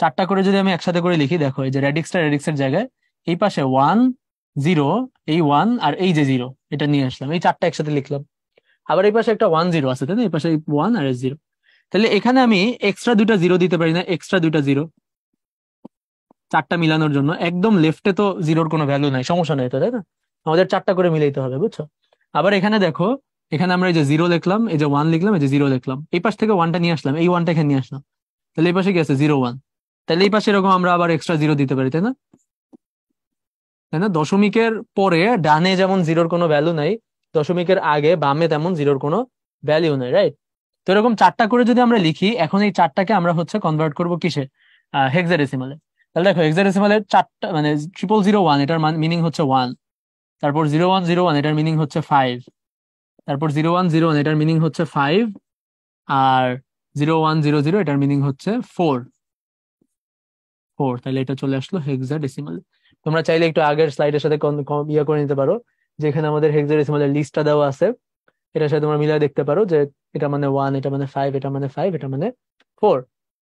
চারটা করে যদি আমি একসাথে করে লিখি, দেখো এই যে রেডিক্সটা রেডিক্সের জায়গায় এই পাশে 1 0, এই 1 আর এই যে 0, এটা নিয়ে আসলাম, এই চারটা একসাথে লিখলাম। আবার এই পাশে একটা 1 0 আছে, তাই না? এই পাশে 1 আর 0। তাহলে এখানে আমি এক্সট্রা দুইটা জিরো দিতে পারি না? এক্সট্রা দুইটা জিরো চারটা মিলানোর জন্য। একদম লেফটে তো জিরোর কোনো ভ্যালু নাই, সমস্যা নাই তো, তাই না? আমাদের চারটা করে মিলাইতে হবে, বুঝছো? আবার এখানে দেখো, এখানে আমরা এই যে 0 লিখলাম, এই যে 1 লিখলাম, এই যে 0 লিখলাম, এই পাশ থেকে ওয়ানটা নিয়ে আসলাম, এই ওয়ানটা এখানে নিয়ে আসলাম। তাহলে এই পাশে কি আছে? 0 1। তাহলে এই পাশে এরকম আমরা আবার এক্সট্রা জিরো দিতে পারি, তাই না? তাই না? দশমিকের পরে ডানে যেমন জিরোর কোনো ভ্যালু নাই, দশমিকের আগে বামে তেমন জিরোর কোনো ভ্যালু নেই, রাইট? তো এরকম চারটা করে যদি আমরা লিখি, এখন এই চারটাকে আমরা হচ্ছে কনভার্ট করব কিসে? হেক্সাডেসিমালে। তাহলে দেখো হেক্সাডেসিমালের চারটা মানে 0001 এটার মিনিং হচ্ছে 1, তারপর 0101 এটার মিনিং হচ্ছে 5, তারপর 0101 এটার মিনিং হচ্ছে 5, আর 0100 এটার মিনিং হচ্ছে 4। তাহলে এটা চলে আসলো হেক্সাডেসিমাল। তোমরা চাইলে একটু আগের স্লাইডের সাথে ইয়ে করে নিতে পারো, যেখানে আমাদের হেক্সাডেসিমালের লিস্টটা দেওয়া আছে, এটার সাথে তোমরা মিলিয়ে দেখতে পারো যে এটা মানে 1, এটা মানে 5, এটা মানে 5, এটা মানে 4।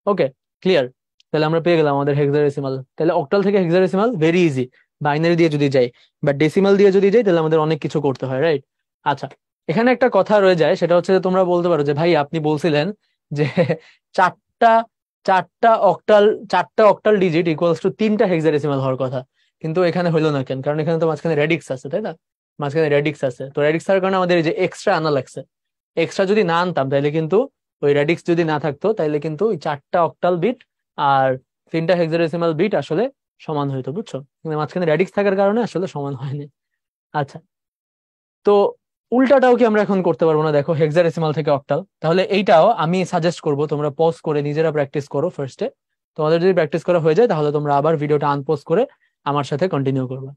ওকে, ক্লিয়ার? তাহলে আমরা পেয়ে গেলাম আমাদের হেক্সাডেসিমাল। তাহলে অক্টাল থেকে হেক্সাডেসিমাল ভেরি ইজি, বাইনারি দিয়ে যদি যাই, বাট ডেসিমাল দিয়ে যদি যাই তাহলে আমাদের অনেক কিছু করতে হয়, রাইট? আচ্ছা, এখানে একটা কথা রয়ে যায়, সেটা হচ্ছে যে তোমরা বলতে পারো যে ভাই আপনি বলছিলেন যে চারটা চারটা অক্টাল চারটা অক্টাল ডিজিট ইকুয়ালস টু তিনটা হেক্সাডেসিমাল হওয়ার কথা, কিন্তু এখানে হলো না কেন? কারণ এখানে তো মাঝখানে রেডিক্স আছে, তাই না? মাঝখানে রেডিক্স আছে, তো রেডিক্স থাকার কারণে আমাদের এই যে এক্সট্রা আনা লাগছে। এক্সট্রা যদি না আনতাম তাহলে কিন্তু, ওই রেডিক্স যদি না থাকতো তাহলে কিন্তু ওই চারটা অক্টাল বিট আর তিনটা হেক্সাডেসিমাল বিট আসলে সমান হইতো, বুঝছো? কিন্তু মাঝখানে রেডিক্স থাকার কারণে আসলে সমান হয়নি। আচ্ছা, তো উল্টাটাও কি আমরা এখন করতে পারবো না? দেখো হেক্সাডেসিমাল থেকে অক্টাল, তাহলে এইটাও আমি সাজেস্ট করব তোমরা পজ করে নিজেরা প্র্যাকটিস করো ফার্স্টে। তোমাদের যদি প্র্যাকটিস করা হয়ে যায় তাহলে তোমরা আবার ভিডিওটা আনপজ করে আমার সাথে কন্টিনিউ করবে।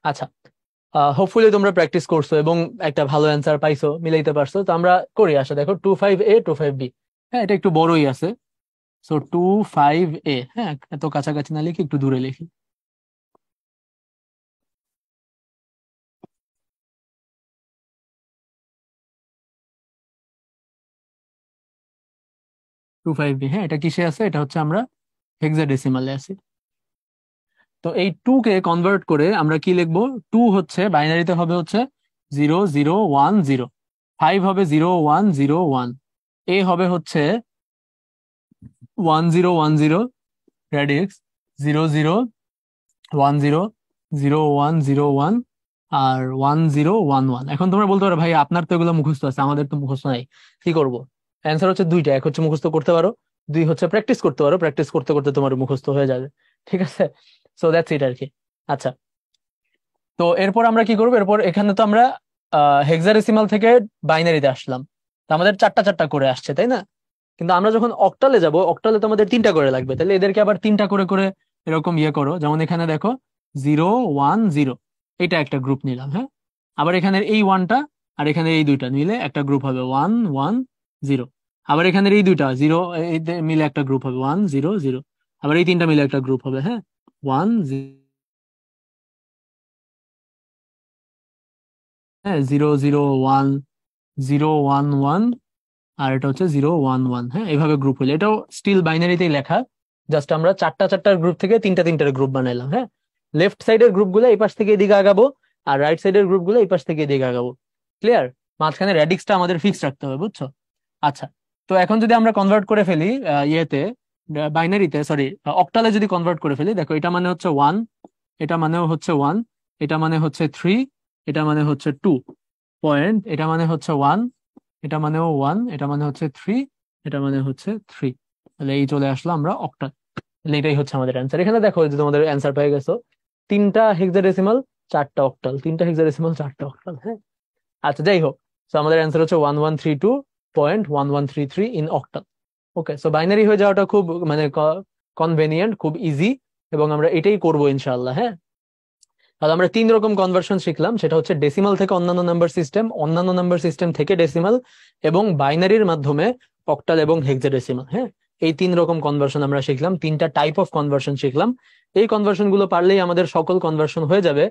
আচ্ছা, হোপফুলি তোমরা প্র্যাকটিস করছো এবং একটা ভালো অ্যান্সার পাইছো, মিলাইতে পারছো। তো আমরা করি, আসা দেখো 25A 25B। হ্যাঁ, এটা একটু বড়ই আছে। সো 25A, হ্যাঁ, এত কাছাকাছি না লিখি, একটু দূরে লিখি। 25B, হ্যাঁ, এটা কিসে আছে? এটা হচ্ছে আমরা হেক্সাডেসিমালে আছি। তো এই 2 কে কনভার্ট করে আমরা কি লিখবো? 2 হচ্ছে বাইনারিতে হবে হচ্ছে 0010, 5 হবে 0101, এ হবে হচ্ছে 1010, রেডিক্স 0010, 0101, আর 1011। এখন তোমরা বলতে পারো ভাই আপনার তো এগুলো মুখস্থ আছে, আমাদের তো মুখস্থ নাই, কি করব? অ্যান্সার হচ্ছে দুইটা, এক হচ্ছে মুখস্থ করতে পারো, দুই হচ্ছে প্র্যাকটিস করতে পারো, প্র্যাকটিস করতে করতে তোমার মুখস্থ হয়ে যাবে। ঠিক আছে? সো দ্যাটস ইট আর কি। আচ্ছা, তো এরপর আমরা কি করবো? এরপর এখানে তো আমরা হেক্সাডেসিমাল থেকে বাইনারিতে আসলাম, তো আমাদের চারটা চারটা করে আসছে, তাই না? কিন্তু আমরা যখন অক্টালে যাব, অক্টালে তো আমাদের তিনটা করে লাগবে, তাহলে এদেরকে আবার তিনটা করে করে এরকম ইয়ে করো। যেমন এখানে দেখো 010, এটা একটা গ্রুপ নিলাম, হ্যাঁ। আবার এখানের এই ওয়ানটা আর এখানে এই দুইটা মিলে একটা গ্রুপ হবে 110। আবার এখানের এই দুইটা জিরো মিলে একটা গ্রুপ হবে 100। আবার এই তিনটা মিলে একটা গ্রুপ হবে, হ্যাঁ, 10, হ্যাঁ, 001, 011, আর এটা হচ্ছে 011, হ্যাঁ, এইভাবে গ্রুপ হইলে এটাও স্টিল বাইনারিতেই লেখা। জাস্ট আমরা চারটা চারটার গ্রুপ থেকে তিনটা তিনটার গ্রুপ বানাইলাম, হ্যাঁ। লেফট সাইডের গ্রুপগুলো এই পাশ থেকে এদিকে আগাবো, আর রাইট সাইডের গ্রুপগুলো এই পাশ থেকে এদিকে আগাবো। ক্লিয়ার? মাঝখানে রেডিক্সটা আমাদের ফিক্স রাখতে হবে, বুঝছো? আচ্ছা, তো এখন যদি আমরা কনভার্ট করে ফেলি ইয়েতে, বাইনারিতে, সরি, অক্টালে যদি কনভার্ট করে ফেলি, দেখো এটা মানে হচ্ছে 1, এটা মানেও হচ্ছে 1, এটা মানে হচ্ছে 3, এটা মানে হচ্ছে 2 পয়েন্ট, এটা মানে হচ্ছে 1, এটা মানেও 1, এটা মানে হচ্ছে 3, এটা মানে হচ্ছে 3। তাহলে এই চলে আসলো আমরা অক্টাল। তাহলে এটাই হচ্ছে আমাদের অ্যান্সার। এখানে দেখো যে তোমাদের অ্যান্সার পেয়ে গেছো, তিনটা হেক্সাডেসিমাল, চারটা অক্টাল, তিনটা হেক্সাডেসিমাল, চারটা অক্টাল, হ্যাঁ। আচ্ছা, যাই হোক, তো আমাদের অ্যান্সার হচ্ছে 1132.1133 in octal. Okay, so binary হয়ে যাওয়াটা খুব মানে কনভেনিয়েন্ট, খুব ইজি, এবং আমরা এটাই করবো ইনশাআল্লাহ, হ্যাঁ। তাহলে আমরা তিন রকম কনভার্সন শিখলাম, সেটা হচ্ছে ডেসিমাল থেকে অন্যান্য নাম্বার সিস্টেম, অন্যান্য নাম্বার সিস্টেম থেকে ডেসিমাল, এবং বাইনারির মাধ্যমে অক্টাল এবং হেক্সাডেসিমাল, হ্যাঁ। এই তিন রকম কনভার্সন আমরা শিখলাম, তিনটা টাইপ অফ কনভার্সন শিখলাম। এই কনভার্সন গুলো পারলেই আমাদের সকল কনভার্সন হয়ে যাবে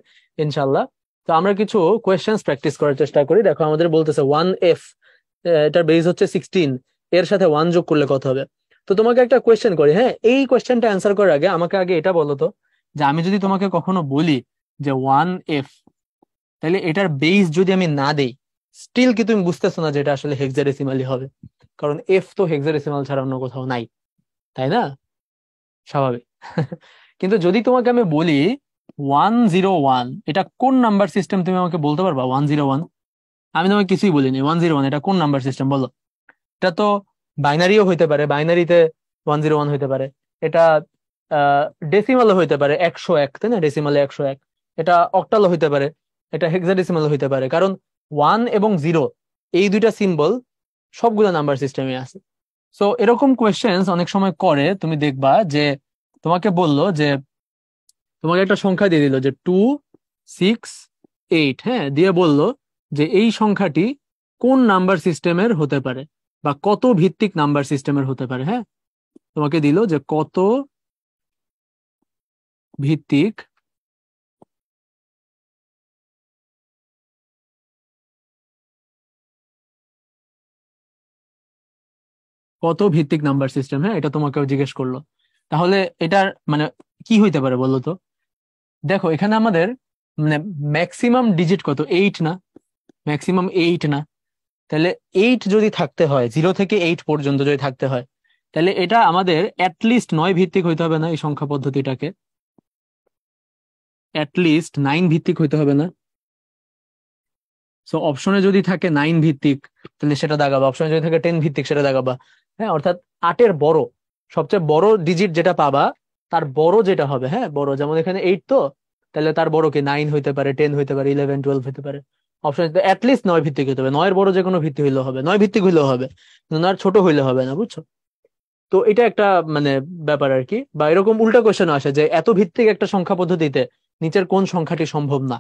ইনশাল্লাহ। তো আমরা কিছু কোয়েশ্চেন্স প্র্যাকটিস করার চেষ্টা করি। দেখো আমাদের বলতেছে 1F, এটার বেস হচ্ছে 16, এর সাথে 1 যোগ করলে কত হবে? তো তোমাকে একটা কোয়েশ্চেন করি, হ্যাঁ, এই কোয়েশ্চেনটা অ্যান্সার করার আগে আমাকে আগে এটা বলো তো, যে আমি যদি তোমাকে কখনো বলি যে 1F, তাহলে এটার বেস যদি আমি না দেই, স্টিল কি তুমি বুঝতেছো না যে এটা আসলে হেক্সাডেসিমালি হবে? কারণ এফ তো হেক্সাডেসিমাল ছাড়া অন্য কোথাও নাই, তাই না? স্বাভাবিক। কিন্তু যদি তোমাকে আমি বলি 101, এটা কোন নাম্বার সিস্টেম, তুমি আমাকে বলতে পারবা? 101, আমি তোমাকে কিছুই বলিনি, 101 এটা কোন নাম্বার সিস্টেম বলো? এটা তো বাইনারিও হইতে পারে, বাইনারিতে 101 হইতে পারে, এটা ডেসিমালও হইতে পারে 101, তাই না? ডেসিমালে 101, এটা অক্টালও হইতে পারে, এটা হেক্সাডেসিমালও হইতে পারে, কারণ 1 এবং 0 এই দুইটা সিম্বল সবগুলো নাম্বার সিস্টেমে আছে। সো এরকম কোয়েশ্চেন্স অনেক সময় করে, তুমি দেখবা যে তোমাকে বললো যে তোমাকে একটা সংখ্যা দিয়ে দিল যে 268, হ্যাঁ, দিয়ে বললো যে এই সংখ্যাটি কোন নাম্বার সিস্টেমের হতে পারে বা কত ভিত্তিক নাম্বার সিস্টেমের হতে পারে। হ্যাঁ, তোমাকে দিল যে কত ভিত্তিক নাম্বার সিস্টেম, হ্যাঁ, এটা তোমাকেও জিজ্ঞেস করলো। তাহলে এটার মানে কি হইতে পারে বললো তো? দেখো এখানে আমাদের মানে ম্যাক্সিমাম ডিজিট কত, 8 না? ম্যাক্সিমাম 8 না? তাহলে 8 যদি থাকতে হয়, 0 থেকে 8 পর্যন্ত যদি থাকতে হয়, তাহলে এটা আমাদের অ্যাটলিস্ট 9 ভিত্তিক হইতে হবে না? এই সংখ্যা পদ্ধতিটাকে অ্যাটলিস্ট 9 ভিত্তিক হইতে হবে না? সো অপশনে যদি থাকে 9 ভিত্তিক তাহলে সেটা দাগাবা, অপশনে যদি থাকে 10 ভিত্তিক সেটা দাগাবা। হ্যাঁ, অর্থাৎ 8-এর বড়, সবচেয়ে বড় ডিজিট যেটা পাবা তার বড় যেটা হবে, হ্যাঁ বড়, যেমন এখানে 8 তো, তাহলে তার বড় কি 9 হইতে পারে, 10 হইতে পারে, 11, 12 হইতে পারে। অপশন অ্যাটলিস্ট 9 ভিত্তিক হইতে হবে, 9-এর বড় যে কোনো ভিত্তি হইলেও হবে, 9 ভিত্তিক হইলেও হবে, কিন্তু 9-এর ছোট হইলে হবে না, বুঝছো? তো এটা একটা মানে ব্যাপার আর কি। বা এরকম উল্টা কোশ্চেন আসে যে এত ভিত্তিক একটা সংখ্যা পদ্ধতিতে নিচের কোন সংখ্যাটি সম্ভব না,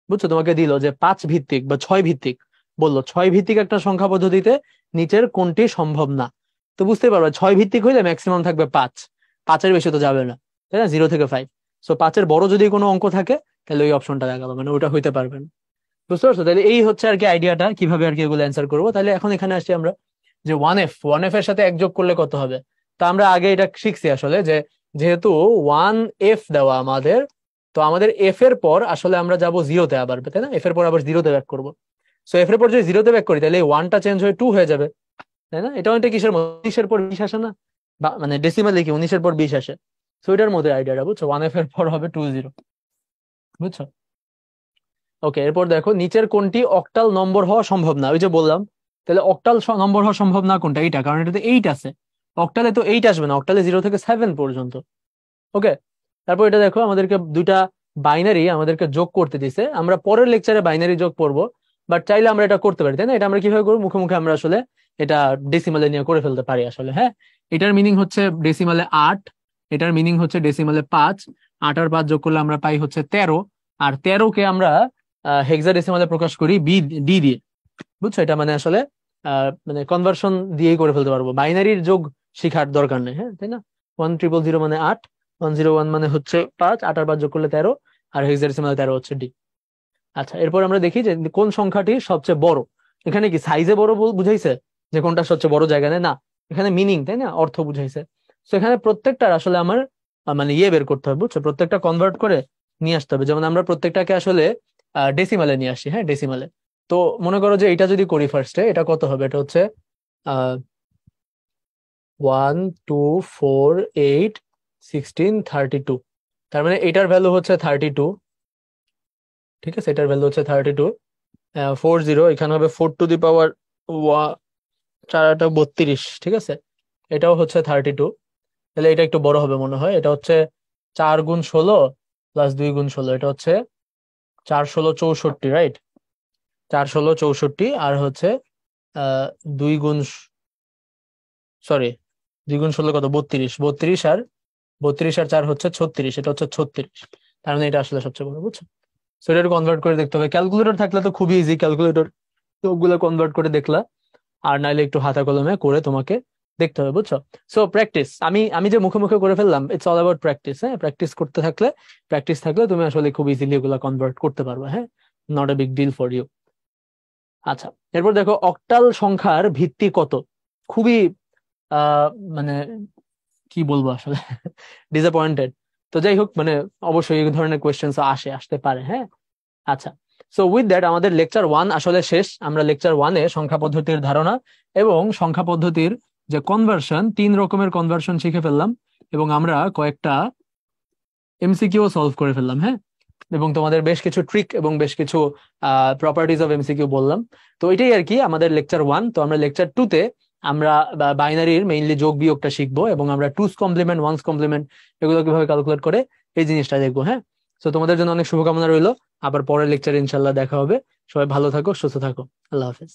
বুঝছো? তোমাকে দিল যে 5 ভিত্তিক বা 6 ভিত্তিক, বললো 6 ভিত্তিক একটা সংখ্যা পদ্ধতিতে নিচের কোনটি সম্ভব না। তো বুঝতে পারবে 6 ভিত্তিক হইলে ম্যাক্সিমাম থাকবে 5, 5-এর বেশি তো যাবে না, তাই না? 0 থেকে 5। সো 5-এর বড় যদি কোনো অঙ্ক থাকে তাহলে ওই অপশনটা দেখাবো, মানে ওটা হইতে পারবে না। বুঝতে পারছো? তাহলে এই হচ্ছে আর কি আইডিয়াটা কিভাবে আর কি এগুলো অ্যান্সার করবো। তাহলে এখন এখানে আসছি আমরা যে 1f এর সাথে 1 যোগ করলে কত হবে। তো আমরা আগে এটা শিখছি আসলে যে যেহেতু 1f দেওয়া আমাদের, তো আমাদের এফ এর পর আসলে আমরা যাব 0-তে আবার, তাই না? এফ এর পর আবার 0-তে ব্যাক করবো। সো এফ এর পর যদি 0-তে ব্যাক করি তাহলে 1টা চেঞ্জ হয়ে 2 হয়ে যাবে, তাই না? এটা অনেকটা কিসের মধ্যে, 19-এর পর 20 আসে না? বা মানে ডেসিমালে কি 19-এর পর 20 আসে? সো এটার মধ্যে আইডিয়াটা, বুঝছো? 1f এর পর হবে 20, বুঝছো? ওকে, এরপর দেখো নিচের কোনটি অক্টাল নম্বর হওয়া সম্ভব না, ওই যে বললাম। তাহলে অক্টাল নম্বর হওয়া সম্ভব না কোনটা? এইটা, কারণ এটাতে 8 আছে। অক্টালে তো 8 আসবে না, অক্টালে 0 থেকে 7 পর্যন্ত। ওকে, তারপর এটা দেখো আমাদেরকে দুইটা বাইনারি আমাদেরকে যোগ করতে দিছে, আমরা পরের লেকচারে বাইনারি যোগ করব, বাট চাইলে আমরা এটা করতে পারি, তাই না? এটা আমরা কিভাবে করবো, মুখে মুখে আমরা আসলে এটা ডেসিমালে নিয়ে করে ফেলতে পারি আসলে। হ্যাঁ, এটার মিনিং হচ্ছে ডেসিমালে 8, এটার মিনিং হচ্ছে ডেসিমালে 5, 8 আর 5 যোগ করলে আমরা পাই হচ্ছে 13, আর 13-কে আমরা হেক্সাডেসিমালে প্রকাশ করি ডি দিয়ে, বুঝছো? এটা মানে আসলে মানে কনভার্সন দিয়েই করে ফেলতে পারবো, বাইনারির যোগ শিখার দরকার নেই, হ্যাঁ, তাই না? 1000 মানে 8, 101 মানে হচ্ছে 5, 8 আর 5 যোগ করলে 13, আর হেক্সাডেসিমালে 13 হচ্ছে ডি। আচ্ছা, এরপর আমরা দেখি যে কোন সংখ্যাটি সবচেয়ে বড়। এখানে কি সাইজে বড় বুঝাইছে যে কোনটা সবচেয়ে বড় জায়গা নেই? না, এখানে মিনিং, তাই না, অর্থ বুঝাইছে। তো এখানে প্রত্যেকটার আসলে আমার মানে ইয়ে বের করতে হবে, বুঝছো? প্রত্যেকটা কনভার্ট করে নিয়ে আসতে হবে, যেমন আমরা প্রত্যেকটাকে আসলে ডেসিমালে নিয়ে আসি, হ্যাঁ, ডেসিমালে। তো মনে করো যে এটা যদি করি ফার্স্টে, এটা কত হবে? এটা হচ্ছে 1, 2, 4, 8, 16, 32। তার মানে এটার ভ্যালু হচ্ছে 32, ঠিক আছে? এটার ভ্যালু হচ্ছে 32। 40, এখানে হবে 4 টু দি পাওয়ার 4-8-32, ঠিক আছে? এটাও হচ্ছে 32। তাহলে এটা একটু বড় হবে মনে হয়, এটা হচ্ছে 4 গুণ 16 প্লাস 2 গুণ 16, এটা হচ্ছে 4-16-64, রাইট? 4-16-64, আর হচ্ছে আহ 2 গুণ, সরি, 2 গুণ 16 কত, 32, 32 আর 4 হচ্ছে 36, এটা হচ্ছে 36। তার মানে এটা আসলে সবচেয়ে বড়, বুঝছো? সো এটা কনভার্ট করে দেখতে হবে, ক্যালকুলেটর থাকলে তো খুবই ইজি, ক্যালকুলেটর সবগুলো কনভার্ট করে দেখলা, আর নাইলে একটু হাতে কলমে করে তোমাকে দেখতে হবে, বুঝছো? সো প্র্যাকটিস, আমি আমি যে মুখে মুখে করে ফেললাম, ইটস অল অ্যাবাউট প্র্যাকটিস। হ্যাঁ, প্র্যাকটিস করতে থাকলে, প্র্যাকটিস থাকলে তুমি আসলে খুব ইজিলি এগুলো কনভার্ট করতে পারবে। হ্যাঁ, not a big deal for you. আচ্ছা, এরপর দেখো অক্টাল সংখ্যার ভিত্তি কত। খুবই আহ মানে কি বলবো আসলে, ডিসঅ্যাপয়েন্টেড। তো যাই হোক, মানে অবশ্যই এই ধরনের কোয়েশ্চেন আসতে পারে। হ্যাঁ, আচ্ছা। সো উইথ দ্যাট আমাদের লেকচার 1 আসলে শেষ। আমরা লেকচার 1-এ সংখ্যা পদ্ধতির ধারণা এবং সংখ্যা পদ্ধতির যে কনভার্সন, 3 রকমের কনভার্সন শিখে ফেললাম, এবং আমরা কয়েকটা এমসিকিউ সলভ করে ফেললাম। হ্যাঁ, এবং তোমাদের বেশ কিছু ট্রিক এবং বেশ কিছু প্রপার্টিজ অফ এমসিকিউ বললাম। তো এটাই আর কি আমাদের লেকচার 1। তো আমরা লেকচার 2-তে আমরা বাইনারির মেইনলি যোগ বিয়োগটা শিখবো, এবং আমরা টুস কমপ্লিমেন্ট, ওয়ান্স কমপ্লিমেন্ট এগুলো কিভাবে ক্যালকুলেট করে এই জিনিসটা দেখবো। হ্যাঁ, তো তোমাদের জন্য অনেক শুভকামনা রইলো। আবার পরের লেকচারে ইনশাল্লাহ দেখা হবে। সবাই ভালো থাকো, সুস্থ থাকো। আল্লাহ হাফেজ।